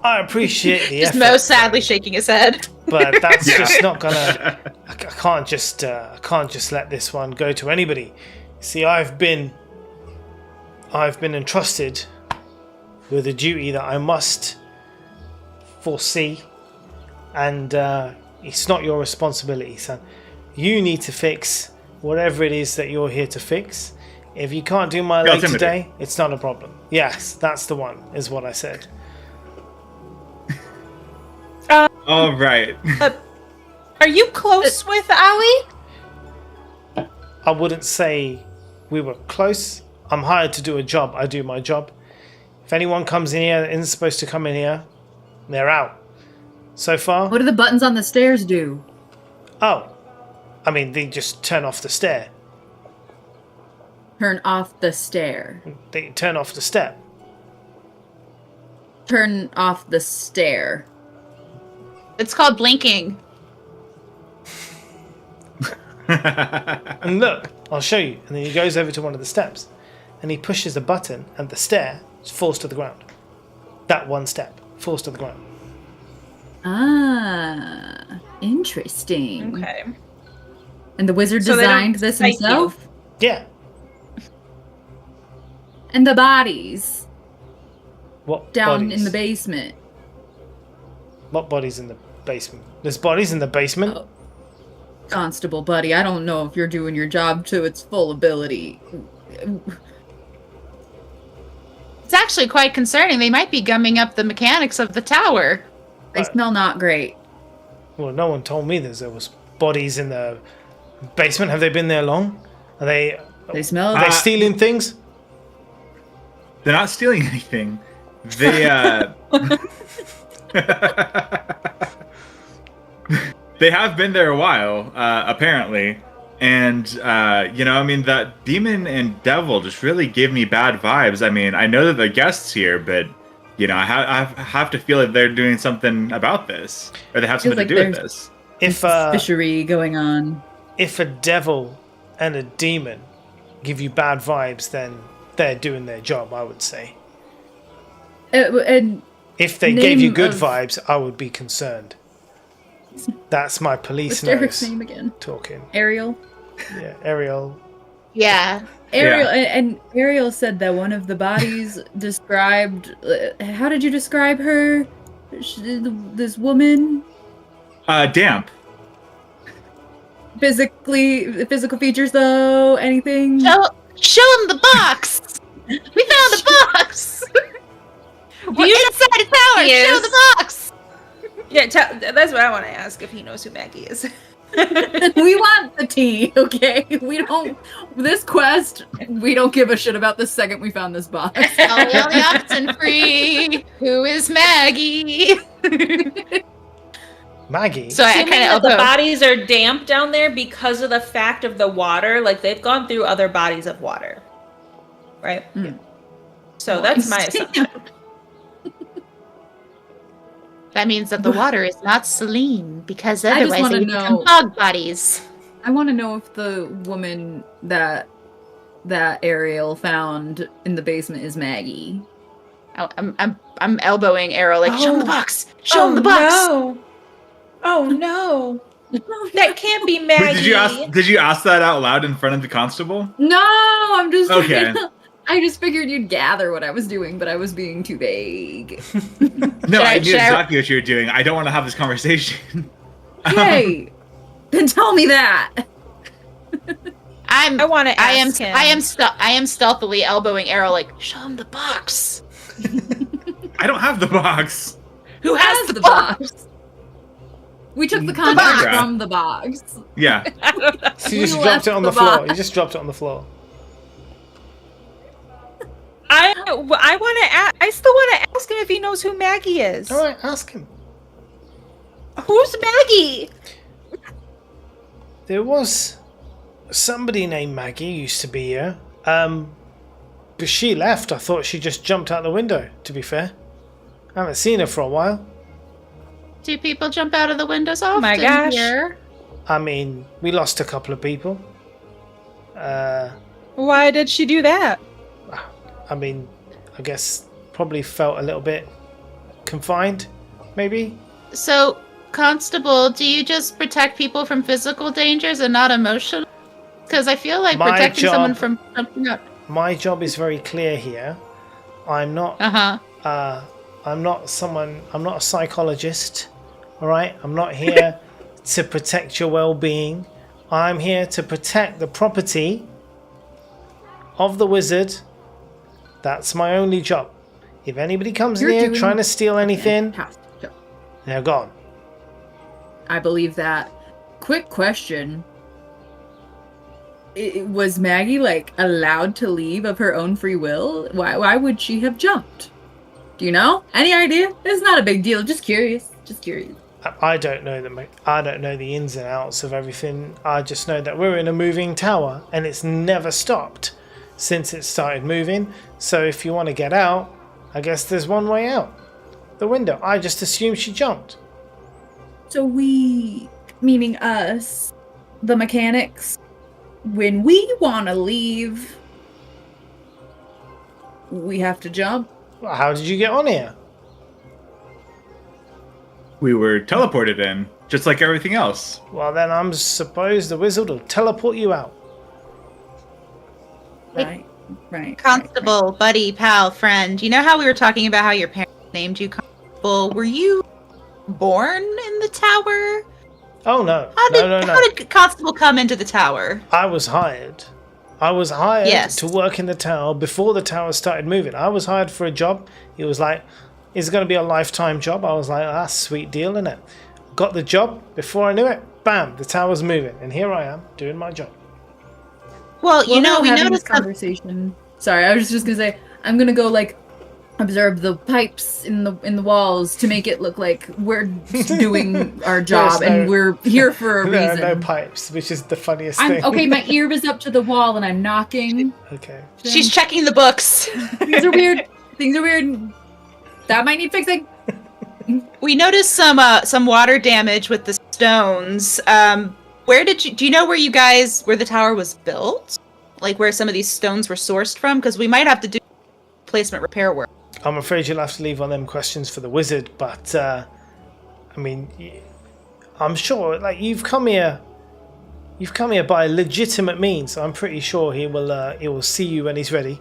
I appreciate the Just effort, Mo sadly shaking his head. but that's Yeah. just not gonna. I can't just let this one go to anybody. See, I've been entrusted with a duty that I must foresee, and it's not your responsibility, son. You need to fix whatever it is that you're here to fix. If you can't do my leg Altimeter. today, it's not a problem. Yes, that's the one, is what I said. All right. Are you close with Ali? I wouldn't say we were close. I'm hired to do a job. I do my job. If anyone comes in here that isn't supposed to come in here, they're out. So far, What do the buttons on the stairs do? oh, I mean, they just turn off the stair. Turn off the stair. They turn off the step. Turn off the stair. It's called blinking. And look, I'll show you. And then he goes over to one of the steps, and he pushes a button, and the stair falls to the ground. That one step falls to the ground. Ah, interesting. Okay. And the wizard So they don't designed this fight you. himself? Yeah. And the bodies What down bodies? in the basement. What bodies in the basement? There's bodies in the basement. Oh. Constable buddy, I don't know if you're doing your job to its full ability. It's actually quite concerning. They might be gumming up the mechanics of the tower. They smell not great. Well, no one told me there was bodies in the basement. Have they been there long? Are they They smell. stealing things? They're not stealing anything. They they have been there a while, apparently. And you know, I mean, that demon and devil just really give me bad vibes. I mean, I know that they're guests here, but you know, I have to feel that they're doing something about this, or they have Feels something to like do with there's- this. Fishery going on. If a devil and a demon give you bad vibes, then they're doing their job, I would say. And If they gave you Name good of- vibes, I would be concerned. That's my police what's Derek's nose name again? talking. Ariel. Yeah, Ariel. Yeah. Ariel and Ariel said that one of the bodies described. How did you describe her? This woman, Damp. physical features though. Anything? Show him the box. We found a box. We're inside a tower. He Show is. the box. Yeah, that's what I want to ask, if he knows who Maggie is. We want the tea, okay? We don't. This quest, we don't give a shit about the second we found this box. Only on the oxen free. Who is Maggie? Maggie. So I Assuming kind that of the bodies are damp down there because of the fact of the water, like they've gone through other bodies of water, right? Mm. So that's my assumption. That means that the water is not saline, because I just otherwise wanna they would become know- dog bodies. I want to know if the woman that Ariel found in the basement is Maggie. I'm elbowing Arrow like, show him the Oh. box. Show him the box. No. Oh no. That can't be Wait, Maggie. did you ask that out loud in front of the constable? No, I'm just Okay. I just figured you'd gather what I was doing, but I was being too vague. No, I knew should I- exactly what you were doing. I don't want to have this conversation. Yay! Then tell me that. I want to ask him. I am stealthily elbowing Arrow like, show him the box. I don't have the box. Who has the box? We took the The contract box. from the box. Yeah. So you just We dropped left it on the the floor. box. You just dropped it on the floor. I want to. I still want to ask him if he knows who Maggie is. All right, ask him. Who's Maggie? There was somebody named Maggie used to be here. But she left. I thought she just jumped out the window, to be fair. I haven't seen her for a while. Do people jump out of the windows often my gosh. here? I mean, we lost a couple of people. Why did she do that? I mean, I guess probably felt a little bit confined, maybe? So, Constable, do you just protect people from physical dangers and not emotional? Because I feel like My protecting someone job- from jumping out. My job is very clear here. I'm not I'm not a psychologist, all right? I'm not here to protect your well-being. I'm here to protect the property of the wizard. That's my only job. If anybody comes in You're here doing trying to steal anything, Fantastic job. they're gone. I believe that. Quick question. Was Maggie, like, allowed to leave of her own free will? Why would she have jumped? Do you know? Any idea? It's not a big deal. Just curious. Just curious. I don't know I don't know the ins and outs of everything. I just know that we're in a moving tower and it's never stopped since it started moving. So if you want to get out, I guess there's one way out. The window. I just assumed she jumped. So we, meaning us, the mechanics, when we want to leave, we have to jump. Well, how did you get on here? We were teleported in, just like everything else. Well, then I'm supposed the wizard will teleport you out. Right. Constable, buddy, pal, friend. You know how we were talking about how your parents named you Constable? Were you born in the tower? Oh no. How No. did Constable come into the tower? I was hired. I was hired Yes. to work in the tower before the tower started moving. I was hired for a job. It was like, it's going to be a lifetime job. I was like, ah, sweet deal, innit? Got the job. Before I knew it, bam, the tower's moving. And here I am, doing my job. Well, you know, we having noticed this that. conversation. Sorry, I was just gonna say I'm gonna go like observe the pipes in the walls to make it look like we're doing our job There's no- and we're here for a There are reason. no pipes, which is the funniest I'm thing. okay. My ear is up to the wall and I'm knocking. Okay. She's checking the books. Things are weird. Things are weird. That might need fixing. We noticed some water damage with the stones. Do you know where the tower was built? Like where some of these stones were sourced from? Because we might have to do placement repair work. I'm afraid you'll have to leave on them questions for the wizard, but I mean, I'm sure like you've come here by legitimate means. So I'm pretty sure he will see you when he's ready.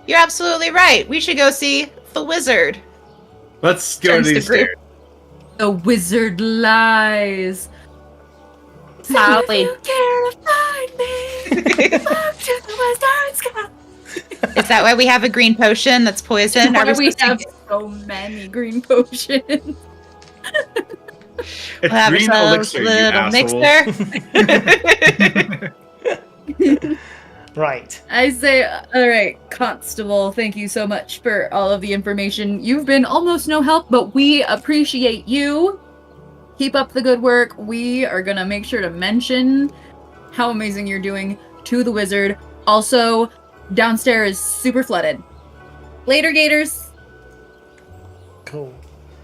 You're absolutely right. We should go see the wizard. Let's go to Turns to these group. stairs. The wizard lies. Holly. If you care to find me, look to the western sky. Is that why we have a green potion that's poison? Why Are do we supposed to- have so many green potions? It's Have green yourselves elixir, a you little asshole. mixer. Right. I say, all right, Constable, thank you so much for all of the information. You've been almost no help, but we appreciate you. Keep up the good work. We are gonna make sure to mention how amazing you're doing to the wizard. Also, downstairs is super flooded. Later, Gators. Cool.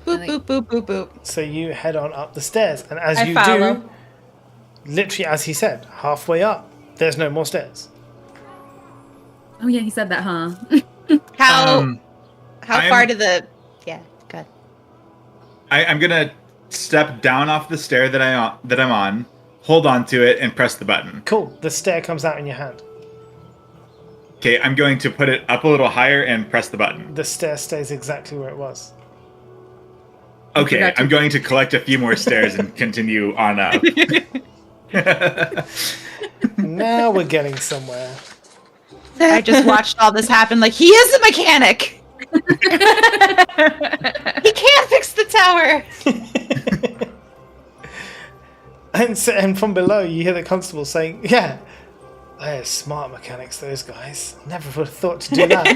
Boop, boop, boop, boop, boop. So you head on up the stairs, and as I you follow. do, literally as he said, halfway up, there's no more stairs. Oh yeah, he said that, huh? How I'm- far to the... Yeah, good. I'm gonna step down off the stair that I'm on, hold on to it, and press the button. Cool. The stair comes out in your hand. Okay, I'm going to put it up a little higher and press the button. The stair stays exactly where it was. Okay, forgot to- I'm going to collect a few more stairs and continue on up. Now we're getting somewhere. I just watched all this happen. Like, he is a mechanic. He can't fix the tower. And from below, you hear the constable saying, "Yeah, they're smart mechanics, those guys. Never would have thought to do that."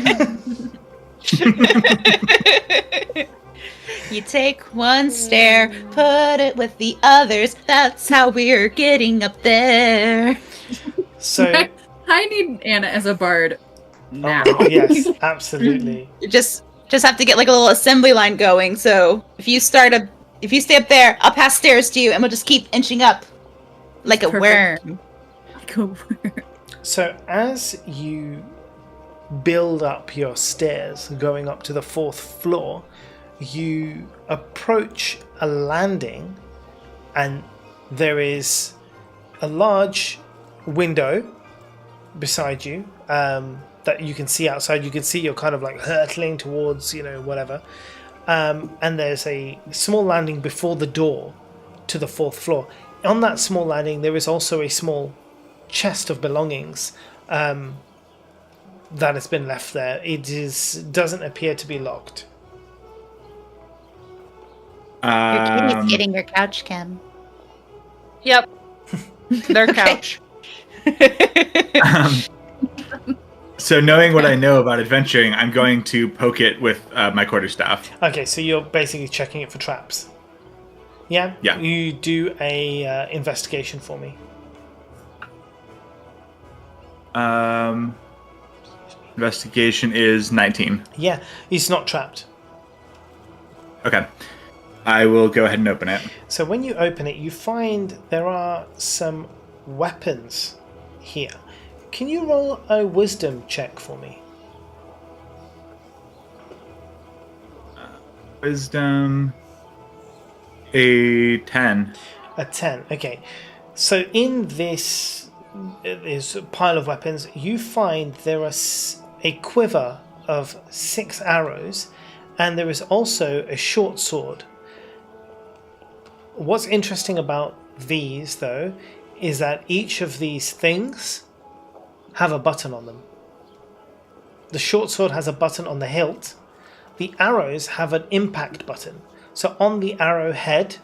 You take one stair, put it with the others. That's how we're getting up there. So, I need Anna as a bard now. yes, absolutely. You just have to get like a little assembly line going. So if you stay up there, I'll pass stairs to you, and we'll just keep inching up like a Perfect. worm. Go. So as you build up your stairs going up to the 4th floor, you approach a landing, and there is a large window beside you that you can see outside. You can see you're kind of like hurtling towards, whatever. And there's a small landing before the door to the 4th floor. On that small landing, there is also a small chest of belongings that has been left there. It doesn't appear to be locked. Your kitty's Um, getting your couch, Kim. Yep. Their couch. so knowing what I know about adventuring, I'm going to poke it with my quarterstaff. Okay, so you're basically checking it for traps. Yeah? Yeah. You do a investigation for me. Investigation is 19. Yeah, it's not trapped. Okay. I will go ahead and open it. So when you open it, you find there are some weapons here. Can you roll a wisdom check for me? Wisdom. A 10. A 10. Okay. So in this pile of weapons, you find there are a quiver of 6 arrows, and there is also a short sword. What's interesting about these, though, is that each of these things have a button on them. The short sword has a button on the hilt. The arrows have an impact button. So on the arrowhead,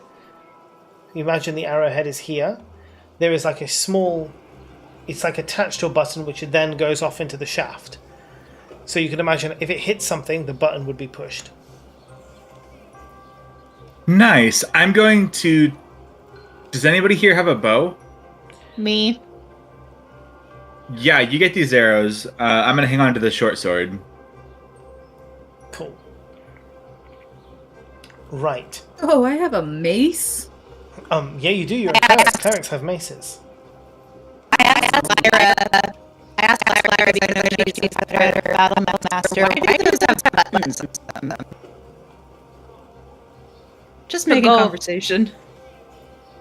you imagine the arrowhead is here. There is like a small, it's like attached to a button which then goes off into the shaft. So you can imagine if it hits something, the button would be pushed. Nice. I'm going to... Does anybody here have a bow? Me. Yeah, you get these arrows. I'm going to hang on to the short sword. Cool. Right. Oh, I have a mace. Yeah, you do. You're a cleric. Clerics have maces. I asked Lyra the she's a battle master. Why do those have buttons on them? Just making gold. conversation.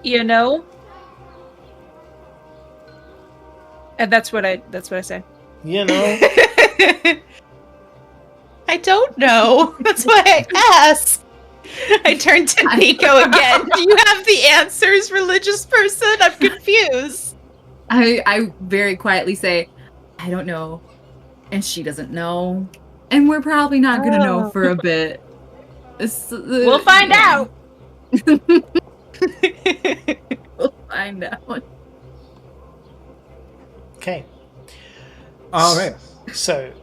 You know? And that's what I say. You know. I don't know. That's why I asked. I turned to Nico again. Do you have the answers, religious person? I'm confused. I very quietly say, I don't know. And she doesn't know. And we're probably not gonna know for a bit. We'll find out. We'll find out. Okay. All right. So,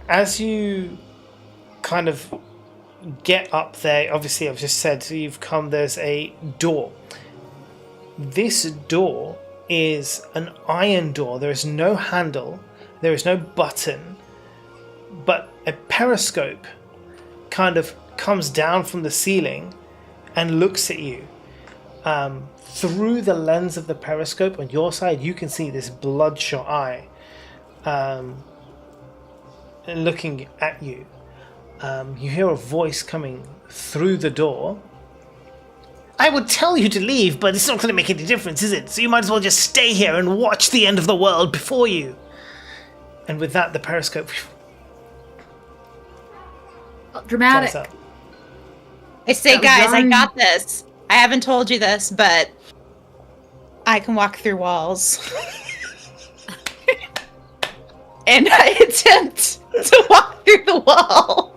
as you kind of get up there, obviously I've just said you've come, there's a door. This door is an iron door. There is no handle, there is no button, but a periscope kind of comes down from the ceiling and looks at you. Through the lens of the periscope on your side, you can see this bloodshot eye looking at you. You hear a voice coming through the door. I would tell you to leave, but it's not going to make any difference, is it? So you might as well just stay here and watch the end of the world before you. And with that, the periscope Dramatic. flies up. I say, That was guys, I darn- got this. I haven't told you this, but I can walk through walls. And I attempt to walk through the wall.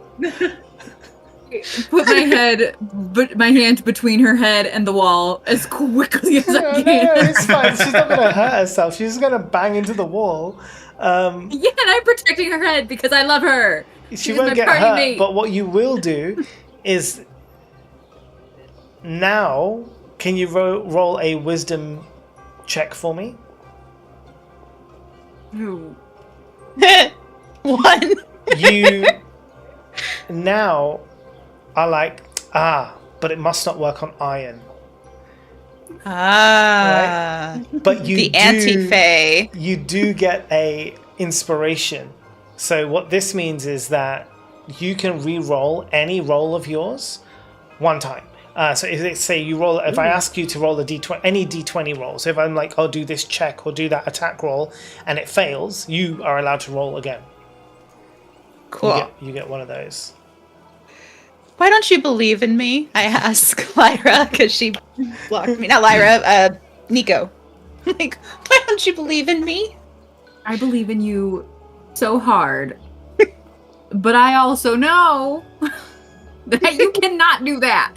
Put my hand between her head and the wall as quickly as No, I no, can. it's fine. She's not going to hurt herself. She's just going to bang into the wall. Yeah, and I'm protecting her head because I love her. She She's won't my get party hurt, mate. but what you will do is now, can you roll a wisdom check for me? Ooh. 1. You now are like, but it must not work on iron. But you the do, anti-fae. you do get a inspiration. So what this means is that you can re-roll any roll of yours one time. So if let's say you roll, if I ask you to roll a d20, any d20 roll. So if I'm like, I'll do this check or do that attack roll, and it fails, you are allowed to roll again. Cool. You get one of those. Why don't you believe in me? I ask Lyra, because she blocked me. Not Lyra, Nico. Like, why don't you believe in me? I believe in you so hard. But I also know that you cannot do that.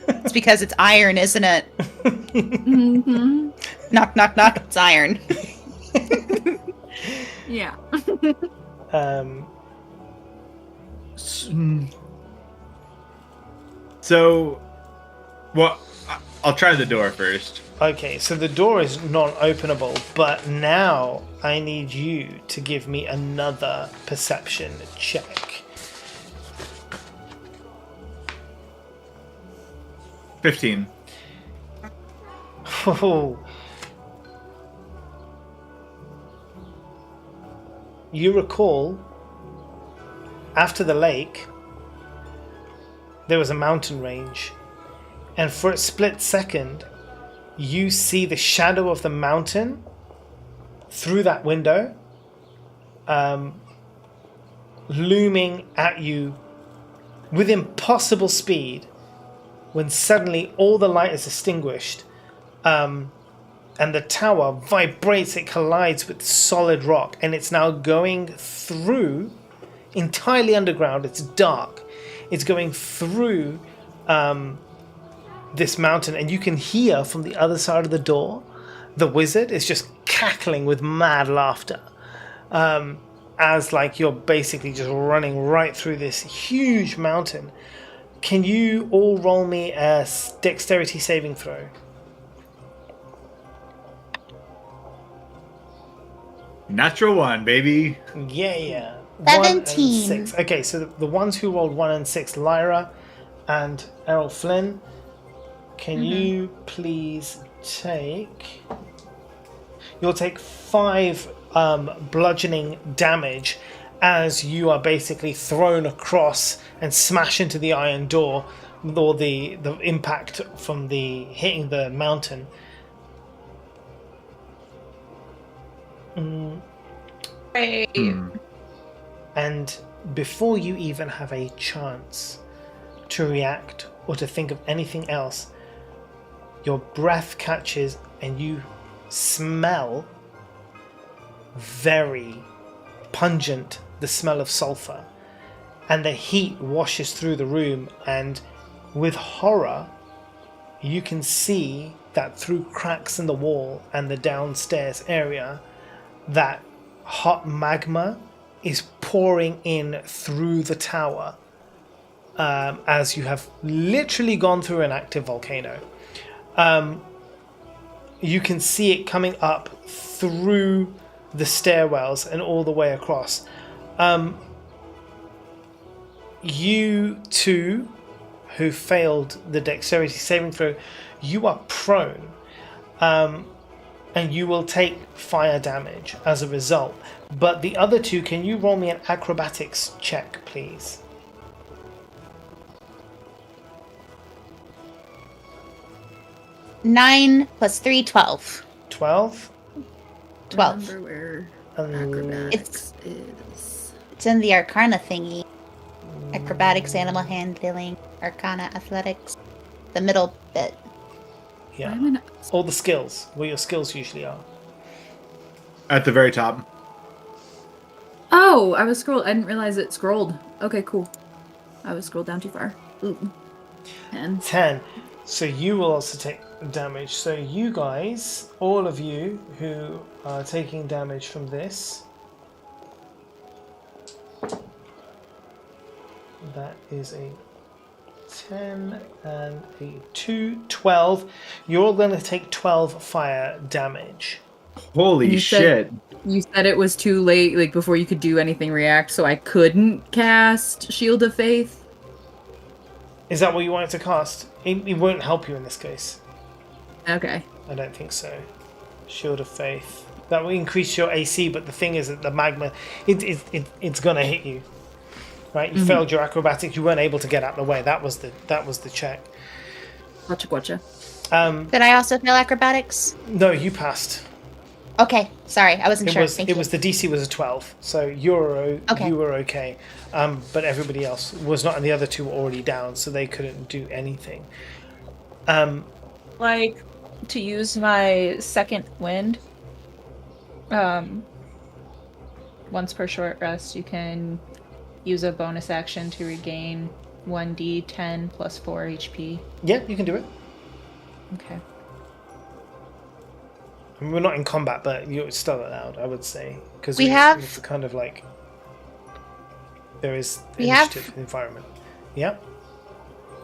It's because it's iron, isn't it? Mm-hmm. Knock, knock, knock. It's iron. Yeah. So, well, I'll try the door first. Okay, so the door is non-openable, but now I need you to give me another perception check. 15. Oh. You recall, after the lake, there was a mountain range, and for a split second, you see the shadow of the mountain through that window, looming at you with impossible speed, when suddenly all the light is extinguished, and the tower vibrates, it collides with solid rock, and it's now going through, entirely underground, it's dark, it's going through this mountain, and you can hear from the other side of the door, the wizard is just cackling with mad laughter, as like you're basically just running right through this huge mountain. Can you all roll me a dexterity saving throw? Natural 1, baby. Yeah. 17. 1 and 6. Okay, so the ones who rolled 1 and 6, Lyra and Errol Flynn, can you please take... You'll take 5 bludgeoning damage as you are basically thrown across and smash into the iron door, or the impact from the hitting the mountain. And before you even have a chance to react or to think of anything else, your breath catches and you smell very pungent, the smell of sulfur, and the heat washes through the room, and with horror you can see that through cracks in the wall and the downstairs area, that hot magma is pouring in through the tower, as you have literally gone through an active volcano. You can see it coming up through the stairwells and all the way across. You two, who failed the dexterity saving throw, you are prone, and you will take fire damage as a result. But the other two, can you roll me an acrobatics check, please? Nine plus 3, 12. 12. 12. Remember where Um, acrobatics is. It's in the Arcana thingy. Acrobatics, animal handling, Arcana, athletics. The middle bit. yeah. I'm an- All the skills, where your skills usually are. At the very top. Oh, I was scrolled. I didn't realize it scrolled. Okay, cool. I was scrolled down too far. Ooh. 10. 10. So you will also take damage. So you guys, all of you who are taking damage from this, that is a 10 and a 2, 12. You're all going to take 12 fire damage. Holy You shit. said- You said it was too late, like before you could do anything react, so I couldn't cast Shield of Faith. Is that what you wanted to cast? It won't help you in this case. Okay. I don't think so. Shield of Faith. That will increase your AC, but the thing is that the magma, it's gonna hit you. Right? You failed your acrobatics. You weren't able to get out of the way. That was the check. Gotcha. Did I also fail acrobatics? No, you passed. Okay, sorry, I wasn't It sure. was Thank it you. was the DC was a 12, so you were okay. But everybody else was not, and the other two were already down, so they couldn't do anything. Like, to use my second wind, once per short rest, you can use a bonus action to regain 1d10 plus 4 HP. Yeah, you can do it. Okay. I mean, we're not in combat, but you're still allowed, I would say, because We have- it's kind of like there is We have- initiative environment. Yeah.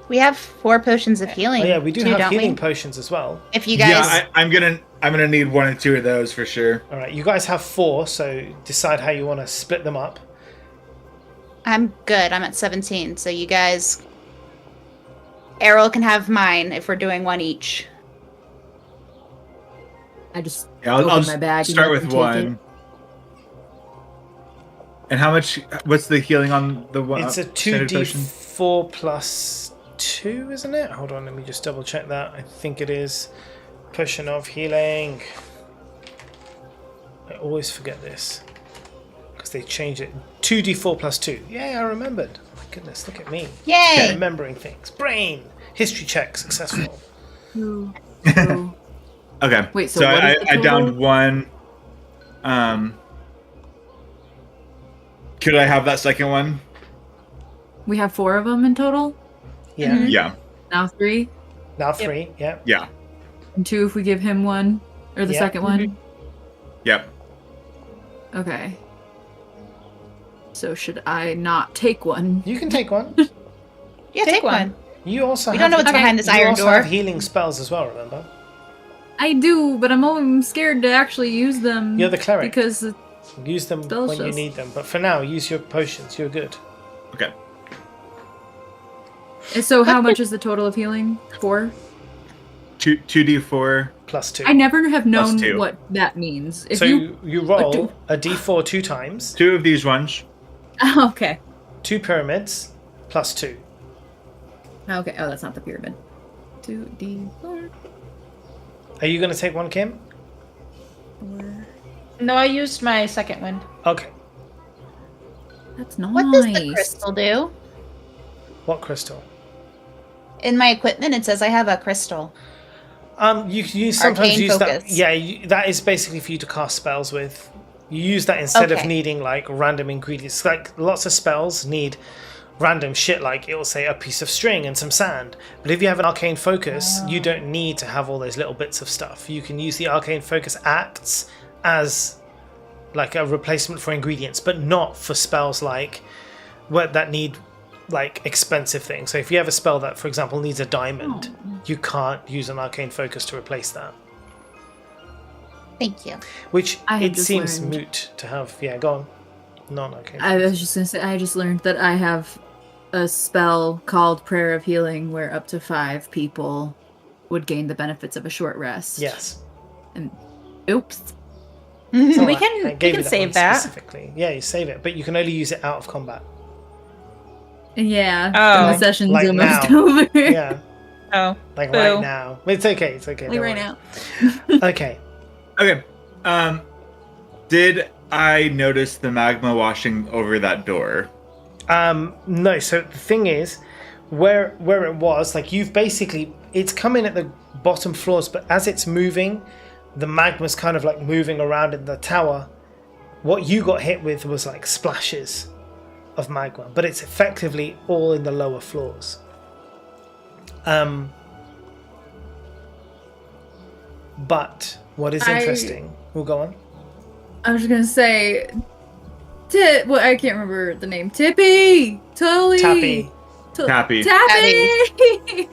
We have 4 potions of healing. Oh, yeah, we do too, have don't healing we? potions as well. If you guys, Yeah, I'm gonna need 1 or 2 of those for sure. All right, you guys have 4, so decide how you want to split them up. I'm good. I'm at 17. So you guys, Errol can have mine if we're doing one each. I just Yeah, I'll opened just my bag. and start let with you take 1. it. And how much? What's the healing on the one? It's a standard potion? 2d4 plus 2, isn't it? Hold on, let me just double check that. I think it is. Potion of healing. I always forget this because they changed it. 2d4 plus 2. Yeah, I remembered. My goodness, look at me. Yay! Remembering things. Brain. History check successful. Ooh. Okay. Wait, so so what I, is the I downed total? 1. Could I have that second one? We have 4 of them in total. Yeah. Mhm. Yeah. Now 3 Now 3. Yeah. Yeah. and 2 if we give him 1 or the Yeah. second one. Yep. Okay. So should I not take one? You can take one. Yeah, take one. You also We have, don't know what's Okay. behind this you iron also door. have healing spells as well, remember? I do, but I'm scared to actually use them. You're the cleric. because Use them Spell when you shows. need them. But for now, use your potions. You're good. Okay. so how much is the total of healing? 4. 2d4. Plus 2. I never have known 2. what that means. If So you roll do- a d4 2 times, 2 of these ones. okay. 2 pyramids, plus 2. Okay. Oh, that's not the pyramid. 2d4. Are you going to take one, Kim? 4. No, I used my second wind. Okay. That's nice. What does the crystal do? What crystal? In my equipment, it says I have a crystal. You sometimes Arcane use that. focus. Yeah, that is basically for you to cast spells with. You use that instead of Okay. needing like random ingredients. Like lots of spells need random shit like it will say a piece of string and some sand. But if you have an arcane focus, you don't need to have all those little bits of stuff. You can use the arcane focus acts as like a replacement for ingredients, but not for spells like that need like expensive things. So if you have a spell that, for example, needs a diamond, you can't use an arcane focus to replace that. Thank you. Which I had it just seems learned. moot to have. Yeah, go on. Non-arcane. I was just gonna say, I just learned that I have a spell called Prayer of Healing where up to 5 people would gain the benefits of a short rest. Yes. And oops. So we I can gave you save one that. specifically. Yeah, you save it, but you can only use it out of combat. Yeah. Oh. And the session's Like almost now. over. Yeah, Oh, like Boo. right now. It's okay. It's okay. Like don't right worry. now. Okay. Okay. Did I notice the magma washing over that door? No. So the thing is, where it was, like you've basically, it's coming at the bottom floors, but as it's moving, the magma's kind of like moving around in the tower. What you got hit with was like splashes of magma, but it's effectively all in the lower floors. But what is interesting? We'll go on. I was just gonna say, well, I can't remember the name. Tippy, Tully, Tappy, Tappy. Tappy.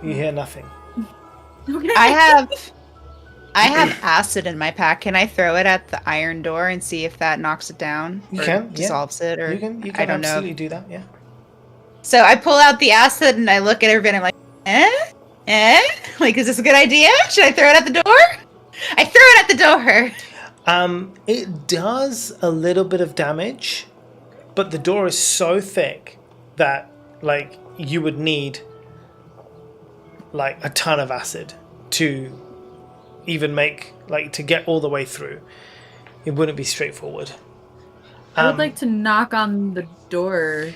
you hear nothing. Okay. I have acid in my pack. Can I throw it at the iron door and see if that knocks it down? You or can, yeah. dissolves it, or You can I don't know. absolutely do that. Yeah. So I pull out the acid and I look at everybody and I'm like, like, is this a good idea? Should I throw it at the door? I throw it at the door. It does a little bit of damage, but the door is so thick that like you would need like a ton of acid to even make like to get all the way through. It wouldn't be straightforward. I would like to knock on the door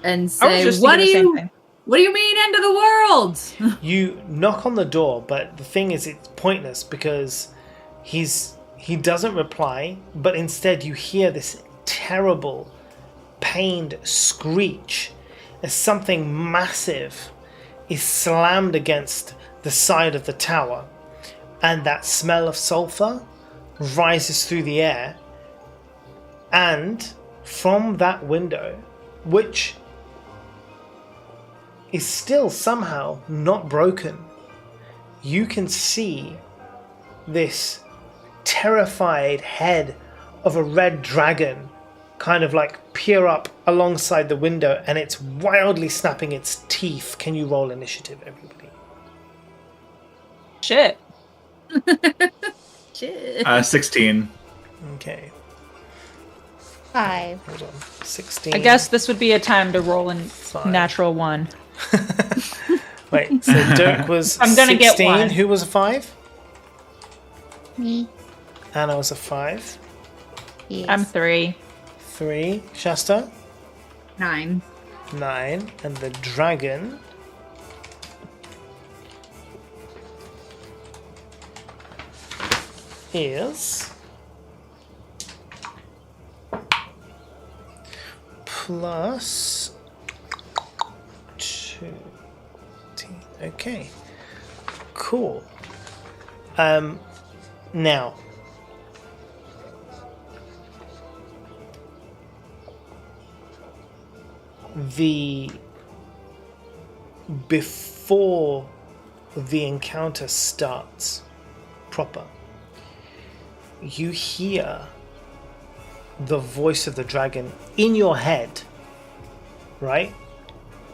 and I was say, just "What thinking do the same you? thing. What do you mean, end of the world?" You knock on the door, but the thing is, it's pointless because he doesn't reply, but instead you hear this terrible, pained screech as something massive is slammed against the side of the tower, and that smell of sulfur rises through the air, and from that window, which is still somehow not broken, you can see this terrified head of a red dragon kind of like peer up alongside the window, and it's wildly snapping its teeth. Can you roll initiative, everybody? Shit. Shit. 16. Okay, 5. hold on. 16. I guess this would be a time to roll in 5. natural 1. Wait, so Dirk was I'm gonna 16. get one. Who was a 5? Me. Anna was a 5. Yes. I'm 3. 3. Shasta? 9. 9. And the dragon is plus 2. Okay. Cool. Now before the encounter starts proper, you hear the voice of the dragon in your head, right?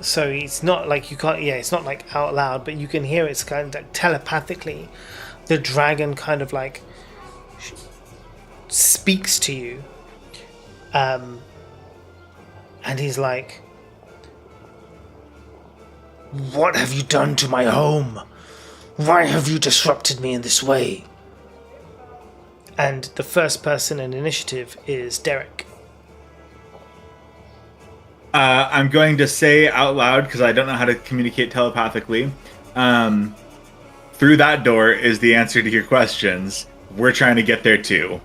So it's not like you can't, it's not like out loud, but you can hear it's kind of like telepathically. The dragon kind of like speaks to you, and he's like, "What have you done to my home? Why have you disrupted me in this way?" And the first person in initiative is Derek. I'm going to say out loud, because I don't know how to communicate telepathically. Through that door is the answer to your questions. We're trying to get there too.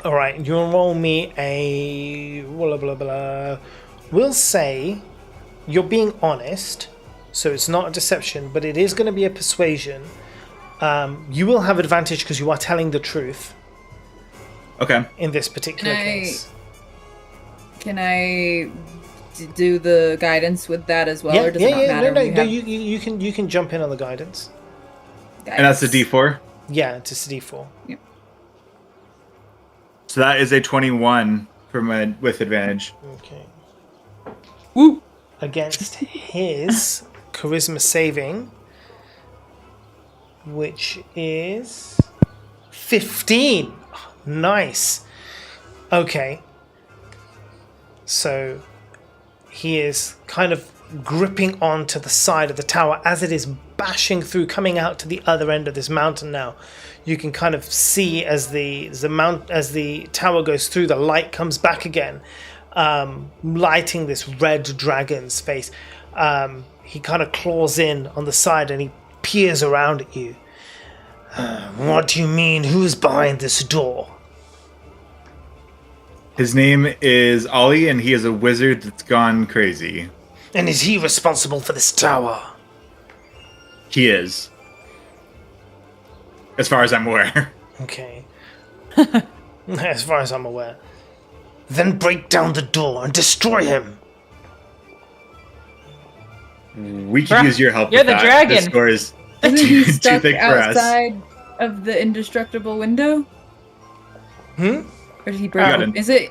All right, you'll roll me a blah blah blah. We'll say you're being honest, so it's not a deception, but it is going to be a persuasion. You will have advantage because you are telling the truth Okay. in this particular Can I- case. Can I do the guidance with that as well, or does it not matter? No, We have you can jump in on the guidance. And that's a guidance? D4. Yeah, it's a D4. So that is a 21 with advantage. Okay. Woo! Against his charisma saving, which is 15. Nice. Okay. So he is kind of gripping onto the side of the tower as it is bashing through, coming out to the other end of this mountain now. You can kind of see as the tower goes through, the light comes back again, lighting this red dragon's face. He kind of claws in on the side and he peers around at you. What do you mean? Who's behind this door? His name is Ollie, and he is a wizard that's gone crazy. And is he responsible for this tower? He is. As far as I'm aware. Okay. As far as I'm aware. Then break down the door and destroy him. We could use your help You're with the that. dragon. This score is Isn't he too stuck thick for us. outside of the indestructible window? Hmm? Or did he Got break? him. Is it?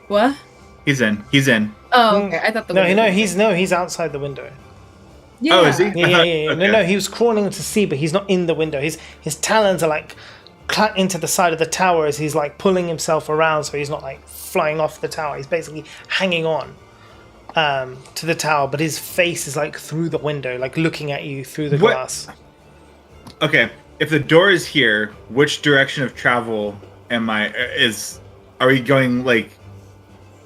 What? He's in. He's in. Oh, okay. I thought the window was- He's outside the window. Yeah. Oh, is he? Yeah. Okay. No, he was crawling to see, but he's not in the window. His talons are like into the side of the tower as he's like pulling himself around, so he's not like flying off the tower. He's basically hanging on to the tower, but his face is like through the window, like looking at you through the What? glass. Okay. If the door is here, which direction of travel are we going, like,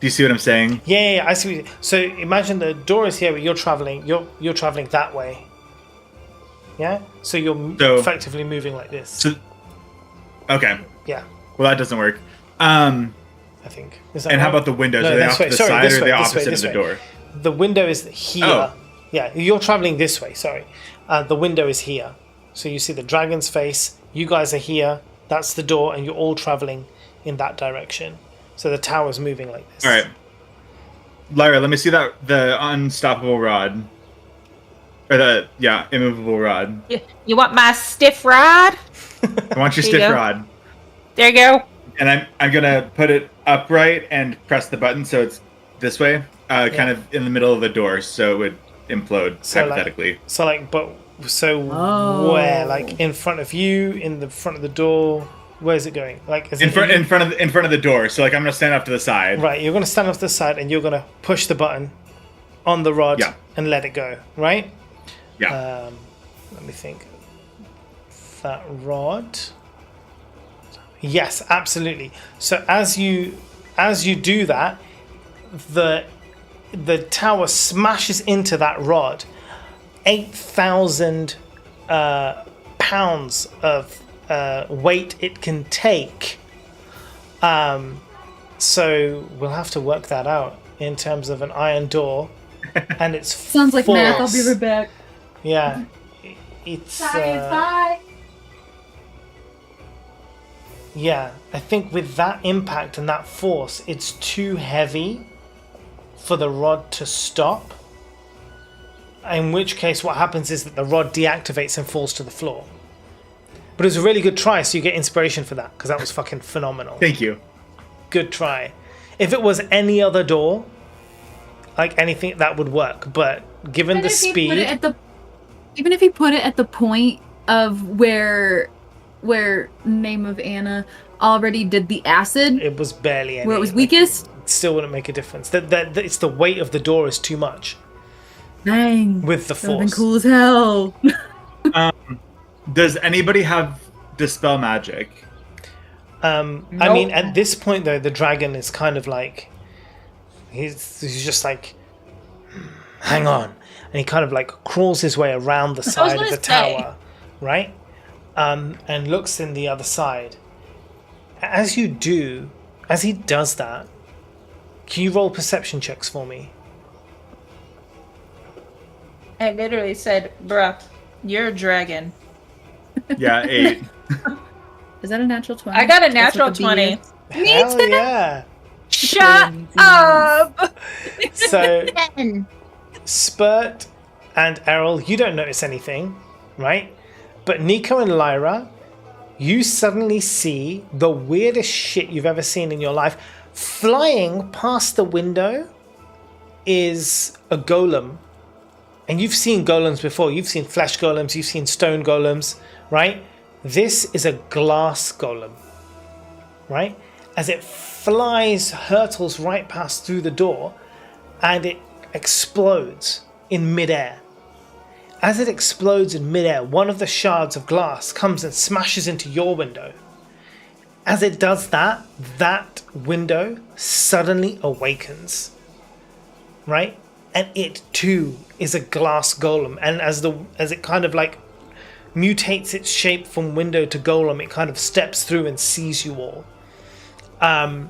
do you see what I'm saying? Yeah, I see. So imagine the door is here, but you're traveling. You're traveling that way. Yeah. So you're So- effectively moving like this. So, okay. Yeah, Well, that doesn't work. I think. Is that And how right? about the windows? No, Are they this off way. to the Sorry, side this or way, the this way, opposite this of the way. door? The window is here. Oh. Yeah, you're traveling this way. Sorry, the window is here. So you see the dragon's face. You guys are here. That's the door, and you're all traveling in that direction. So the tower's moving like this. All right. Lyra, let me see the unstoppable rod. Or immovable rod. You want my stiff rod? I want your There you stiff go. rod. There you go. And I'm gonna put it upright and press the button so it's this way, kind of in the middle of the door, so it would implode So, like- hypothetically. Oh. Where? Like in front of you, in the front of the door. Where's it going? Like is in it front of the door. So like I'm gonna stand off to the side. Right, you're going to stand off to the side and you're going to push the button on the rod Yeah. and let it go, right? Yeah. Let me think. That rod. Yes, absolutely. So as you do that, the tower smashes into that rod. 8,000 pounds of weight it can take. So we'll have to work that out in terms of an iron door, and it's Sounds like math. I'll be force. right back. Yeah, it's Bye. yeah. I think with that impact and that force, it's too heavy for the rod to stop. In which case, what happens is that the rod deactivates and falls to the floor. But it was a really good try, so you get inspiration for that because that was fucking phenomenal. Thank you. Good try. If it was any other door, like anything, that would work. But given the speed, Even if he put it at the point of where Name of Anna already did the acid, it was barely any. where it was like, weakest. it still wouldn't make a difference. That it's the weight of the door is too much Dang. with the That would've been force. cool as hell. Does anybody have dispel magic? I mean, at this point though, the dragon is kind of like he's just like, hang on, and he kind of like crawls his way around the side of gonna the say. tower, right? And looks in the other side, as he does that, can you roll perception checks for me? I literally said, bruh, you're a dragon. Yeah, 8. Is that a natural 20? I got a That's natural what the B 20. is? Hell yeah! Shut Twinsies. up! So, Spurt and Errol, you don't notice anything, right? But Nico and Lyra, you suddenly see the weirdest shit you've ever seen in your life. Flying past the window is a golem. And you've seen golems before. You've seen flesh golems, you've seen stone golems, right? This is a glass golem, right? As it flies, hurtles right past through the door, and it explodes in midair. As it explodes in midair, one of the shards of glass comes and smashes into your window. As it does that, that window suddenly awakens, right? And it too is a glass golem. And as it kind of like mutates its shape from window to golem, it kind of steps through and sees you all. And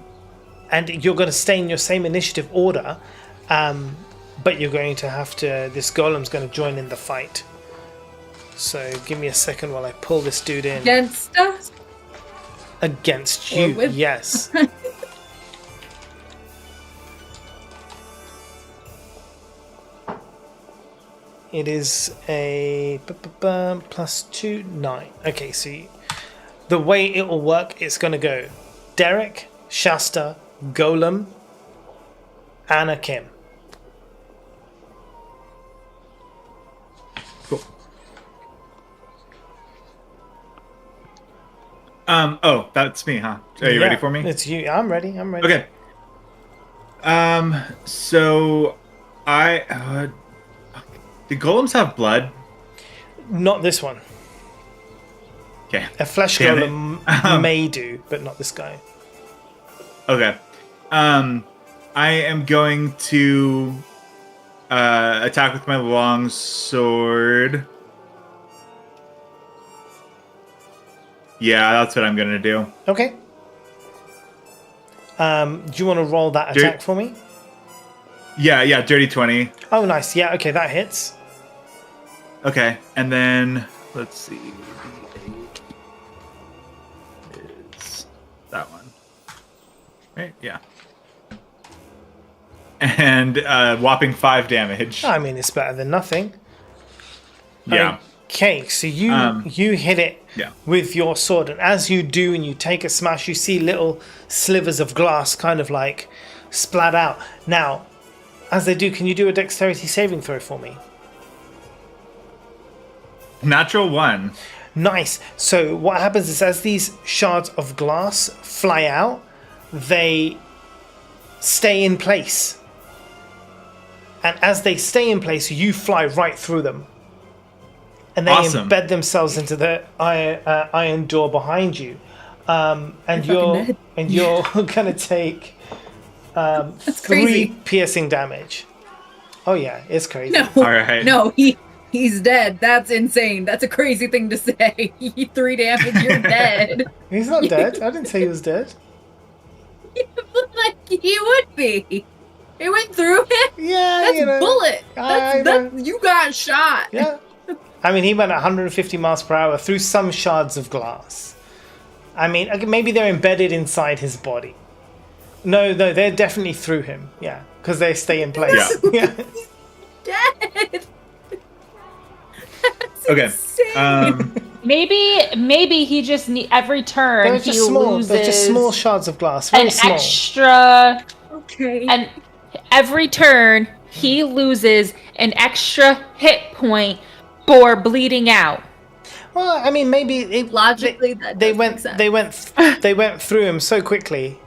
you're going to stay in your same initiative order, but you're going to have to. This golem's going to join in the fight. So give me a second while I pull this dude in. Against us? Against Or you, with- yes. It is a +2, 9. Okay, so the way it will work, it's going to go Derek, Shasta, Golem, Anna, Kim. Cool. Oh, that's me, huh? Are you ready for me? It's you. I'm ready. Okay. So I do golems have blood? Not this one. Okay. A flesh Damn it. golem may do, but not this guy. Okay. I am going to attack with my long sword. Yeah, that's what I'm gonna do. Okay. Do you want to roll that attack for me? Yeah, dirty 20. Oh, nice. Yeah, okay, that hits. Okay, and then let's see. It's that one. Right? Yeah. And whopping 5 damage. I mean, it's better than nothing. Yeah. Okay, so you hit it Yeah. with your sword, and as you do and you take a smash, you see little slivers of glass kind of like splat out. Now, as they do, can you do a dexterity saving throw for me? Natural 1. Nice. So what happens is as these shards of glass fly out, they stay in place. And as they stay in place, you fly right through them. And they Awesome. embed themselves into the iron door behind you. And you're gonna take 3 crazy. piercing damage. Oh yeah, it's crazy. No. All right. No, he's dead. That's insane. That's a crazy thing to say. 3 damage, you're dead. He's not dead. I didn't say he was dead. But like he would be. It went through him. Yeah, That's you know. bullet. I That's you got shot. Yeah. I mean, he went 150 miles per hour through some shards of glass. I mean, okay, maybe they're embedded inside his body. No, they're definitely through him. Yeah, because they stay in place. Yeah. Dead. That's Okay. insane. Maybe he just every turn They're he just small. loses They're just small shards of glass. Very an small. extra, Okay. and every turn he loses an extra hit point for bleeding out. Well, I mean, maybe Logically, that they does went make sense. they went through him so quickly,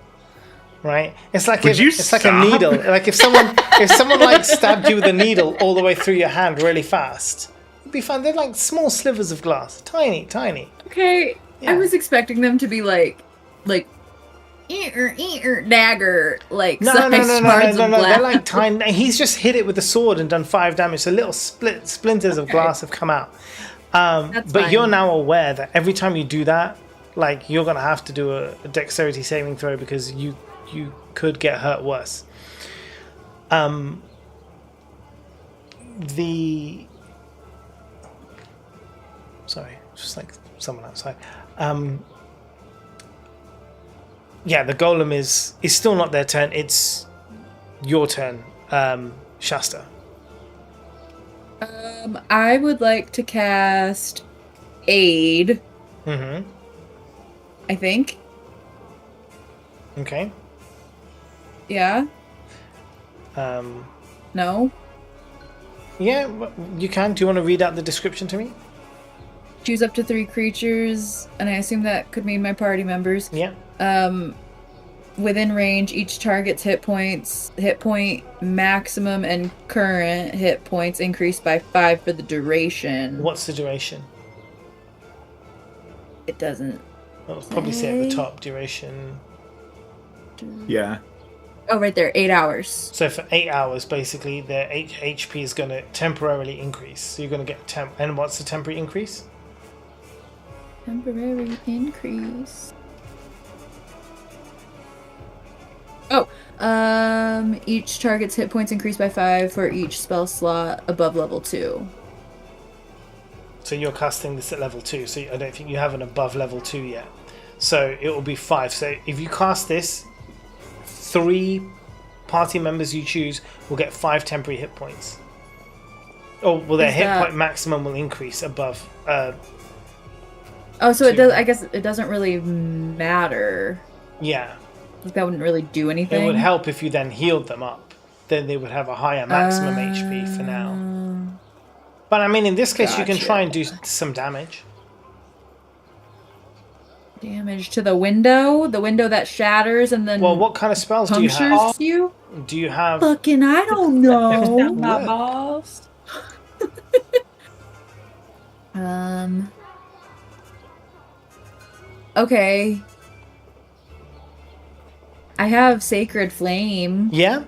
right? It's like Would you it's like a stop? needle. Like if someone like stabbed you with a needle all the way through your hand really fast, you'd be fine. They're like small slivers of glass, tiny. Okay, Yeah. I was expecting them to be like dagger, like No. size shards of They're glass. like tiny. He's just hit it with a sword and done 5 damage. So little splinters of glass have come out. That's But fine. you're now aware that every time you do that, Like you're gonna have to do a dexterity saving throw because you could get hurt worse. Sorry, just like someone outside. Yeah, the golem is still not their turn. It's your turn, Shasta. I would like to cast Aid. Mm-hmm. I think. Okay. Yeah. No. Yeah, you can. Do you want to read out the description to me? Choose up to 3 creatures, and I assume that could mean my party members. Yeah. Within range, each target's hit point maximum and current hit points increase by 5 for the duration. What's the duration? It doesn't. I'll probably say at the top, duration. Yeah. Oh, right there, 8 hours. So for 8 hours, basically, their HP is going to temporarily increase. So you're going to get and what's the temporary increase? Temporary increase. Oh, each target's hit points increase by 5 for each spell slot above level 2. So you're casting this at level 2, so I don't think you have an above level 2 yet. So it will be 5. So if you cast this, 3 party members you choose will get 5 temporary hit points. Or well, their hit point maximum will increase above. Oh, so it does. I guess it doesn't really matter. Yeah. Like that wouldn't really do anything. It would help if you then healed them up. Then they would have a higher maximum HP for now. But I mean, in this case, you can try and do some damage. Damage to the window that shatters and then. Well, what kind of spells do you have? Punctures you? Do you have? Fucking, I don't know. My balls. Okay. I have Sacred Flame. Yeah.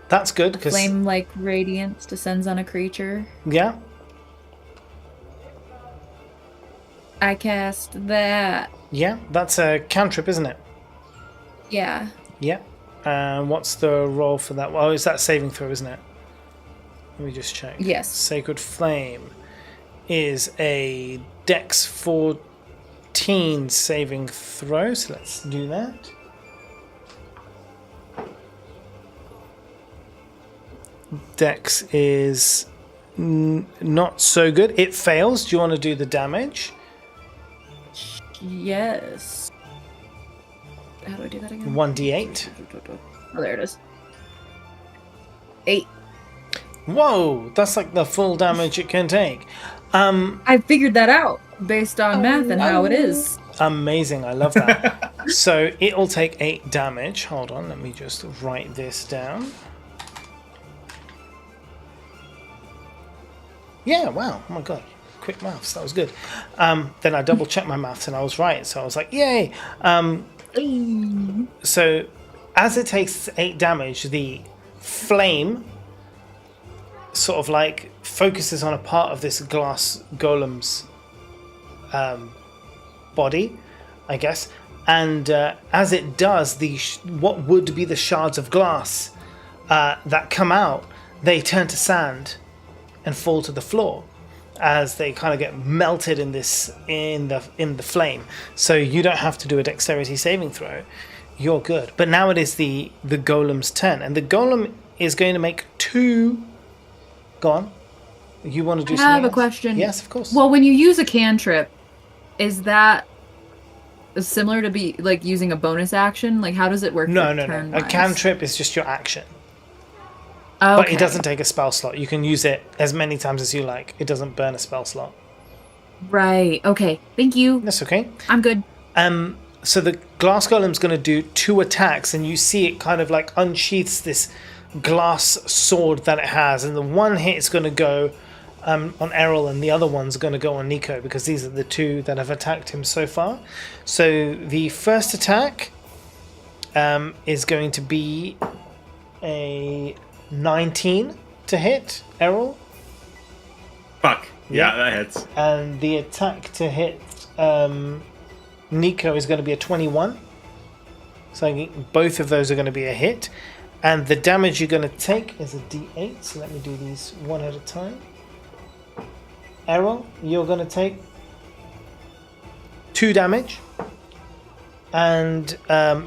That's good because Flame-like radiance descends on a creature. yeah. I cast that. Yeah, that's a cantrip, isn't it? Yeah. Yeah. What's the roll for that? Well, is that saving throw, isn't it? Let me just check. Yes. Sacred Flame is a Dex 14 saving throw, so let's do that. Dex is not so good. It fails. Do you want to do the damage? Yes. How do I do that again? 1d8. Oh, there it is. 8. Whoa, that's like the full damage it can take. I figured that out based on math and how it is. Amazing, I love that. So it'll take 8 damage. Hold on, let me just write this down. Yeah, wow, oh my god, quick maths, that was good. Then I double checked my maths and I was right, so I was like, yay! So as it takes 8 damage, the flame sort of like focuses on a part of this glass golem's body, I guess, and as it does, what would be the shards of glass that come out, they turn to sand and fall to the floor as they kind of get melted in the flame. So you don't have to do a dexterity saving throw. You're good. But now it is the golem's turn, and the golem is going to make 2. Go on. You want to do something I have a else? question. Yes, of course. Well, when you use a cantrip, is that similar to be like using a bonus action? Like, how does it work? No. A turn-wise? cantrip is just your action. Okay. But it doesn't take a spell slot. You can use it as many times as you like. It doesn't burn a spell slot. Right. Okay. Thank you. That's okay. I'm good. So the glass golem's going to do 2 attacks, and you see it kind of like unsheaths this glass sword that it has, and the one hit is going to go on Errol, and the other one's going to go on Nico, because these are the 2 that have attacked him so far. So the first attack is going to be a 19 to hit Errol. Fuck. Yeah, that hits. And the attack to hit Nico is going to be a 21. So I think both of those are going to be a hit. And the damage you're going to take is a d8. So let me do these one at a time. Errol, you're going to take 2 damage. And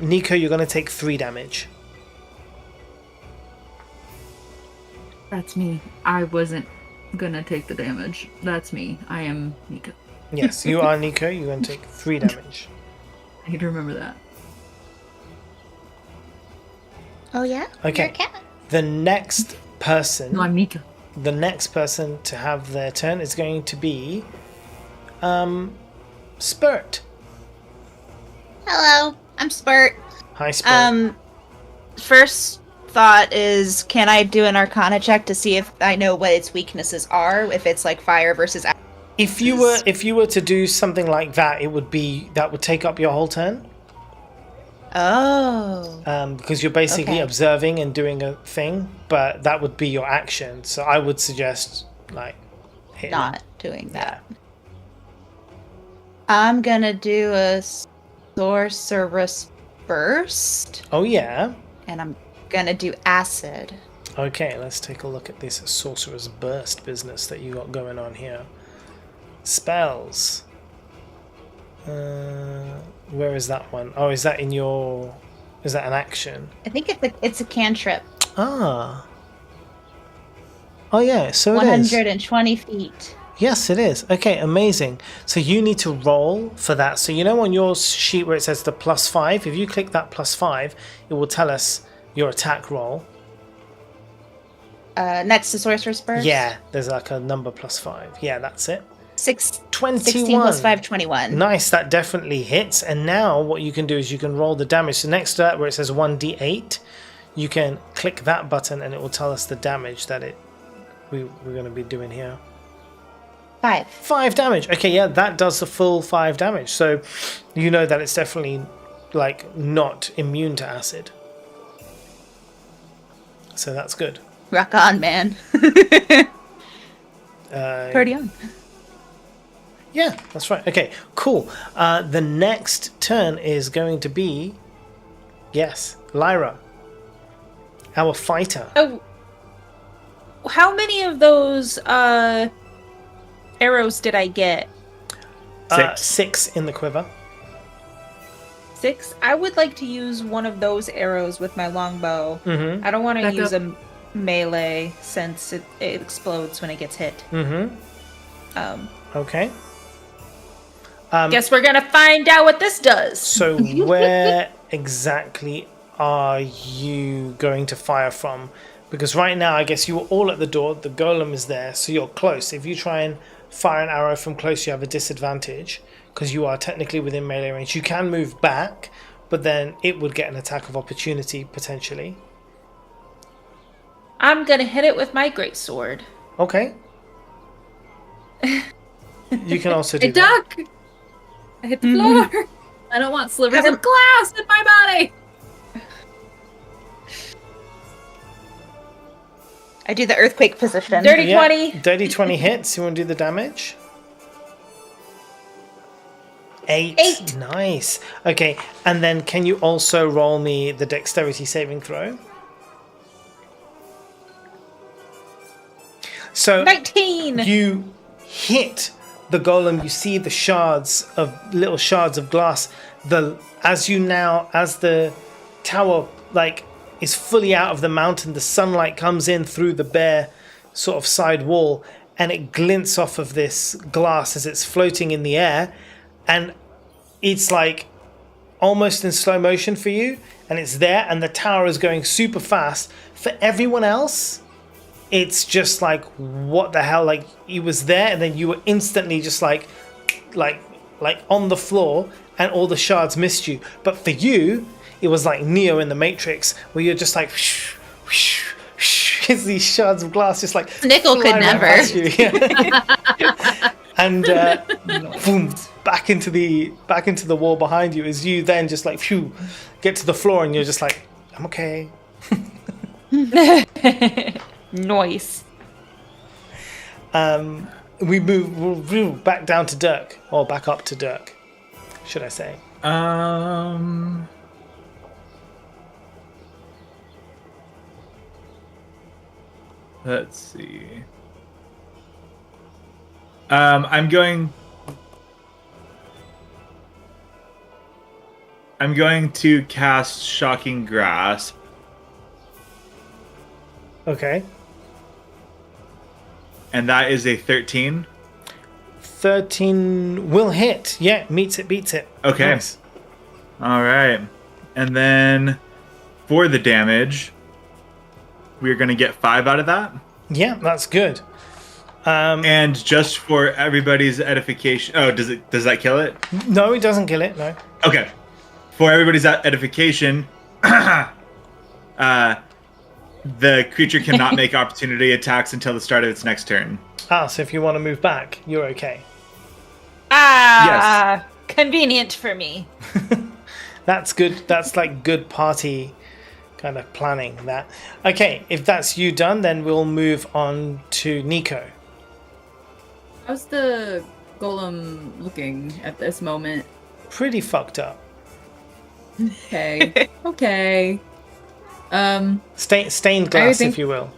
Nico, you're going to take 3 damage. That's me. I wasn't gonna take the damage. That's me. I am Nico. Yes, you are Nico. You're going to take 3 damage. I need to remember that. Oh yeah. Okay. You're a cat. The next person, No, I'm Nico. the next person to have their turn is going to be Spurt. Hello, I'm Spurt. Hi, Spurt. First thought is, can I do an Arcana check to see if I know what its weaknesses are? If it's like fire versus. If you were to do something like that, it would be that would take up your whole turn. Oh. Because you're basically Okay. observing and doing a thing, but that would be your action. So I would suggest like hitting. Not doing that. I'm gonna do a sorceress burst, Oh yeah. and I'm gonna do acid. Okay, let's take a look at this sorcerer's burst business that you got going on here. Spells. Where is that one? Oh, is that in your? Is that an action? I think it's a cantrip. Ah. Oh yeah, so it is. 120 feet. Yes, it is. Okay, amazing. So you need to roll for that. So you know on your sheet where it says the +5, if you click that +5, it will tell us your attack roll. Next to sorceress burst. Yeah, there's like a number +5. Yeah, that's it. 16 21. plus 5, 21. Nice, that definitely hits. And now what you can do is you can roll the damage. So next to that where it says 1d8, you can click that button and it will tell us the damage that we're going to be doing here. 5. 5 damage. Okay, yeah, that does the full 5 damage. So you know that it's definitely like not immune to acid. So that's good. Rock on, man. Party on. Yeah, that's right. Okay, cool. The next turn is going to be, yes, Lyra, our fighter. Oh, how many of those arrows did I get? 6 in the quiver. 6. I would like to use one of those arrows with my longbow. Mm-hmm. I don't want to Back use up. a melee since it explodes when it gets hit. Mm-hmm. Okay. Guess we're gonna find out what this does. So where exactly are you going to fire from? Because right now, I guess you were all at the door. The golem is there, so you're close. If you try and fire an arrow from close, you have a disadvantage because you are technically within melee range. You can move back, but then it would get an attack of opportunity potentially. I'm gonna hit it with my greatsword. Okay. You can also do I that. duck! I hit the floor! I don't want slivers of glass in my body! I do the earthquake position. Dirty Yeah, 20. Dirty 20 hits. You want to do the damage? 8. 8. Nice. Okay, and then can you also roll me the dexterity saving throw? So 19. you hit the golem. You see the little shards of glass. As the tower is fully out of the mountain, the sunlight comes in through the bare sort of side wall, and it glints off of this glass as it's floating in the air, and it's like almost in slow motion for you, and it's there, and the tower is going super fast. For everyone else, it's just like, what the hell? Like, he was there, and then you were instantly just like on the floor, and all the shards missed you. But for you, it was like Neo in the Matrix, where you're just like, whoosh, whoosh, whoosh, as these shards of glass just like Nickel could fly right never. past you. Yeah. And boom, back into the wall behind you. As you then just like, phew, get to the floor, and you're just like, I'm okay. Noise. We move back down to Dirk, or back up to Dirk. should I say? Let's see. I'm going to cast Shocking Grasp. Okay. And that is a 13. 13 will hit. Yeah, meets it, beats it. Okay. Nice. All right. And then for the damage, we're going to get 5 out of that. Yeah, that's good. And just for everybody's edification. Oh, does that kill it? No, it doesn't kill it, no. Okay. For everybody's edification, the creature cannot make opportunity attacks until the start of its next turn. So if you want to move back, you're okay. Convenient for me. That's good. That's like good party kind of planning that. Okay, if that's you done, then we'll move on to Nico. How's the golem looking at this moment? Pretty fucked up. Okay. Okay. Stained glass, if you will.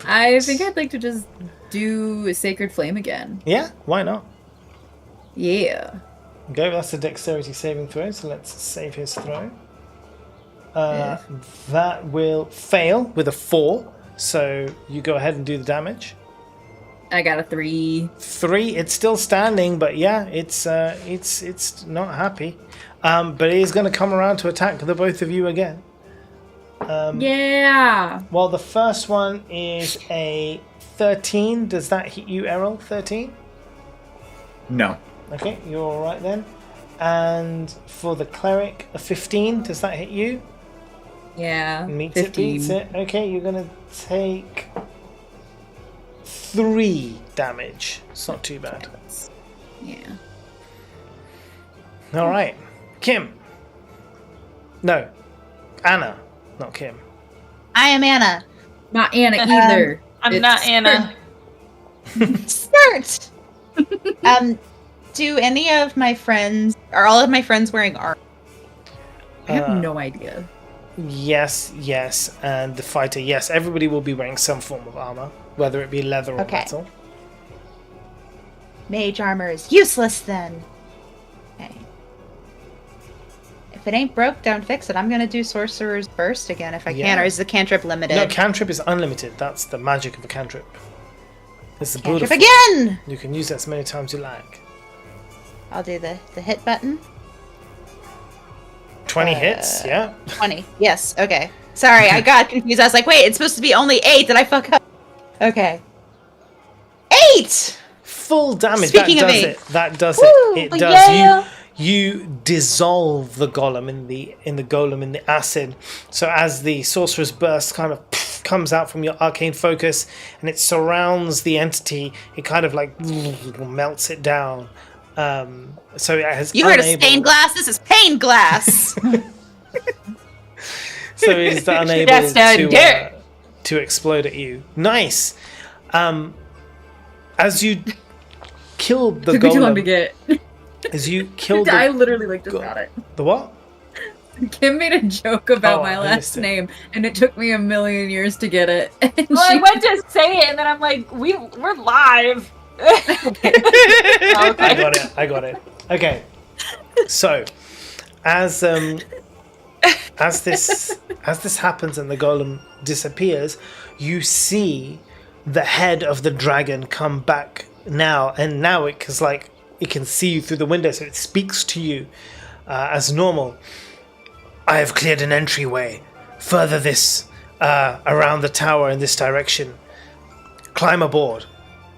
I think I'd like to just do a Sacred Flame again. Yeah, why not? Yeah. Go, that's a dexterity saving throw, so let's save his throw. That will fail with a 4, so you go ahead and do the damage. I got a 3. 3, it's still standing, but yeah, it's not happy. But it is going to come around to attack the both of you again. Yeah. Well, the first one is a 13. Does that hit you, Errol? 13? No. Okay, you're all right then. And for the cleric, a 15. Does that hit you? Yeah. Meets 15. it, beats it. Okay, you're going to take 3 damage. It's not too bad. Yeah. All right. Kim. No. Anna, not Kim. I am Anna. Not Anna either. I'm not Anna. Start. Do any of my friends, are all of my friends wearing armor? I have no idea. Yes, and the fighter, yes. Everybody will be wearing some form of armor, whether it be leather or Okay. metal. Mage armor is useless then. Okay. If it ain't broke, don't fix it. I'm gonna do Sorcerer's Burst again if I can, Yeah. or is the cantrip limited? No, cantrip is unlimited. That's the magic of a cantrip. It's the Cantrip beautiful. again! You can use it as many times you like. I'll do the hit button. 20 hits, yeah. 20. Yes, okay. Sorry, I got confused. I was like, wait, it's supposed to be only 8. Did I fuck up? Okay. 8! Full damage. Speaking that of does eight. it. That does Woo, it. It does. yeah. You dissolve the golem in the golem in the acid. So as the sorcerer's burst kind of comes out from your arcane focus and it surrounds the entity, it kind of like melts it down. So it has You heard of stained glass? This is pain glass! So it's unable That's not to explode at you. Nice. As you killed the Took me too long to golem, get. as you killed I the, literally like just got it. the what? Kim made a joke about Oh, my I last missed it. name, and it took me a million years to get it. And Well, I she- went to say it, and then I'm like, we're live. I got it. Okay. So, as this happens and the golem disappears, you see the head of the dragon come back now, and now it can see you through the window, so it speaks to you as normal. I have cleared an entryway. Further this around the tower in this direction. Climb aboard.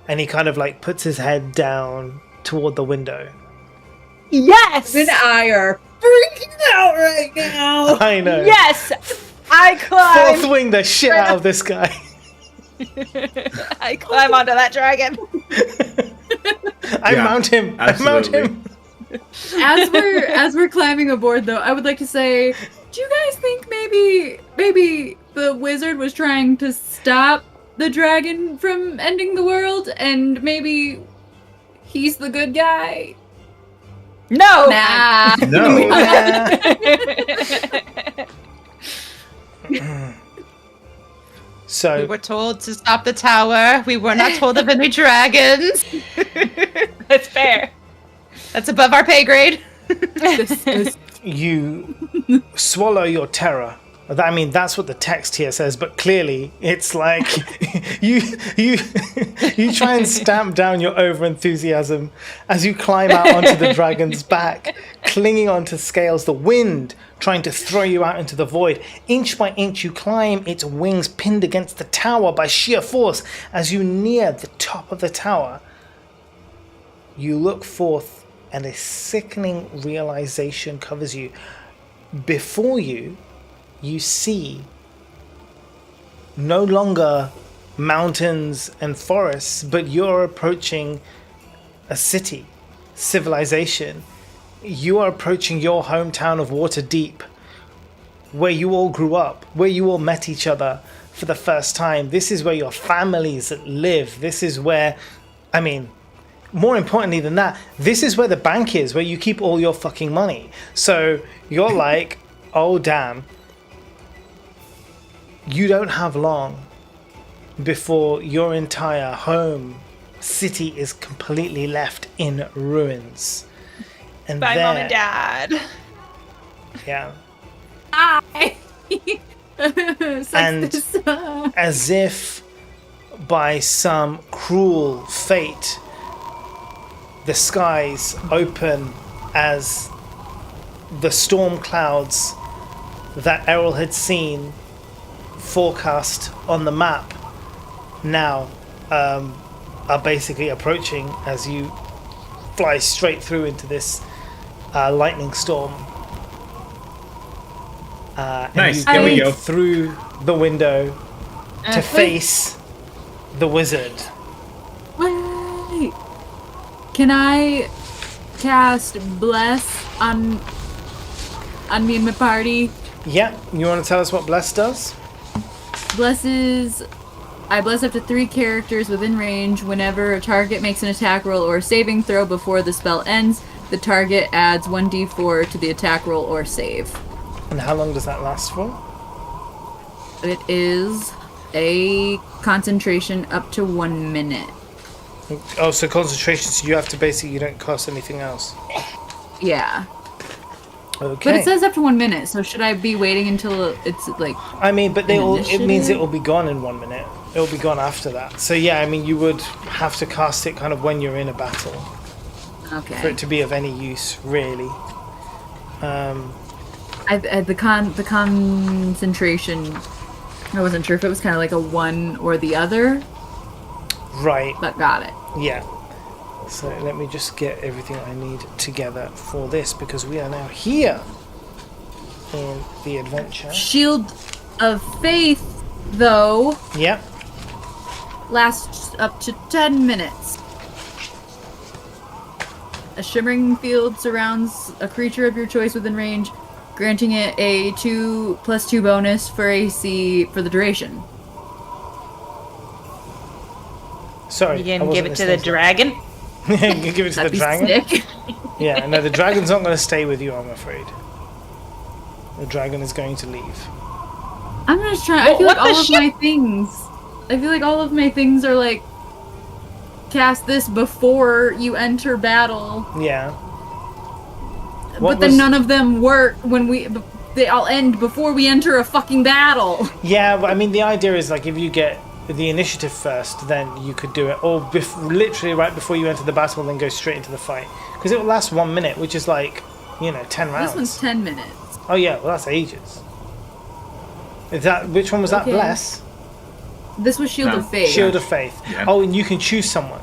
And he kind of like puts his head down toward the window. Yes! and I are freaking out right now. I know. Yes! I climb! Fourth wing the shit out of this guy. I climb onto that dragon. I Yeah, mount him. absolutely. I mount him. As we're climbing aboard, though, I would like to say, do you guys think maybe the wizard was trying to stop the dragon from ending the world, and maybe He's the good guy. No. Nah. No. So We were told to stop the tower. We were not told of any dragons. That's fair. That's above our pay grade. This you swallow your terror. I mean, that's what the text here says, but clearly it's like you you try and stamp down your overenthusiasm as you climb out onto the dragon's back, clinging onto scales, the wind trying to throw you out into the void. Inch by inch you climb, its wings pinned against the tower by sheer force. As you near the top of the tower, you look forth and a sickening realization covers you. Before you, you see no longer mountains and forests, but you're approaching a city, civilization. You are approaching your hometown of Waterdeep, where you all grew up, where you all met each other for the first time. This is where your families live. This is where, I mean, more importantly than that, this is where the bank is, where you keep all your fucking money. So you're like, oh damn, you don't have long before your entire home city is completely left in ruins. And Bye, there, Mom and Dad. yeah, Hi. And as if by some cruel fate, the skies open as the storm clouds that Errol had seen forecast on the map now are basically approaching as you fly straight through into this lightning storm. Nice, And there we you go. through the window to face the wizard. Wait. Can I cast Bless on me and my party? Yeah, you want to tell us what Bless does? I bless up to 3 characters within range. Whenever a target makes an attack roll or saving throw before the spell ends, the target adds 1d4 to the attack roll or save. And how long does that last for? It is a concentration up to 1 minute. Oh, so concentration, so you have to basically, you don't cost anything else. Yeah. Okay. But it says up to 1 minute, so should I be waiting until it's like... I mean, but it means initiative? it will be gone in 1 minute. It will be gone after that. So yeah, I mean, you would have to cast it kind of when you're in a battle for Okay. it to be of any use, really. The concentration, I wasn't sure if it was kind of like a one or the other, Right. but got it. Yeah. So let me just get everything I need together for this, because we are now here in the adventure. Shield of Faith, though, Yep. lasts up to 10 minutes. A shimmering field surrounds a creature of your choice within range, granting it a 2+2 bonus for AC for the duration. Sorry. You can give it to the dragon. You can give it to That'd the be dragon. sick. Yeah, no, the dragon's not going to stay with you, I'm afraid. The dragon is going to leave. I'm just trying. I feel What like the all of shit? my things. I feel like all of my things are like cast this before you enter battle, Yeah. but then none of them work when they all end before we enter a fucking battle. Yeah, but I mean, the idea is like if you get the initiative first, then you could do it, or literally right before you enter the battle, then go straight into the fight, because it will last 1 minute, which is like 10 rounds. This one's 10 minutes. Oh yeah, well that's ages. Is that which one was that? Okay. Bless? This was Shield No. of Faith. Shield of Faith. Yeah. Oh, and you can choose someone.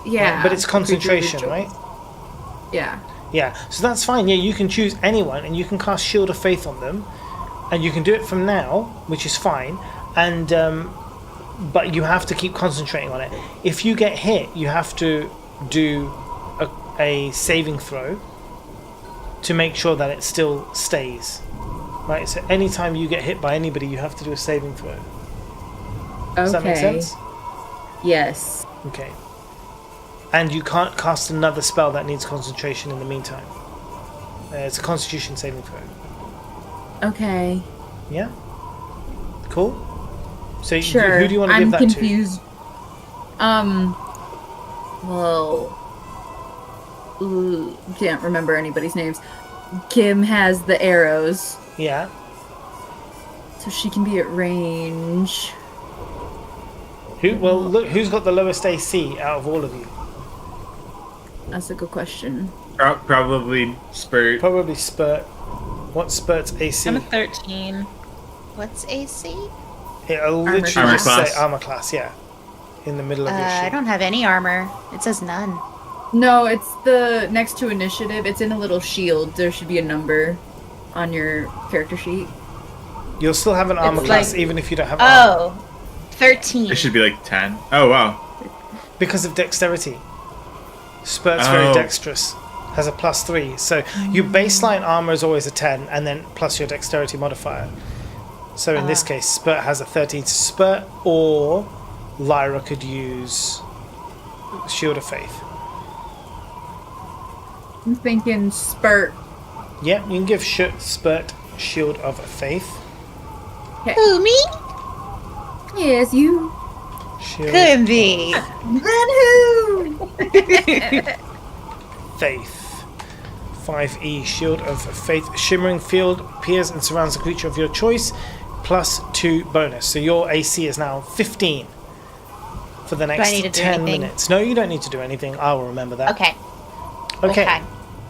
Yeah. But it's concentration, Creature of your right? choice. Yeah. Yeah, so that's fine. Yeah, you can choose anyone, and you can cast Shield of Faith on them, and you can do it from now, which is fine. And but you have to keep concentrating on it. If you get hit, you have to do a saving throw to make sure that it still stays. Right. So anytime you get hit by anybody, you have to do a saving throw. Does that make sense? Yes. Okay. And you can't cast another spell that needs concentration in the meantime. It's a Constitution saving throw. Okay. Yeah? Cool? So Sure. who do you want to give that I'm confused. Well, can't remember anybody's names. Kim has the arrows, to? Yeah. so she can be at range. Who's got the lowest AC out of all of you? That's a good question. Probably Spurt. Probably Spurt. What's Spurt's AC? I'm a 13. What's AC? It'll Armor literally class. just say armor class, yeah. In the middle of your sheet. I don't have any armor. It says none. No, it's the next to initiative. It's in a little shield. There should be a number on your character sheet. You'll still have an armor It's class like- even if you don't have armor. Oh, 13. It should be like 10. Oh, wow. Because of dexterity. Spurt's very Oh. dexterous. Has a +3. So your baseline armor is always a 10 and then plus your dexterity modifier. So in this case, Spurt has a 13. Spurt or Lyra could use Shield of Faith. I'm thinking Spurt. Yeah, you can give Spurt Shield of Faith. Who, me? Yes, you. Shield Could be. Then who? Faith. 5e, Shield of Faith. Shimmering field appears and surrounds a creature of your choice, +2 bonus. So your AC is now 15 for the next need to do 10 anything? minutes. No, you don't need to do anything. I'll remember that. Okay. Okay.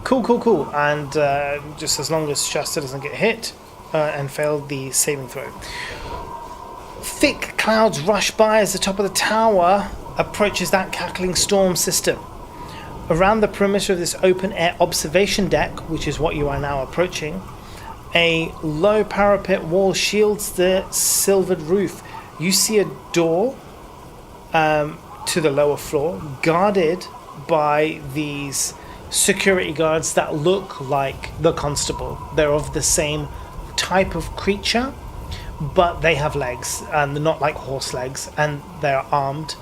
Cool. And just as long as Shasta doesn't get hit and fail the saving throw. Thick clouds rush by as the top of the tower approaches that cackling storm system. Around the perimeter of this open-air observation deck, which is what you are now approaching, a low parapet wall shields the silvered roof. You see a door to the lower floor, guarded by these security guards that look like the constable. They're of the same type of creature, but they have legs, and they're not like horse legs, and they're armed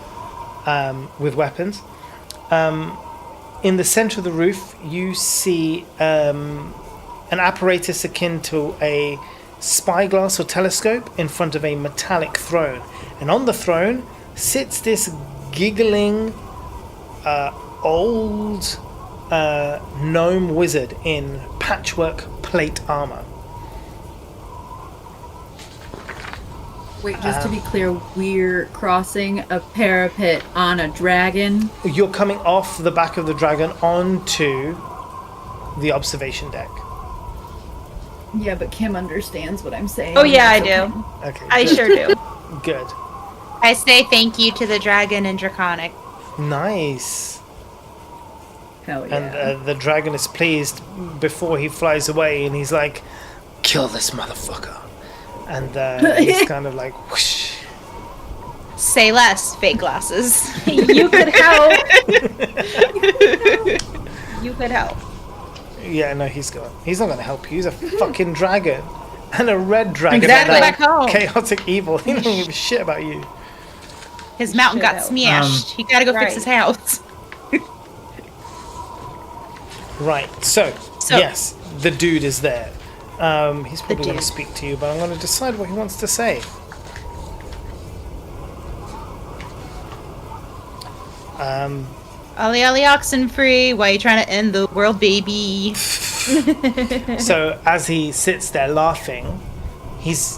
with weapons. In the center of the roof, you see an apparatus akin to a spyglass or telescope in front of a metallic throne. And on the throne sits this giggling old gnome wizard in patchwork plate armor. Wait, just to be clear, we're crossing a parapet on a dragon. You're coming off the back of the dragon onto the observation deck. Yeah, but Kim understands what I'm saying. Oh yeah, I That's do. Okay. I good. sure do. Good. I say thank you to the dragon in Draconic. Nice. Hell yeah. And the dragon is pleased before he flies away, and he's like, "Kill this motherfucker." And he's kind of like, whoosh. Say less, fake glasses. You could help. You could help. Yeah, no, he's not going to help you. He's a fucking dragon. And a red dragon. Exactly. and Back home. Chaotic evil. He doesn't give a shit about you. His mountain got Should smashed. He gotta go fix right. his house. Right, so yes, the dude is there. He's probably going to dude. speak to you, but I'm going to decide what he wants to say. Ollie ollie oxen free. Why are you trying to end the world, baby? So as he sits there laughing, his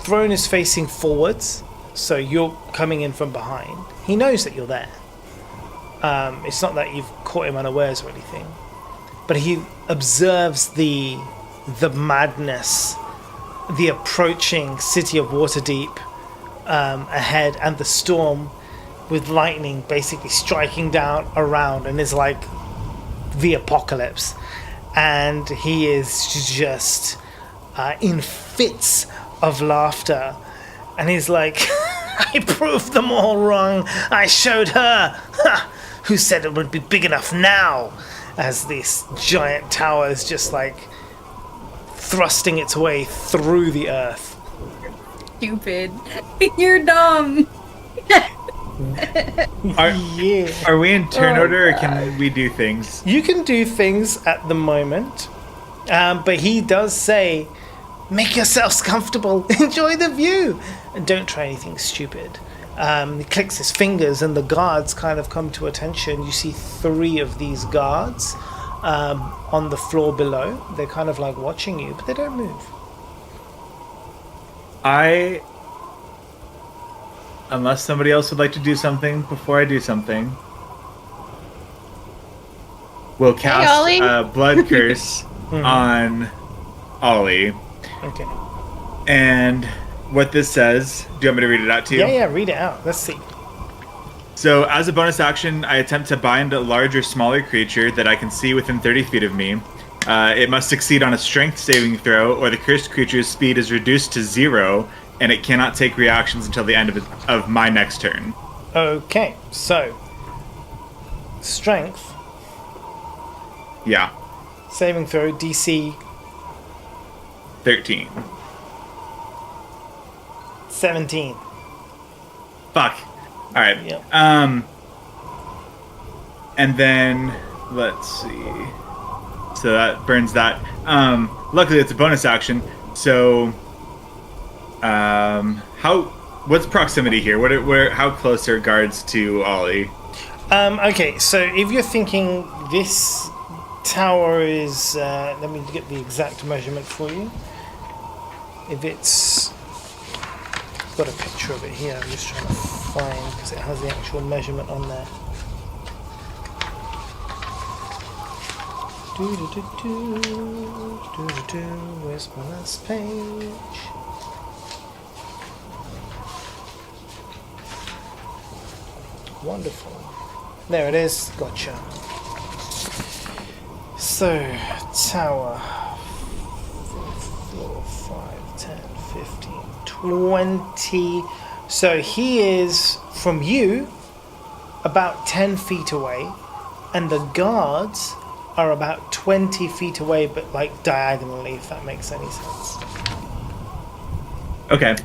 throne is facing forwards, so you're coming in from behind. He knows that you're there. It's not that you've caught him unawares or anything, but he observes the madness, the approaching city of Waterdeep ahead, and the storm with lightning basically striking down around, and is like the apocalypse. And he is just in fits of laughter, and he's like, "I proved them all wrong. I showed her. Ha! Who said it would be big enough now?" As this giant tower is just like thrusting its way through the earth. Stupid. You're dumb. Yeah. Are we in turn order, or can we do things? You can do things at the moment, but he does say, make yourselves comfortable, enjoy the view, and don't try anything stupid. He clicks his fingers and the guards kind of come to attention. You see 3 of these guards on the floor below. They're kind of like watching you, but they don't move. Unless somebody else would like to do something before I do something, we'll cast Ollie. a blood curse on Ollie. Okay. And what this says, do you want me to read it out to you? Yeah, read it out. Let's see. So, as a bonus action, I attempt to bind a large or smaller creature that I can see within 30 feet of me. It must succeed on a strength saving throw, or the cursed creature's speed is reduced to 0, and it cannot take reactions until the end of my next turn. Okay, so strength, Yeah, saving throw, DC 13. 17. Fuck. All right. Yep. And then let's see. So that burns that. Luckily, it's a bonus action. So, what's proximity here? How close are guards to Ollie? Okay, so if you're thinking this tower is, let me get the exact measurement for you. If it's, I've got a picture of it here. I'm just trying to find because it has the actual measurement on there. Where's my last page? Wonderful. There it is. Gotcha. So, tower. Floor 5, 10, 15, 20. So he is from you about 10 feet away, and the guards are about 20 feet away, but like diagonally, if that makes any sense. Okay.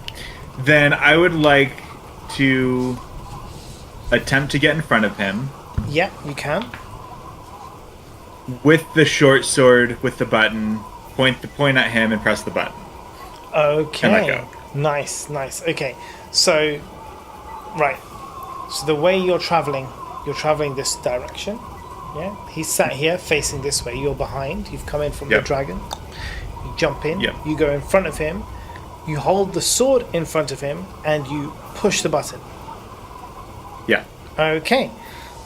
Then I would like to attempt to get in front of him Yeah, you can. with the short sword with the button, point at him and press the button. Okay. And let go. Nice. Okay. So, right. So the way you're traveling this direction. Yeah. He's sat here facing this way. You're behind. You've come in from the Yep. dragon. You jump in. Yep. You go in front of him. You hold the sword in front of him and you push the button. Yeah. Okay.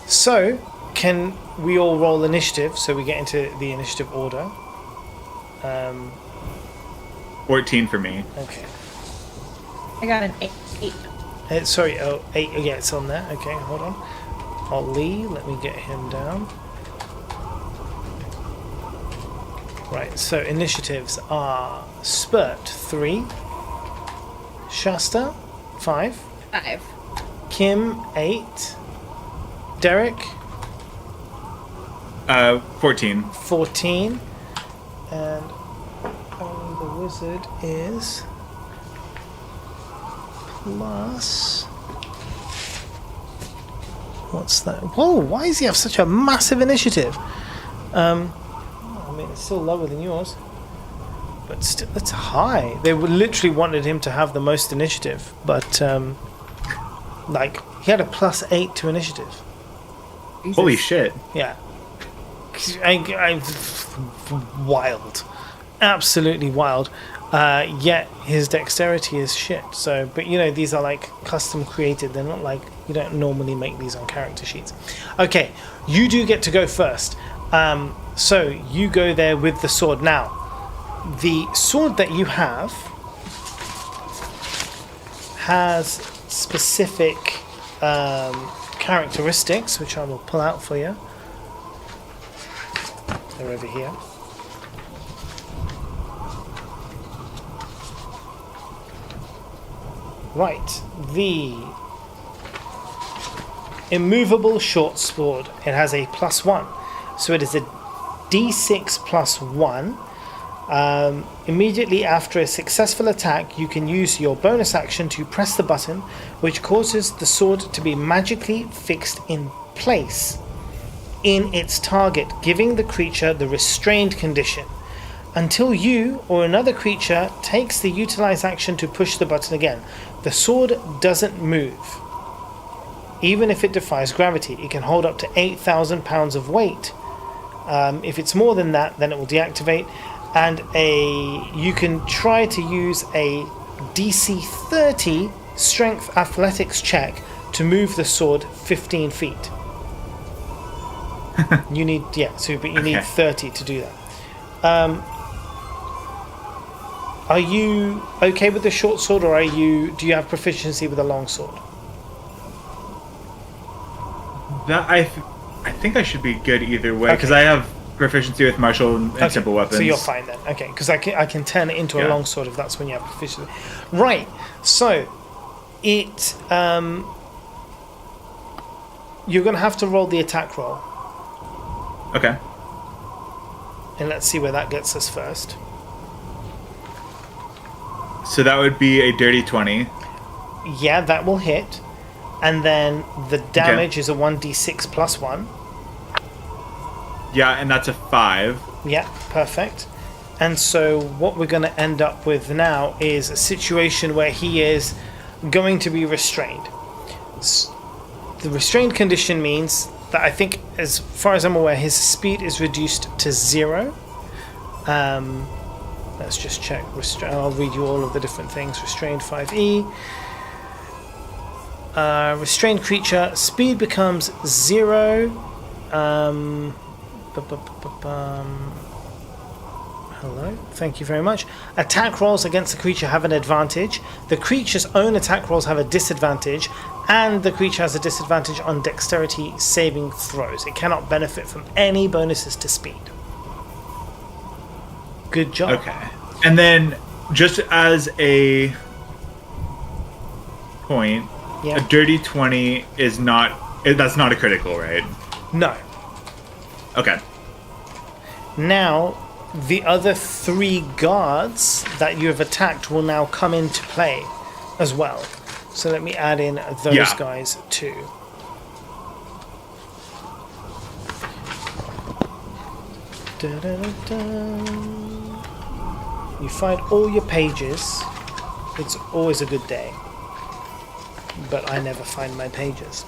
So, can we all roll initiative so we get into the initiative order? 14 for me. Okay. I got an 8. Sorry, 8. Yeah, it's on there. Okay, hold on. Ollie, let me get him down. Right, so initiatives are Spurt 3, Shasta 5, 5. Kim 8, Derek 14. 14, and the wizard is plus. What's that? Whoa! Why does he have such a massive initiative? I mean, it's still lower than yours, but still, it's high. They literally wanted him to have the most initiative, but like he had a +8 to initiative. Jesus. Holy shit. Yeah, I wild, absolutely wild. Yet his dexterity is shit. So, but you know, these are like custom created. They're not like, you don't normally make these on character sheets. Okay, you do get to go first. So you go there with the sword. Now, the sword that you have has specific characteristics, which I will pull out for you. They're over here. Right, the immovable short sword. It has a +1, so it is a d6 +1. Immediately after a successful attack, you can use your bonus action to press the button, which causes the sword to be magically fixed in place in its target, giving the creature the restrained condition until you or another creature takes the utilize action to push the button again. The sword doesn't move. Even if it defies gravity, it can hold up to 8,000 pounds of weight. If it's more than that, then it will deactivate. And you can try to use a DC 30 strength athletics check to move the sword 15 feet. You need, need 30 to do that. Are you okay with the short sword, or do you have proficiency with a long sword? That I think I should be good either way, because I have proficiency with martial and simple weapons. So you're fine then. Okay, because I can turn it into a long sword if that's when you have proficiency. Right. So it you're going to have to roll the attack roll. Okay. And let's see where that gets us first. So that would be a dirty 20. Yeah, that will hit. And then the damage is a 1d6 plus 1. Yeah, and that's a 5. Yeah, perfect. And so what we're going to end up with now is a situation where he is going to be restrained. The restrained condition means that I think, as far as I'm aware, his speed is reduced to 0. Let's just check. I'll read you all of the different things. Restrained 5e. Restrained creature, speed becomes 0. Hello, thank you very much. Attack rolls against the creature have an advantage. The creature's own attack rolls have a disadvantage, and the creature has a disadvantage on dexterity saving throws. It cannot benefit from any bonuses to speed. Good job. Okay. And then, just as a point, a dirty 20 is that's not a critical, right? No. Okay. Now, the other 3 guards that you have attacked will now come into play as well. So let me add in those guys too. You find all your pages. It's always a good day. But I never find my pages.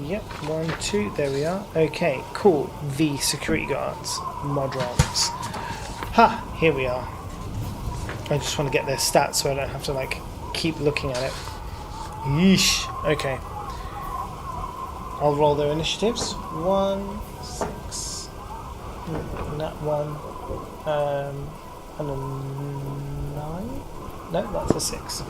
Yep, 1, 2, there we are. Okay, cool. The security guards, Modrons. Ha, here we are. I just want to get their stats so I don't have to keep looking at it. Yeesh. Okay. I'll roll their initiatives. 1, 6. Not 1. And a 9? No, that's a 6.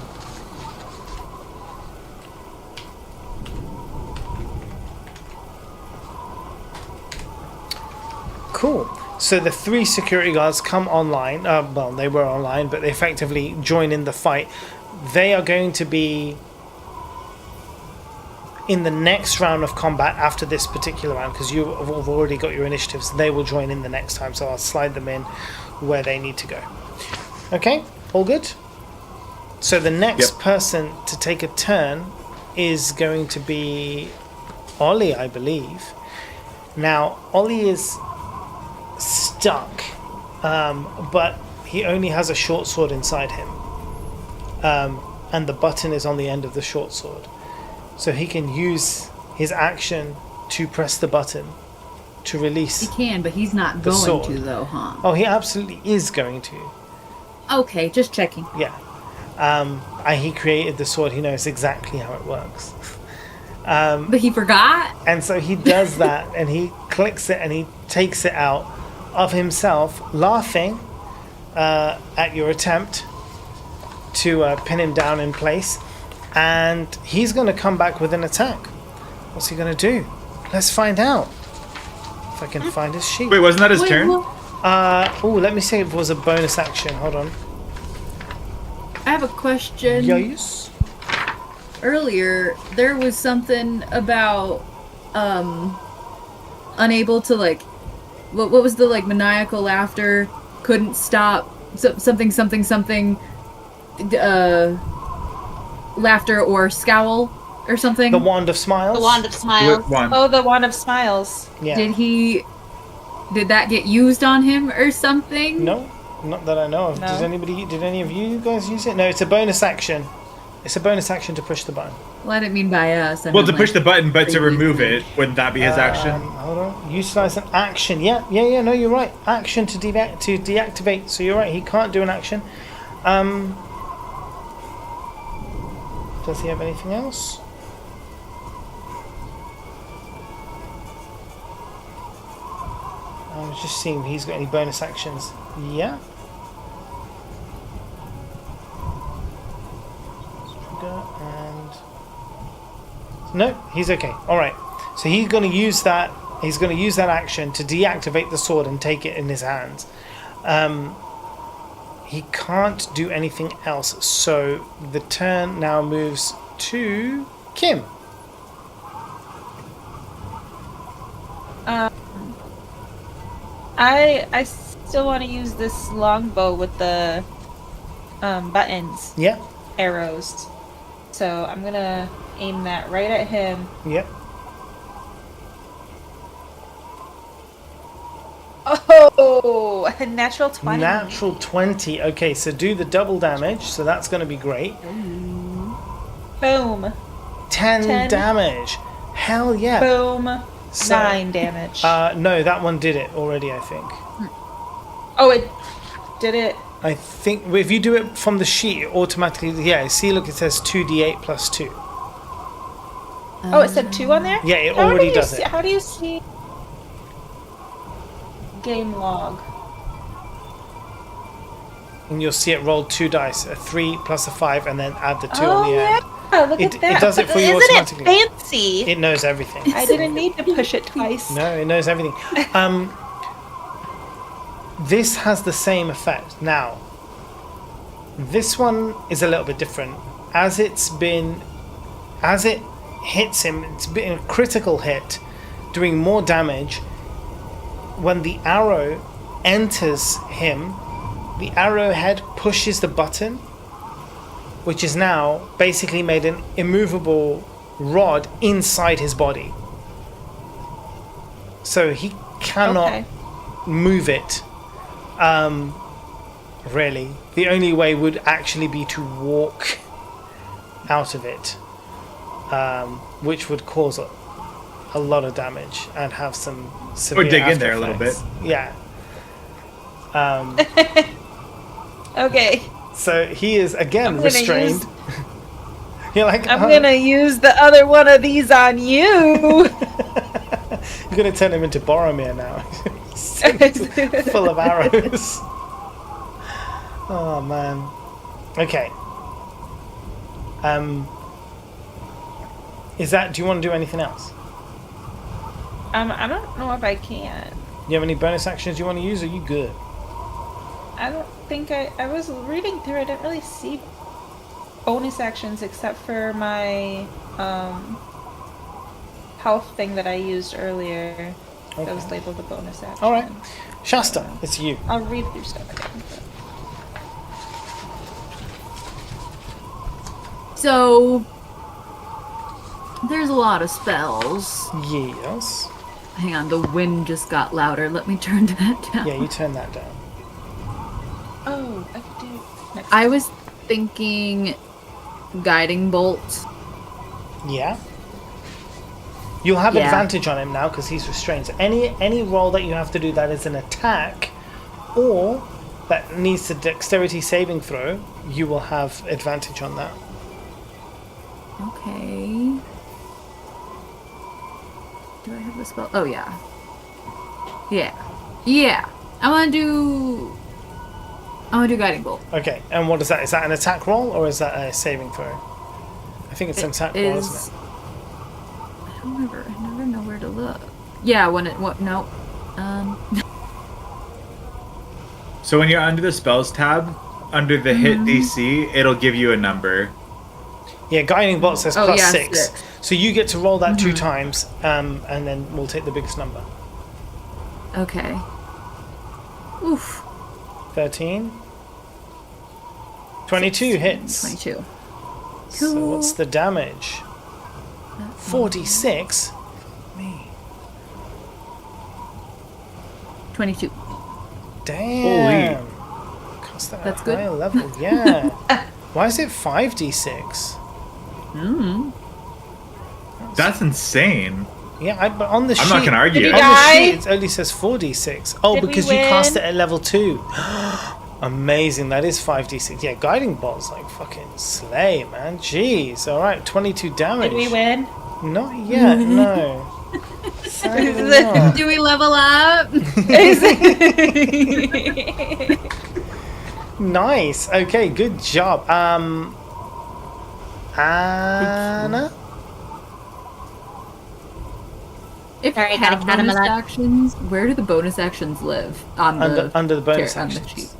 Cool. So the 3 security guards come online. Well, they were online, but they effectively join in the fight. They are going to be in the next round of combat after this particular round, because you have already got your initiatives. They will join in the next time, so I'll slide them in where they need to go. Okay, all good? So the next person to take a turn is going to be Ollie, I believe. Now, Ollie is stuck, but he only has a short sword inside him, and the button is on the end of the short sword, so he can use his action to press the button to release. He can, but he's not going sword. to, though, huh? Oh, he absolutely is going to. Okay, just checking. Yeah. He created the sword. He knows exactly how it works. But he forgot? And so he does that, and he clicks it, and he takes it out of himself, laughing at your attempt to pin him down in place. And he's going to come back with an attack. What's he going to do? Let's find out. If I can find his sheet. Wait, wasn't that his turn? Let me see if it was a bonus action. Hold on. I have a question. Yes. Earlier, there was something about unable to like what was the like maniacal laughter couldn't stop something laughter or scowl or something. The Wand of Smiles. The Wand of Smiles. One. Oh, the Wand of Smiles. Yeah. Did that get used on him or something? No, not that I know of. No. Did any of you guys use it? No, it's a bonus action. It's a bonus action to push the button. Well, I didn't mean by us. I Well, to meant, push like, the button, but to remove it, wouldn't that be his action? Hold on. Utilize an action. Yeah. No, you're right. Action to deactivate. So you're right. He can't do an action. Does he have anything else? I was just seeing if he's got any bonus actions. Yeah. And no, he's okay. All right. So he's going to use that. He's going to use that action to deactivate the sword and take it in his hands. He can't do anything else. So the turn now moves to Kim. I still want to use this longbow with the buttons, Yeah. arrows. So I'm gonna aim that right at him. Yep. Oh, a natural 20. Natural 20. Okay, so do the double damage. So that's going to be great. Boom. 10 damage. Hell yeah. Boom. So- 9 damage. No, that one did it already, I think. Oh, it did it. I think if you do it from the sheet, it automatically, yeah, see, look, it says 2d8 plus 2. Oh, it said 2 on there? Yeah, it How do already you does see- it. How do you see game log? And you'll see it roll 2 dice, a 3 plus a 5, and then add the 2 Oh, on the end. yeah. Look It- at that. it does it for you Isn't automatically. it fancy? It knows everything. I didn't need to push it twice. No, it knows everything. This has the same effect. Now, this one is a little bit different. As it hits him, it's been a critical hit, doing more damage. When the arrow enters him, the arrowhead pushes the button, which is now basically made an immovable rod inside his body. So he cannot Okay. move it. Really, the only way would actually be to walk out of it, which would cause a lot of damage and have some severe Or dig in after there a little effects. Yeah. Okay. So he is again I'm gonna restrained. You're like, I'm "Oh." gonna use the other one of these on you. You're gonna turn him into Boromir now. Full of arrows. Oh man. Okay. Is that? Do you want to do anything else? I don't know if I can. Do you have any bonus actions you want to use? Or are you good? I don't think I was reading through. I didn't really see bonus actions except for my health thing that I used earlier. That was Okay. labeled a bonus action. All right, Shasta, it's you. I'll read through stuff again. So there's a lot of spells. Yes. Hang on, the wind just got louder. Let me turn that down. Yeah, you turn that down. Oh, I could do next. I was thinking guiding bolt. Yeah. You'll have Yeah. advantage on him now because he's restrained. So any roll that you have to do that is an attack, or that needs a dexterity saving throw, you will have advantage on that. Okay. Do I have the spell? Oh yeah. Yeah. I wanna do guiding bolt. Okay, and what is that? Is that an attack roll or is that a saving throw? I think it's an attack roll, isn't it? I never know where to look. Yeah, So when you're under the spells tab, under the hit DC, it'll give you a number. Yeah, guiding bolt says Oh, plus yeah, 6. 6. So you get to roll that 2 times, and then we'll take the biggest number. Okay. Oof. 13. 22 hits. 22. So what's the damage? 46? Me. 22. Damn. Cast that That's at good. higher level, yeah. Why is it 5d6? That's insane. Yeah, but on the sheet... I'm not gonna argue. Did On he the die? sheet, it only says 4d6. Oh, Did we because you cast win? it at level 2. Amazing, that is 5d6. Yeah, guiding bolt's like fucking slay, man. Jeez. Alright, 22 damage. Did we win? Not yet, no. Sadly not. Do we level up? Nice. Okay, good job. Anna? If Sorry, you I gotta have cut him a bonus lot. actions, where do the bonus actions live? On the Under the bonus on the actions.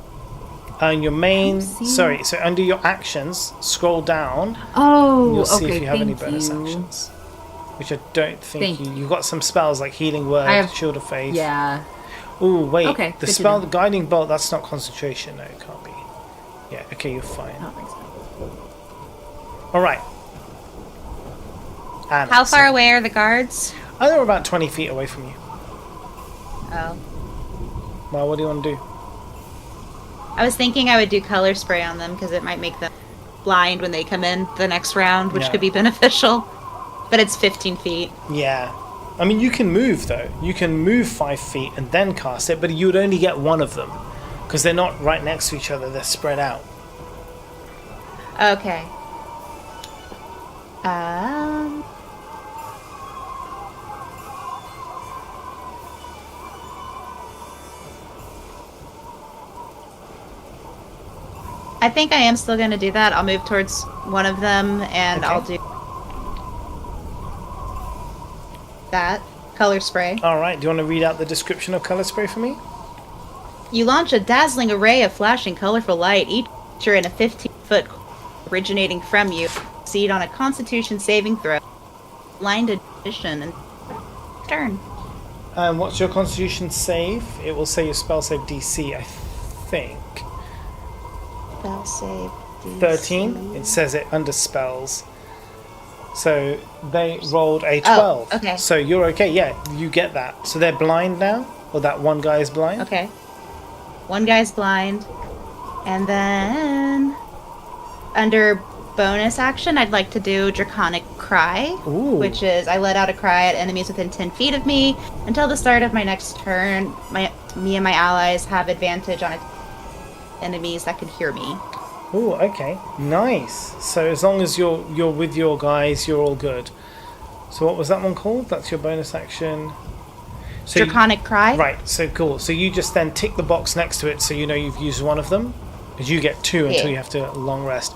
sheet. Your main... See? Sorry, so under your actions, scroll down. Oh, You'll see okay. if you have any thank bonus you. actions. Which I don't think Thank you've got some spells like Healing Word, I have- Shield of Faith. Yeah. Ooh, wait. Okay, The good to spell, know. the Guiding Bolt, that's not concentration. No, it can't be. Yeah, okay, you're fine. I don't think so. Alright. Anna, How so- far away are the guards? Oh, they're about 20 feet away from you. Oh. Well, what do you want to do? I was thinking I would do color spray on them because it might make them blind when they come in the next round, which Yeah. could be beneficial. But it's 15 feet. Yeah. I mean, you can move, though. You can move 5 feet and then cast it, but you would only get one of them. Because they're not right next to each other, they're spread out. Okay. I think I am still going to do that. I'll move towards one of them and Okay. I'll do that. Color spray. Alright, do you want to read out the description of Color Spray for me? You launch a dazzling array of flashing colorful light, each creature in a 15-foot originating from you. Succeed on a Constitution saving throw. Blinded condition and turn. And what's your Constitution save? It will say your spell save DC, I think. Spell save. DC. 13? It says it under spells. So they rolled a 12. Oh, okay. So you're okay, yeah, you get that. So they're blind now? Or that one guy is blind? Okay. One guy's blind. And then under bonus action, I'd like to do Draconic Cry, Ooh. which is I let out a cry at enemies within 10 feet of me. Until the start of my next turn, me and my allies have advantage on enemies that can hear me. Ooh, okay. Nice. So as long as you're with your guys, you're all good. So what was that one called? That's your bonus action. So Draconic Cry? right, so cool. So you just then tick the box next to it so you know you've used one of them. Because you get 2 until Yeah. you have to long rest.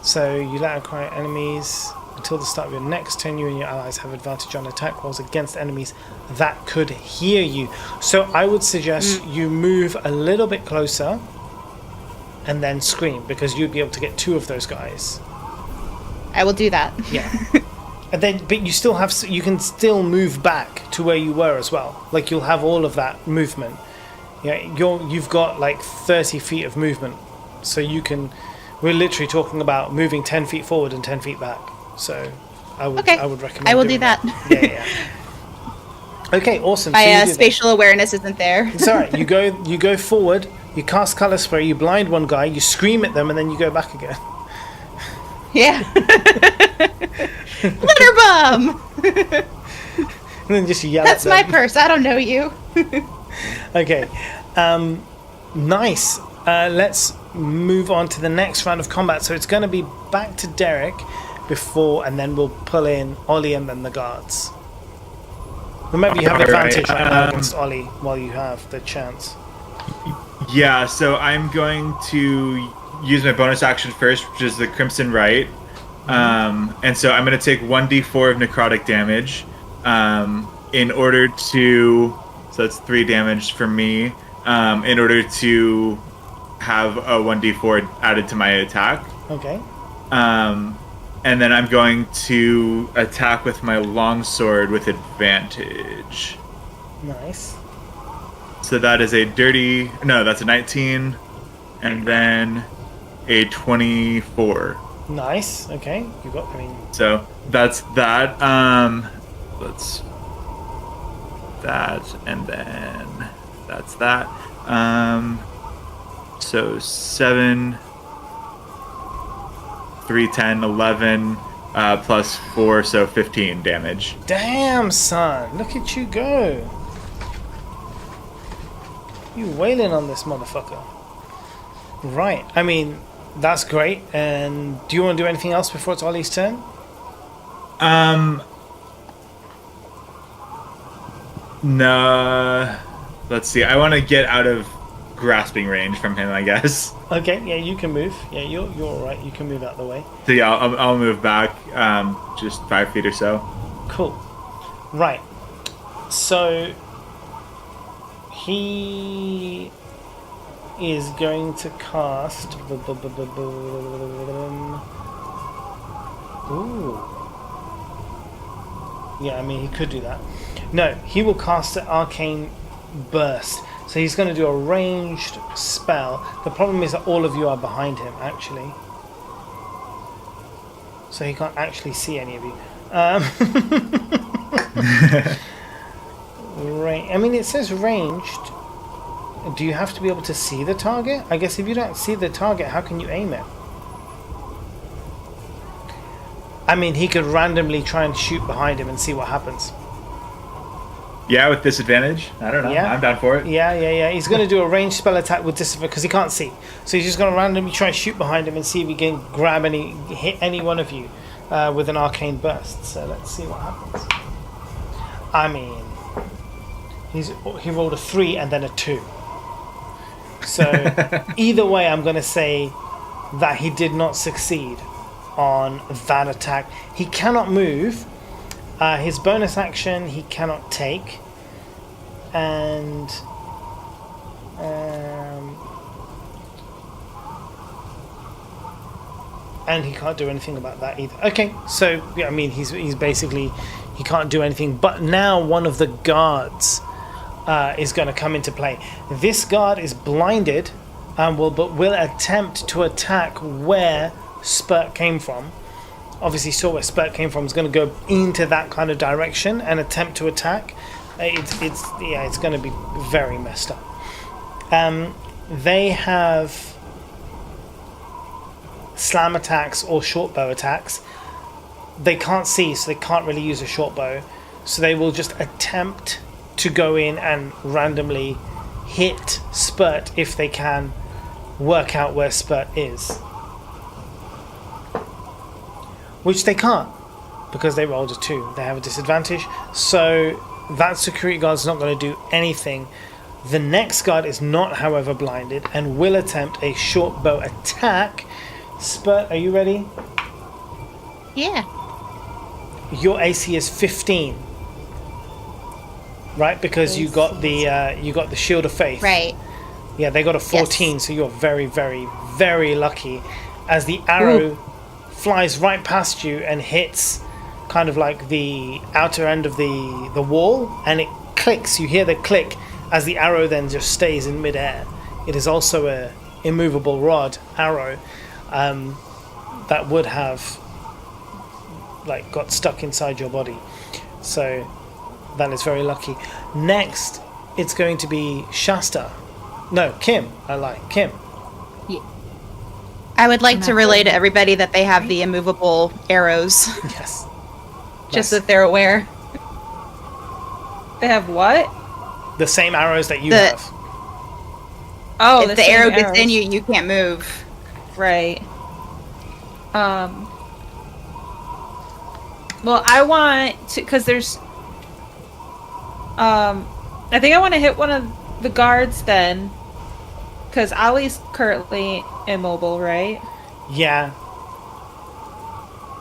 So you let out cry at enemies until the start of your next turn. You and your allies have advantage on attack rolls against enemies that could hear you. So I would suggest you move a little bit closer and then scream, because you'd be able to get 2 of those guys. I will do that. Yeah. And then, but you still have, you can still move back to where you were as well. Like you'll have all of that movement. Yeah, you've got like 30 feet of movement, so you can. We're literally talking about moving 10 feet forward and 10 feet back. So I would recommend. I will doing do that. Yeah. Okay, awesome. My So you do that. spatial awareness isn't there. It's alright. You go forward. You cast color spray. You blind one guy. You scream at them, and then you go back again. Yeah. Glitter bomb! And then just yell That's at my them. purse. I don't know you. Okay. Nice. Let's move on to the next round of combat. So it's going to be back to Derek before, and then we'll pull in Ollie and then the guards. Remember, you have Alright, advantage right now against Ollie while you have the chance. Yeah, so I'm going to use my bonus action first, which is the Crimson Right. And so I'm going to take 1d4 of necrotic damage in order to... So that's 3 damage for me. In order to have a 1d4 added to my attack. Okay. And then I'm going to attack with my longsword with advantage. Nice. So that is that's a 19, and then a 24. Nice. Okay. You got. I mean. So that's that. Let's that, and then that's that. So 7, 3, 10, 11, plus 4, so 15 damage. Damn, son! Look at you go. You wailing on this motherfucker. Right. I mean, that's great. And do you want to do anything else before it's Ollie's turn? No. Let's see. I want to get out of grasping range from him, I guess. Okay. Yeah, you can move. Yeah, you're all right. You can move out the way. So yeah, I'll move back, just 5 feet or so. Cool. Right. So he is going to cast. Ooh. Yeah, I mean, he could do that. No, he will cast an arcane burst. So he's going to do a ranged spell. The problem is that all of you are behind him, actually. So he can't actually see any of you. Right. I mean, it says ranged. Do you have to be able to see the target? I guess if you don't see the target, how can you aim it? I mean, he could randomly try and shoot behind him and see what happens. Yeah, with disadvantage. I don't know. Yeah. I'm down for it. Yeah. He's going to do a ranged spell attack with disadvantage because he can't see. So he's just going to randomly try and shoot behind him and see if he can hit any one of you with an arcane burst. So let's see what happens. I mean, he rolled a 3 and then a 2. So either way, I'm going to say that he did not succeed on that attack. He cannot move. His bonus action he cannot take, and he can't do anything about that either. Okay, so yeah, I mean he's basically he can't do anything. But now one of the guards is going to come into play. This guard is blinded, and will attempt to attack where Spurt came from. Obviously saw where Spurt came from, is going to go into that kind of direction and attempt to attack. It's going to be very messed up. They have slam attacks or short bow attacks. They can't see, so they can't really use a short bow. So they will just attempt to go in and randomly hit Spurt if they can work out where Spurt is. Which they can't, because they rolled a 2. They have a disadvantage. So that security guard's not going to do anything. The next guard is not, however, blinded and will attempt a short bow attack. Spurt, are you ready? Yeah. Your AC is 15. Right? Because you got the shield of faith. Right. Yeah, they got a 14, Yes. so you're very, very, very lucky. As the arrow flies right past you and hits kind of like the outer end of the wall, and it clicks. You hear the click as the arrow then just stays in midair. It is also a immovable rod arrow that would have like got stuck inside your body. So that is very lucky. Next, it's going to be Shasta. No, Kim. I lie. Kim. I would like to relay to everybody that they have the immovable arrows, Yes. just Nice. so that they're aware. They have what? The same arrows that you The- have. Oh, If the same arrow gets arrows. in you, you can't move. Right. Well, I want to, because there's, I think I want to hit one of the guards then, because Ollie's currently immobile, right? Yeah.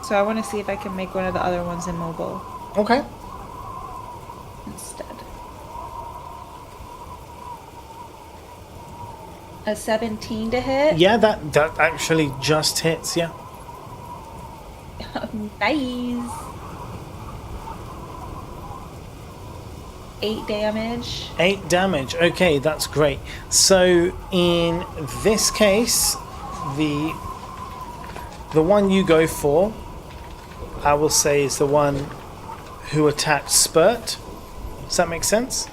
So I want to see if I can make one of the other ones immobile Okay. instead. A 17 to hit. Yeah, that actually just hits. Yeah. Nice. 8 damage. 8 damage. Okay, that's great. So in this case, the one you go for, I will say, is the one who attacked Spurt. Does that make sense?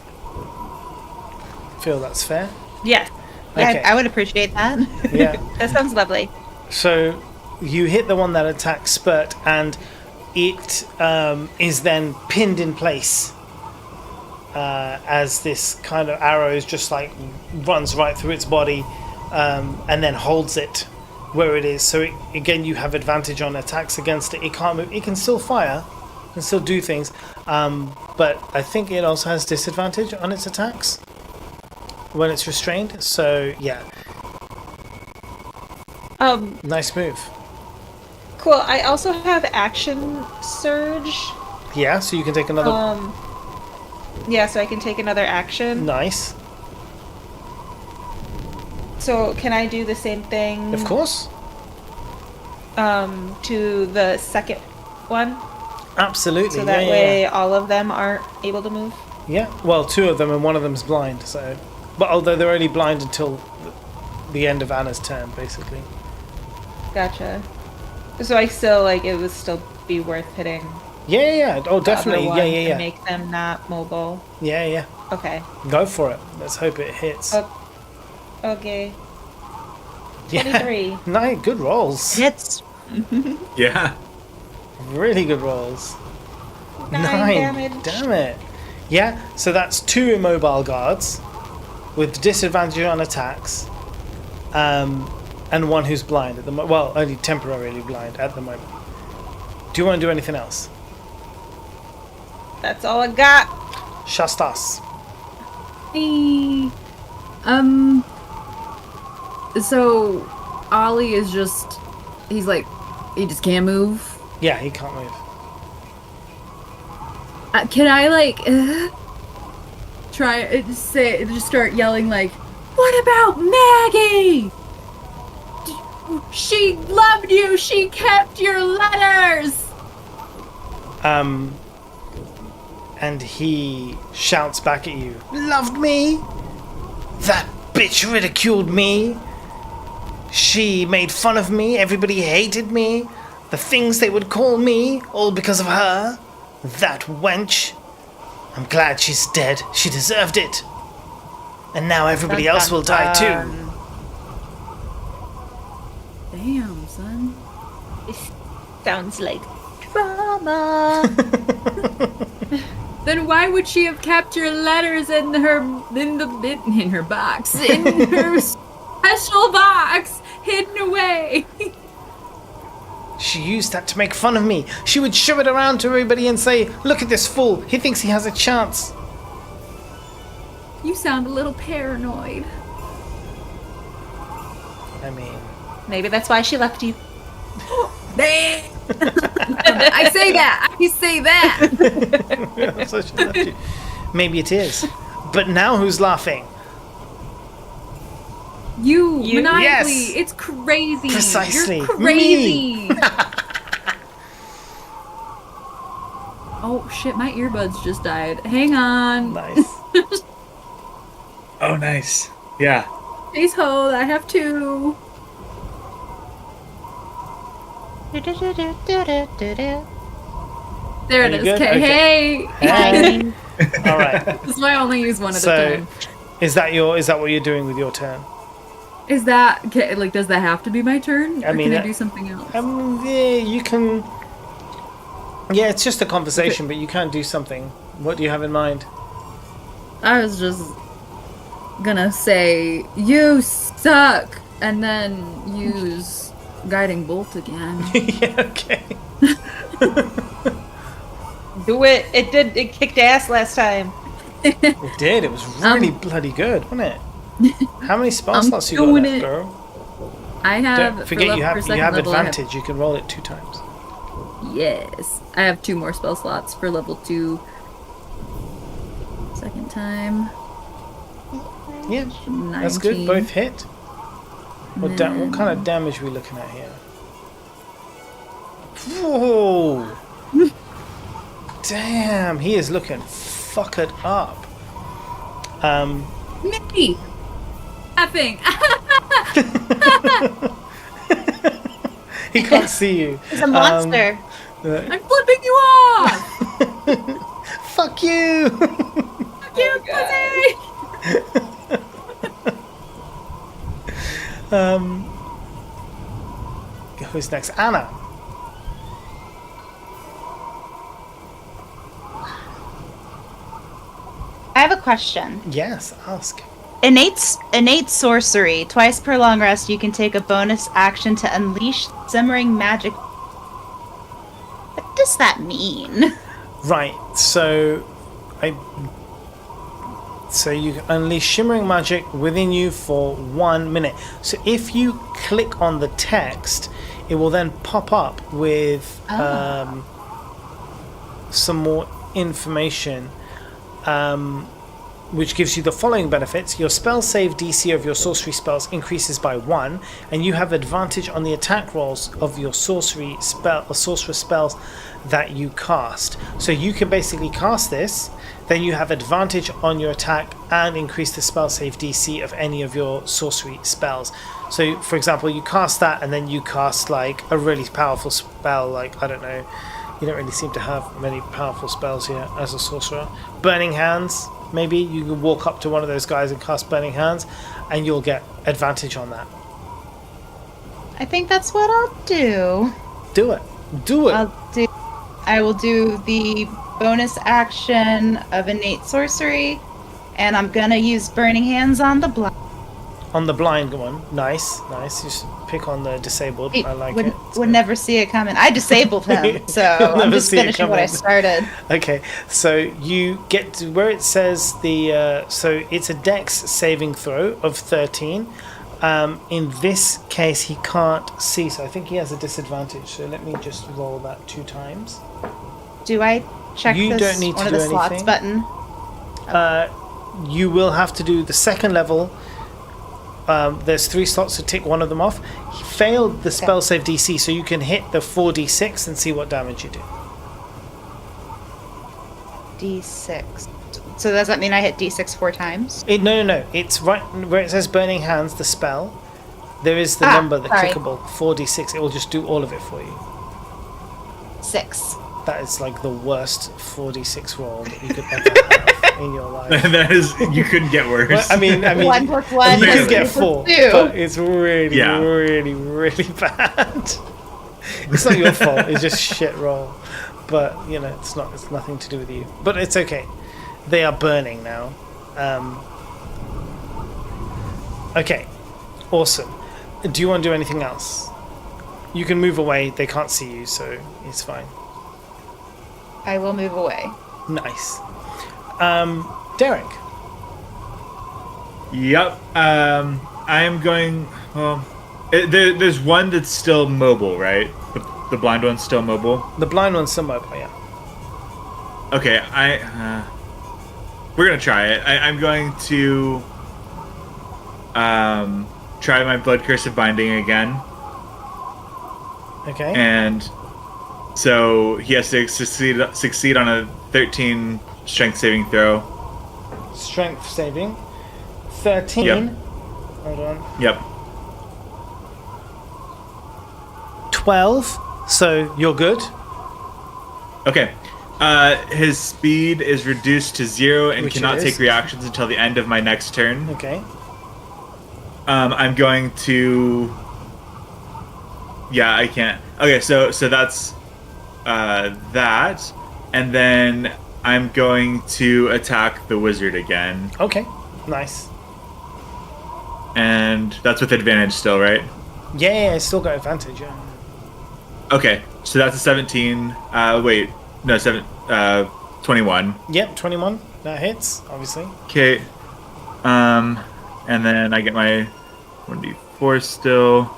Feel that's fair? Yeah. Okay. I would appreciate that. Yeah. That sounds lovely. So you hit the one that attacks Spurt, and it is then pinned in place as this kind of arrow is just like runs right through its body and then holds it where it is. So again, you have advantage on attacks against it. It can't move. It can still fire, can still do things, but I think it also has disadvantage on its attacks when it's restrained. So yeah, nice move. Cool. I also have action surge. Yeah, so you can take another. Yeah, so I can take another action. Nice. So can I do the same thing? Of course. To the second one. Absolutely. So that yeah, way yeah. all of them aren't able to move. Yeah. Well, 2 of them and one of them's blind. So, but although they're only blind until the end of Anna's turn, basically. Gotcha. So I still it would still be worth hitting. Yeah, yeah, yeah. Oh, the other definitely. one Yeah, yeah, to yeah. make them not mobile. Yeah, yeah. Okay. Go for it. Let's hope it hits. Okay. Yeah. 23. Nice. Good rolls. Hits. Yeah. Really good rolls. 9 damage. Damn it. Yeah. So that's 2 immobile guards with disadvantage on attacks, and one who's blind at the moment. Well, only temporarily blind at the moment. Do you want to do anything else? That's all I got. Shastas. Hey. So Ollie is just, he just can't move. Yeah, he can't move. Can I try just start yelling what about Maggie? She loved you. She kept your letters. And he shouts back at you. Loved me? That bitch ridiculed me. She made fun of me. Everybody hated me. The things they would call me, all because of her. That wench. I'm glad she's dead. She deserved it. And now everybody else will die too. Damn, son. This sounds like drama. Then why would she have kept your letters in her box, in her special box, hidden away? She used that to make fun of me. She would shove it around to everybody and say, look at this fool. He thinks he has a chance. You sound a little paranoid. I mean... Maybe that's why she left you. I say that. So she left you. Maybe it is. But now who's laughing? You maniacally. Yes. It's crazy. Precisely. You're crazy. Oh shit, my earbuds just died. Hang on. Nice. Oh, nice. Yeah. Please hold, I have 2. There it Are you is. good? Okay. Okay. Hey. All right. This is why I only use one at a So, time. is that what you're doing with your turn? Is that okay, does that have to be my turn? I Or mean, can I do something else? Yeah, you can. Yeah, it's just a conversation, but you can do something. What do you have in mind? I was just gonna say, you suck, and then use Guiding Bolt again. Yeah, okay. Do it. It kicked ass last time. It did. It was really bloody good, wasn't it? How many spell I'm slots you got doing left, it. girl? I have. Don't forget you have second level, I have- advantage. You can roll it 2 times. Yes, I have 2 more spell slots for level 2. Second time. Yeah, 19. that's good. Both hit. What kind of damage are we looking at here? Whoa! Damn, he is looking fuckered up. Me! Laughing! He can't see you. He's a monster. I'm flipping you off! Fuck you! Fuck you, pussy! Who's next? Anna. I have a question. Yes, ask. Innate sorcery. Twice per long rest, you can take a bonus action to unleash simmering magic. What does that mean? Right, so you can unleash shimmering magic within you for 1 minute. So if you click on the text, it will then pop up with some more information, which gives you the following benefits. Your spell save DC of your sorcery spells increases by 1, and you have advantage on the attack rolls of your sorcerer spells that you cast. So you can basically cast this, then you have advantage on your attack and increase the spell save DC of any of your sorcery spells. So for example, you cast that and then you cast like a really powerful spell, like, I don't know, you don't really seem to have many powerful spells here as a sorcerer. Burning Hands, maybe you can walk up to one of those guys and cast Burning Hands and you'll get advantage on that. I think that's what I'll do. Do it. Do it. I will do the bonus action of innate sorcery, and I'm gonna use Burning Hands on the blind. On the blind one. Nice. You should pick on the disabled. I like it. Would never see it coming. I disabled him, so I'm just finishing what I started. Okay, so you get to where it says so it's a dex saving throw of 13. In this case, he can't see, so I think he has a disadvantage. So let me just roll that 2 times. Do I check You this don't need to one of do the slots anything. button? You will have to do the second level. There's 3 slots to tick one of them off. He failed the spell save DC, so you can hit the 4d6 and see what damage you do. D6. So does that mean I hit D6 4 times? No. It's right where it says Burning Hands, the spell. There is the number, the sorry. clickable, 4d6. It will just do all of it for you. 6. That is like the worst 4d6 roll that you could ever have in your life. That is, you couldn't get worse. Well, I mean, 1 plus 1. you could get plus 4, 2. but it's really, Yeah. really, really bad. It's not your fault. It's just shit roll. But you know, it's nothing to do with you. But it's okay. They are burning now. Okay, awesome. Do you want to do anything else? You can move away. They can't see you, so it's fine. I will move away. Nice. Derek. Yep. I am going. Well, there's one that's still mobile, right? The blind one's still mobile. The blind one's still mobile, yeah. Okay, we're gonna try it. I'm going to try my Blood Curse of Binding again, Okay. and so he has to succeed on a 13 Strength saving throw. Strength saving. 13. Yep. Hold on. Yep. 12. So you're good. Okay. His speed is reduced to 0 and Which cannot it is. take reactions until the end of my next turn. Okay. I'm going to. Yeah, I can't. Okay, so that's that, and then I'm going to attack the wizard again, Okay. Nice. and that's with advantage still, right? Yeah, I still got advantage. Yeah. Okay, so that's a 17. 21. Yep, 21. That hits, obviously. Okay, and then I get my 1d4 still,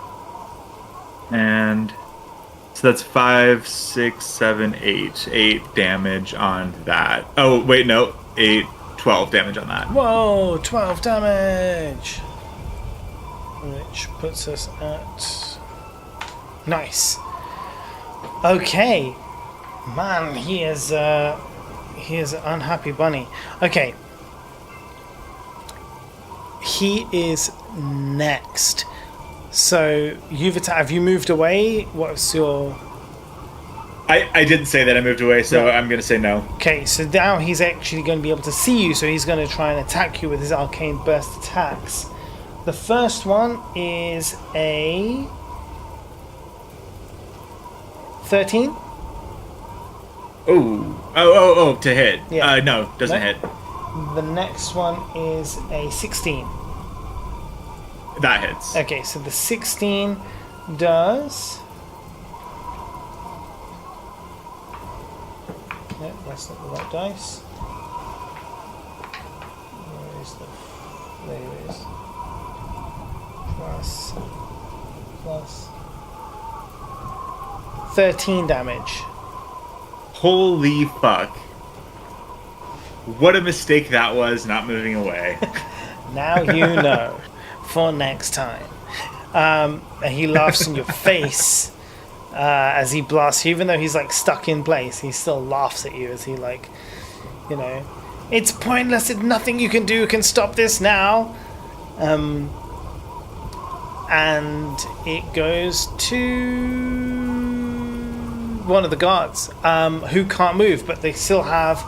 and so that's 5, 6, 7, 8. 8 damage on that. Oh, wait, no. 8, 12 damage on that. Whoa, 12 damage. which puts us at... Nice. Okay. Man, he is an unhappy bunny. Okay. He is next. So, have you moved away? What's your... I didn't say that I moved away, so No. I'm going to say no. Okay, so now he's actually going to be able to see you, so he's going to try and attack you with his arcane burst attacks. The first one is a 13. Oh, to hit. Yeah. No, doesn't No? hit. The next one is a 16. That hits. Okay, so the 16 does... No, that's not the right dice. Where is the... There it is. Plus 13 damage. Holy fuck. What a mistake that was, not moving away. Now you know for next time. And he laughs in your face as he blasts you, even though he's like stuck in place. He still laughs at you as he it's pointless. There's nothing you can do can stop this now. And it goes to one of the guards who can't move, but they still have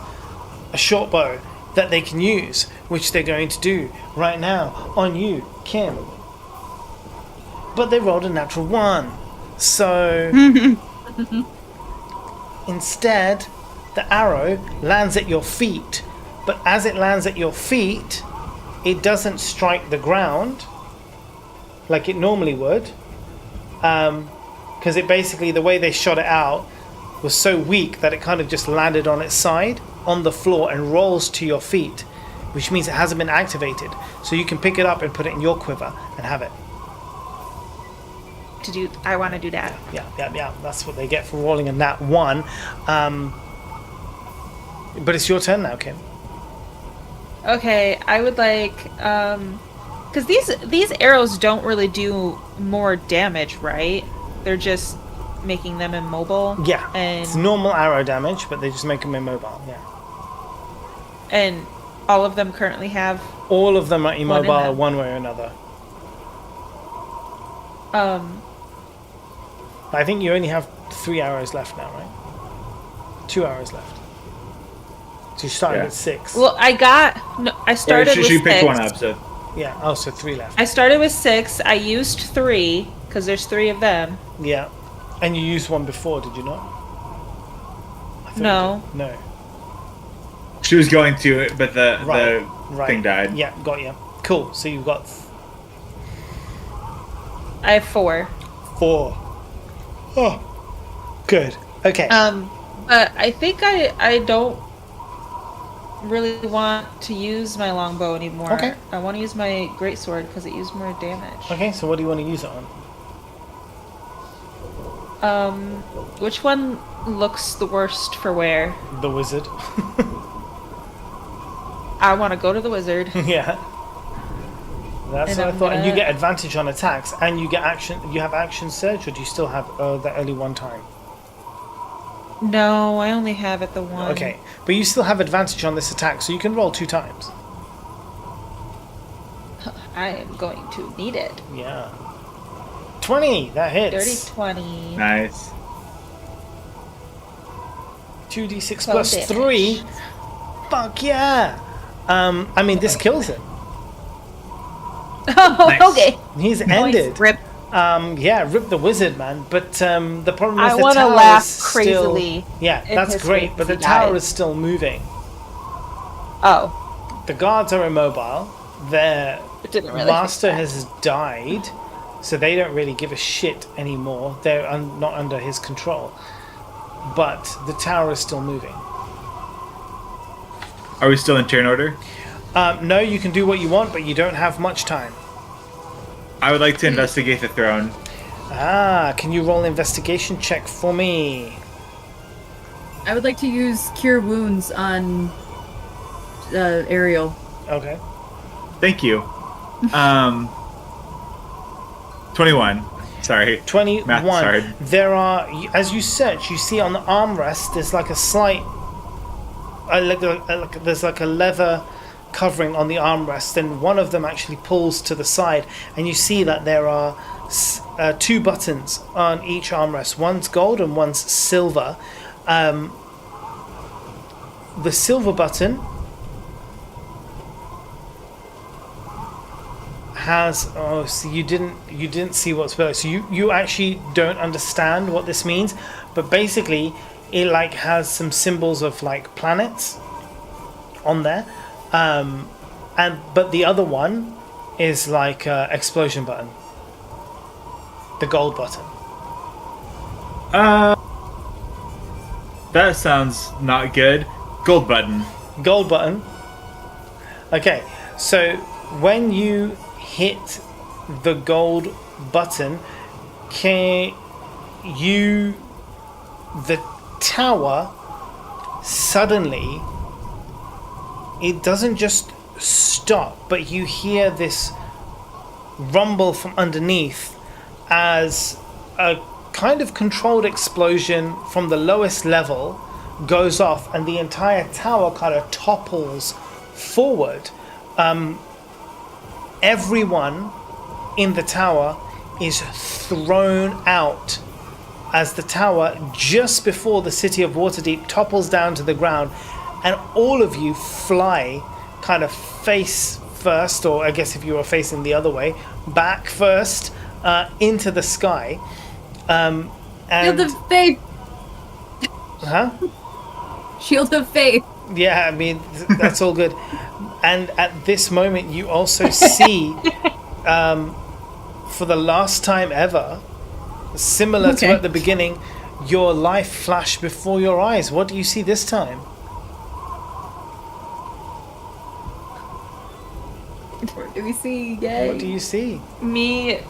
a short bow that they can use, which they're going to do right now on you, Kim. But they rolled a natural 1. So instead, the arrow lands at your feet. But as it lands at your feet, it doesn't strike the ground like it normally would. Because it basically, the way they shot it out was so weak that it kind of just landed on its side on the floor and rolls to your feet, which means it hasn't been activated. So you can pick it up and put it in your quiver and have it. I want to do that. Yeah. That's what they get for rolling a nat 1. But it's your turn now, Kim. Okay, I would like because these arrows don't really do more damage, right? They're just making them immobile. Yeah, and it's normal arrow damage, but they just make them immobile. Yeah. And all of them currently have. All of them are immobile them. one way or another. I think you only have 3 arrows left now, right? 2 arrows left. So you started with 6. Well, I started with she 6. picked one up, so... Yeah. Oh, so 3 left. I started with 6. I used 3 because there's 3 of them. Yeah. And you used one before, did you not? I thought No. you did. No. She was going to, but the Right. thing died. Yeah, got you. Cool. So you've got I have 4. 4. Oh, good. Okay. But I think I don't really want to use my longbow anymore. Okay. I want to use my greatsword because it used more damage. Okay, so what do you want to use it on? Which one looks the worst for wear? The wizard. I want to go to the wizard. Yeah. That's And what I I'm thought. And you gonna- get advantage on attacks, and you get action. You have action surge, or do you still have that only one time? No, I only have it the one. Okay, but you still have advantage on this attack, so you can roll 2 times. I am going to need it. Yeah. 20. That hits. Dirty 20. Nice. 2d6 12 plus damage. 3. Fuck yeah. I mean, this kills him. Oh, Nice. okay. He's ended. Rip. Yeah, rip the wizard, man. But the problem is I the want to tower laugh is still... crazily. Yeah, in that's his great. face But the he tower died. is still moving. Oh, The guards are immobile. Their it didn't really. master fix that. has died, so they don't really give a shit anymore. They're not under his control. But the tower is still moving. Are we still in turn order? No, you can do what you want, but you don't have much time. I would like to investigate the throne. Can you roll investigation check for me? I would like to use Cure Wounds on Ariel. Okay. Thank you. 21. Sorry. 21. Math, sorry. There are, as you search, you see on the armrest, there's like a slight, there's like a leather covering on the armrest, and one of them actually pulls to the side, and you see that there are 2 buttons on each armrest. One's gold and one's silver. The silver button has so you didn't see what's below, so you actually don't understand what this means, but basically it like has some symbols of like planets on there, but the other one is like explosion button, the gold button. That sounds not good. Gold button. Gold button. Okay, so when you hit the gold button, the tower suddenly, it doesn't just stop, but you hear this rumble from underneath as a kind of controlled explosion from the lowest level goes off, and the entire tower kind of topples forward. Everyone in the tower is thrown out as the tower, just before the city of Waterdeep, topples down to the ground, and all of you fly kind of face first, or I guess if you were facing the other way, back first, into the sky. And Shield of Faith. huh? Shield of Faith. Yeah, I mean, that's all good. And at this moment, you also see, for the last time ever, similar to at the beginning, your life flash before your eyes. What do you see this time? What do we see? Yay. What do you see? Me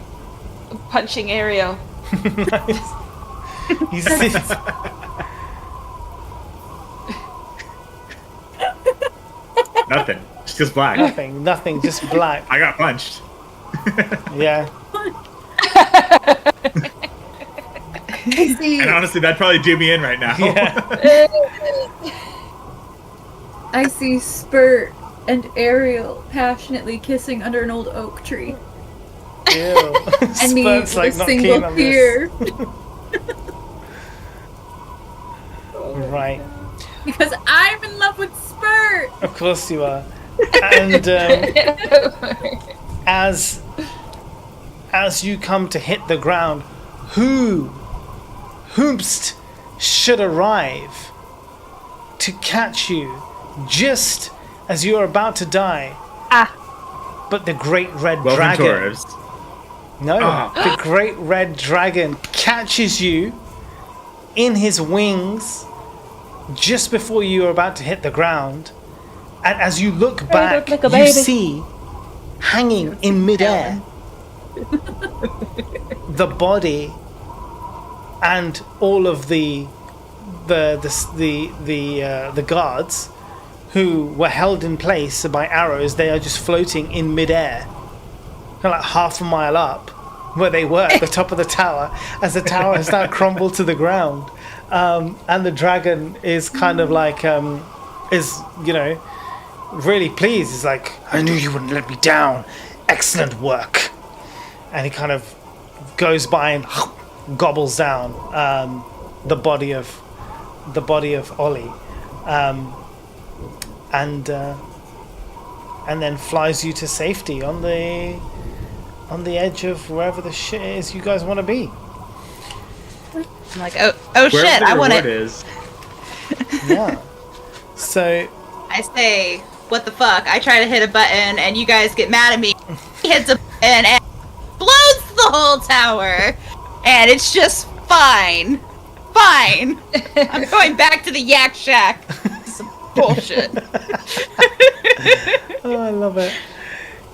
punching Ariel. Nice. You see, Nothing. Just black. nothing, just black. I got punched. Yeah. I see. And honestly, that'd probably do me in right now. Yeah. I see Spurt and Ariel passionately kissing under an old oak tree. Ew. And me Spurt's, with like, a not keen single on tear. Right. Because I'm in love with Spurt! Of course you are. And as you come to hit the ground, whomst should arrive to catch you just as you are about to die? But the great red Welcome, dragon. Taurus. No, the great red dragon catches you in his wings just before you are about to hit the ground. And as you look back, look like a you baby. see hanging in midair the body and all of the guards who were held in place by arrows. They are just floating in midair, kind of like half a mile up where they were at the top of the tower, as the tower has now crumbled to the ground. And the dragon is kind of like, really pleased. He's like, I knew you wouldn't let me down. Excellent work. And he kind of goes by and gobbles down the body of Ollie, and then flies you to safety on the edge of wherever the shit is you guys want to be. I'm like, oh shit, Wherever the I want reward it. is. Yeah. So I say, what the fuck? I try to hit a button and you guys get mad at me. He hits a button and blows the whole tower. And it's just fine. Fine. I'm going back to the Yak Shack. Some bullshit. oh, I love it.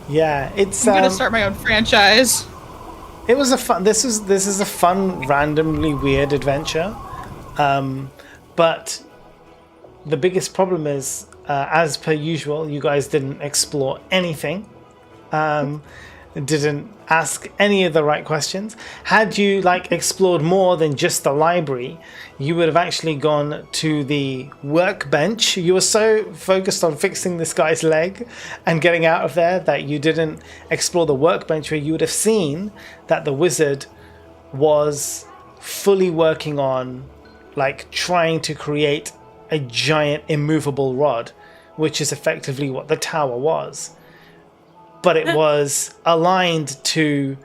Yeah, it's I'm gonna start my own franchise. It was a fun. This is a fun, randomly weird adventure, but the biggest problem is, as per usual, you guys didn't explore anything. didn't ask any of the right questions. Had you like explored more than just the library, you would have actually gone to the workbench. You were so focused on fixing this guy's leg and getting out of there that you didn't explore the workbench, where you would have seen that the wizard was fully working on like trying to create a giant immovable rod, which is effectively what the tower was. But it was aligned to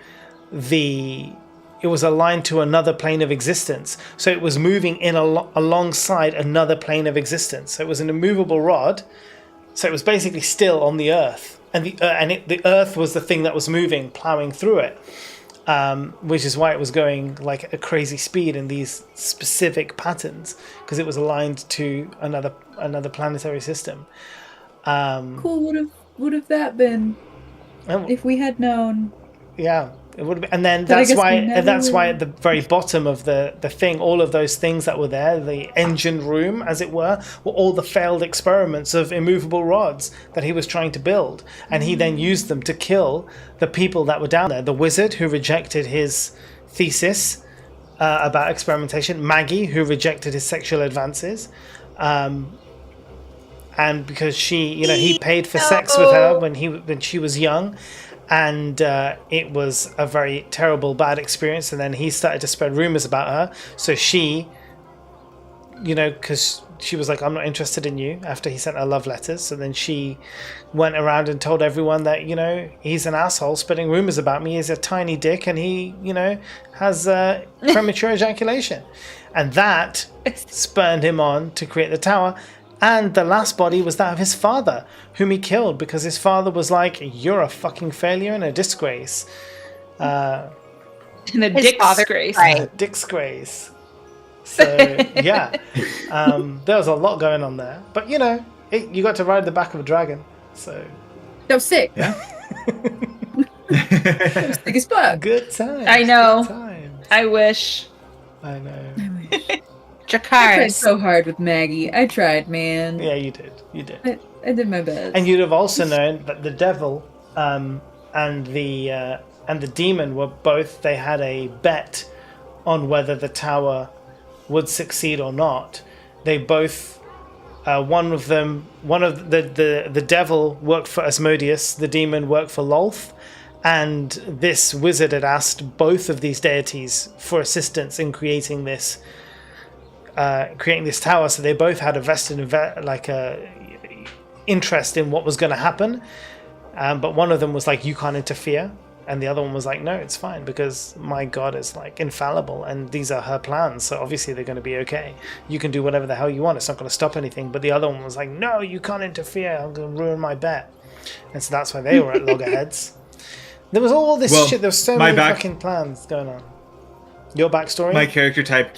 another plane of existence. So it was moving in alongside another plane of existence. So it was an immovable rod. So it was basically still on the earth, and the earth was the thing that was moving, plowing through it, which is why it was going like a crazy speed in these specific patterns, because it was aligned to another planetary system. Cool. Would have that been if we had known? Yeah, it would have been. And then But I that's guess why we never that's why will. at the very bottom of the thing, all of those things that were there, the engine room, as it were all the failed experiments of immovable rods that he was trying to build, and he then used them to kill the people that were down there. The wizard who rejected his thesis about experimentation, Maggie who rejected his sexual advances, and because she, he paid for sex with her when she was young, and it was a very terrible, bad experience. And then he started to spread rumors about her. So she, because she was like, I'm not interested in you, after he sent her love letters. So then she went around and told everyone that, he's an asshole spreading rumors about me. He's a tiny dick, and he, has premature ejaculation. And that spurred him on to create the tower. And the last body was that of his father, whom he killed because his father was like, you're a fucking failure and a disgrace. And the disgrace. Disgrace. So, yeah. There was a lot going on there. But, you got to ride the back of a dragon. So, That was sick. Yeah. That was sick as fuck. good times. I know. Good times. I wish. I know. I tried Jakaris. so hard with Maggie. I tried, man. Yeah, you did. You did. I did my best. And you'd have also known that the devil and the demon were both, they had a bet on whether the tower would succeed or not. They both, one of the devil worked for Asmodeus, the demon worked for Lolth, and this wizard had asked both of these deities for assistance in creating this tower. So they both had a vested interest in what was going to happen, but one of them was like, you can't interfere, and the other one was like, no, it's fine, because my god is like infallible and these are her plans, so obviously they're going to be okay. You can do whatever the hell you want, it's not going to stop anything. But the other one was like, no, you can't interfere, I'm going to ruin my bet. And so that's why they were at loggerheads. There was all this shit, there was so many fucking plans going on. Your backstory? My character type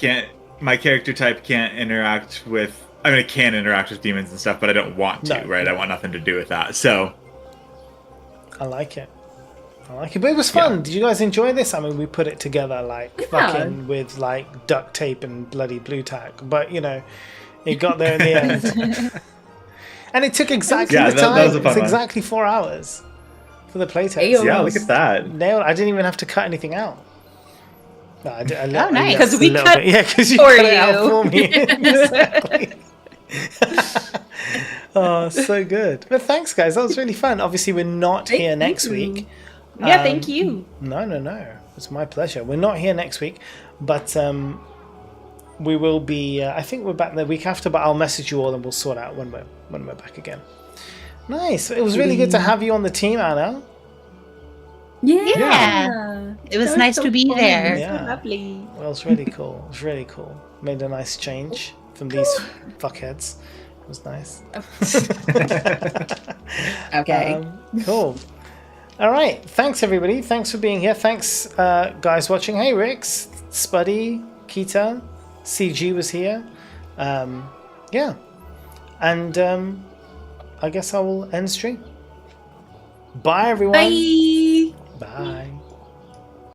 can't interact with. I mean, I can interact with demons and stuff, but I don't want to, right? I want nothing to do with that. So, I like it. But it was fun. Yeah. Did you guys enjoy this? I mean, we put it together fucking with like duct tape and bloody blue tack, but it got there in the end. And it took exactly the time. That was a fun it's one. exactly 4 hours for the playtest. Ayo. Yeah, look at that. Nailed. I didn't even have to cut anything out. No, I did, Oh, nice. Because we cut Yeah, because you for cut it out you. for me. Exactly. Oh, so good. But thanks, guys. That was really fun. Obviously, we're not here next week. Yeah, thank you. No. It's my pleasure. We're not here next week, but we will be. I think we're back the week after, but I'll message you all and we'll sort out when we're back again. Nice. It was really good to have you on the team, Anna. Yeah. It was nice to be there. Yeah. Lovely. Well, it's really cool. It was really cool. Made a nice change from these fuckheads. It was nice. Okay. Cool. All right. Thanks, everybody. Thanks for being here. Thanks, guys watching. Hey, Rix, Spuddy, Kita, CG was here. Yeah. And I guess I will end stream. Bye, everyone. Bye. Bye.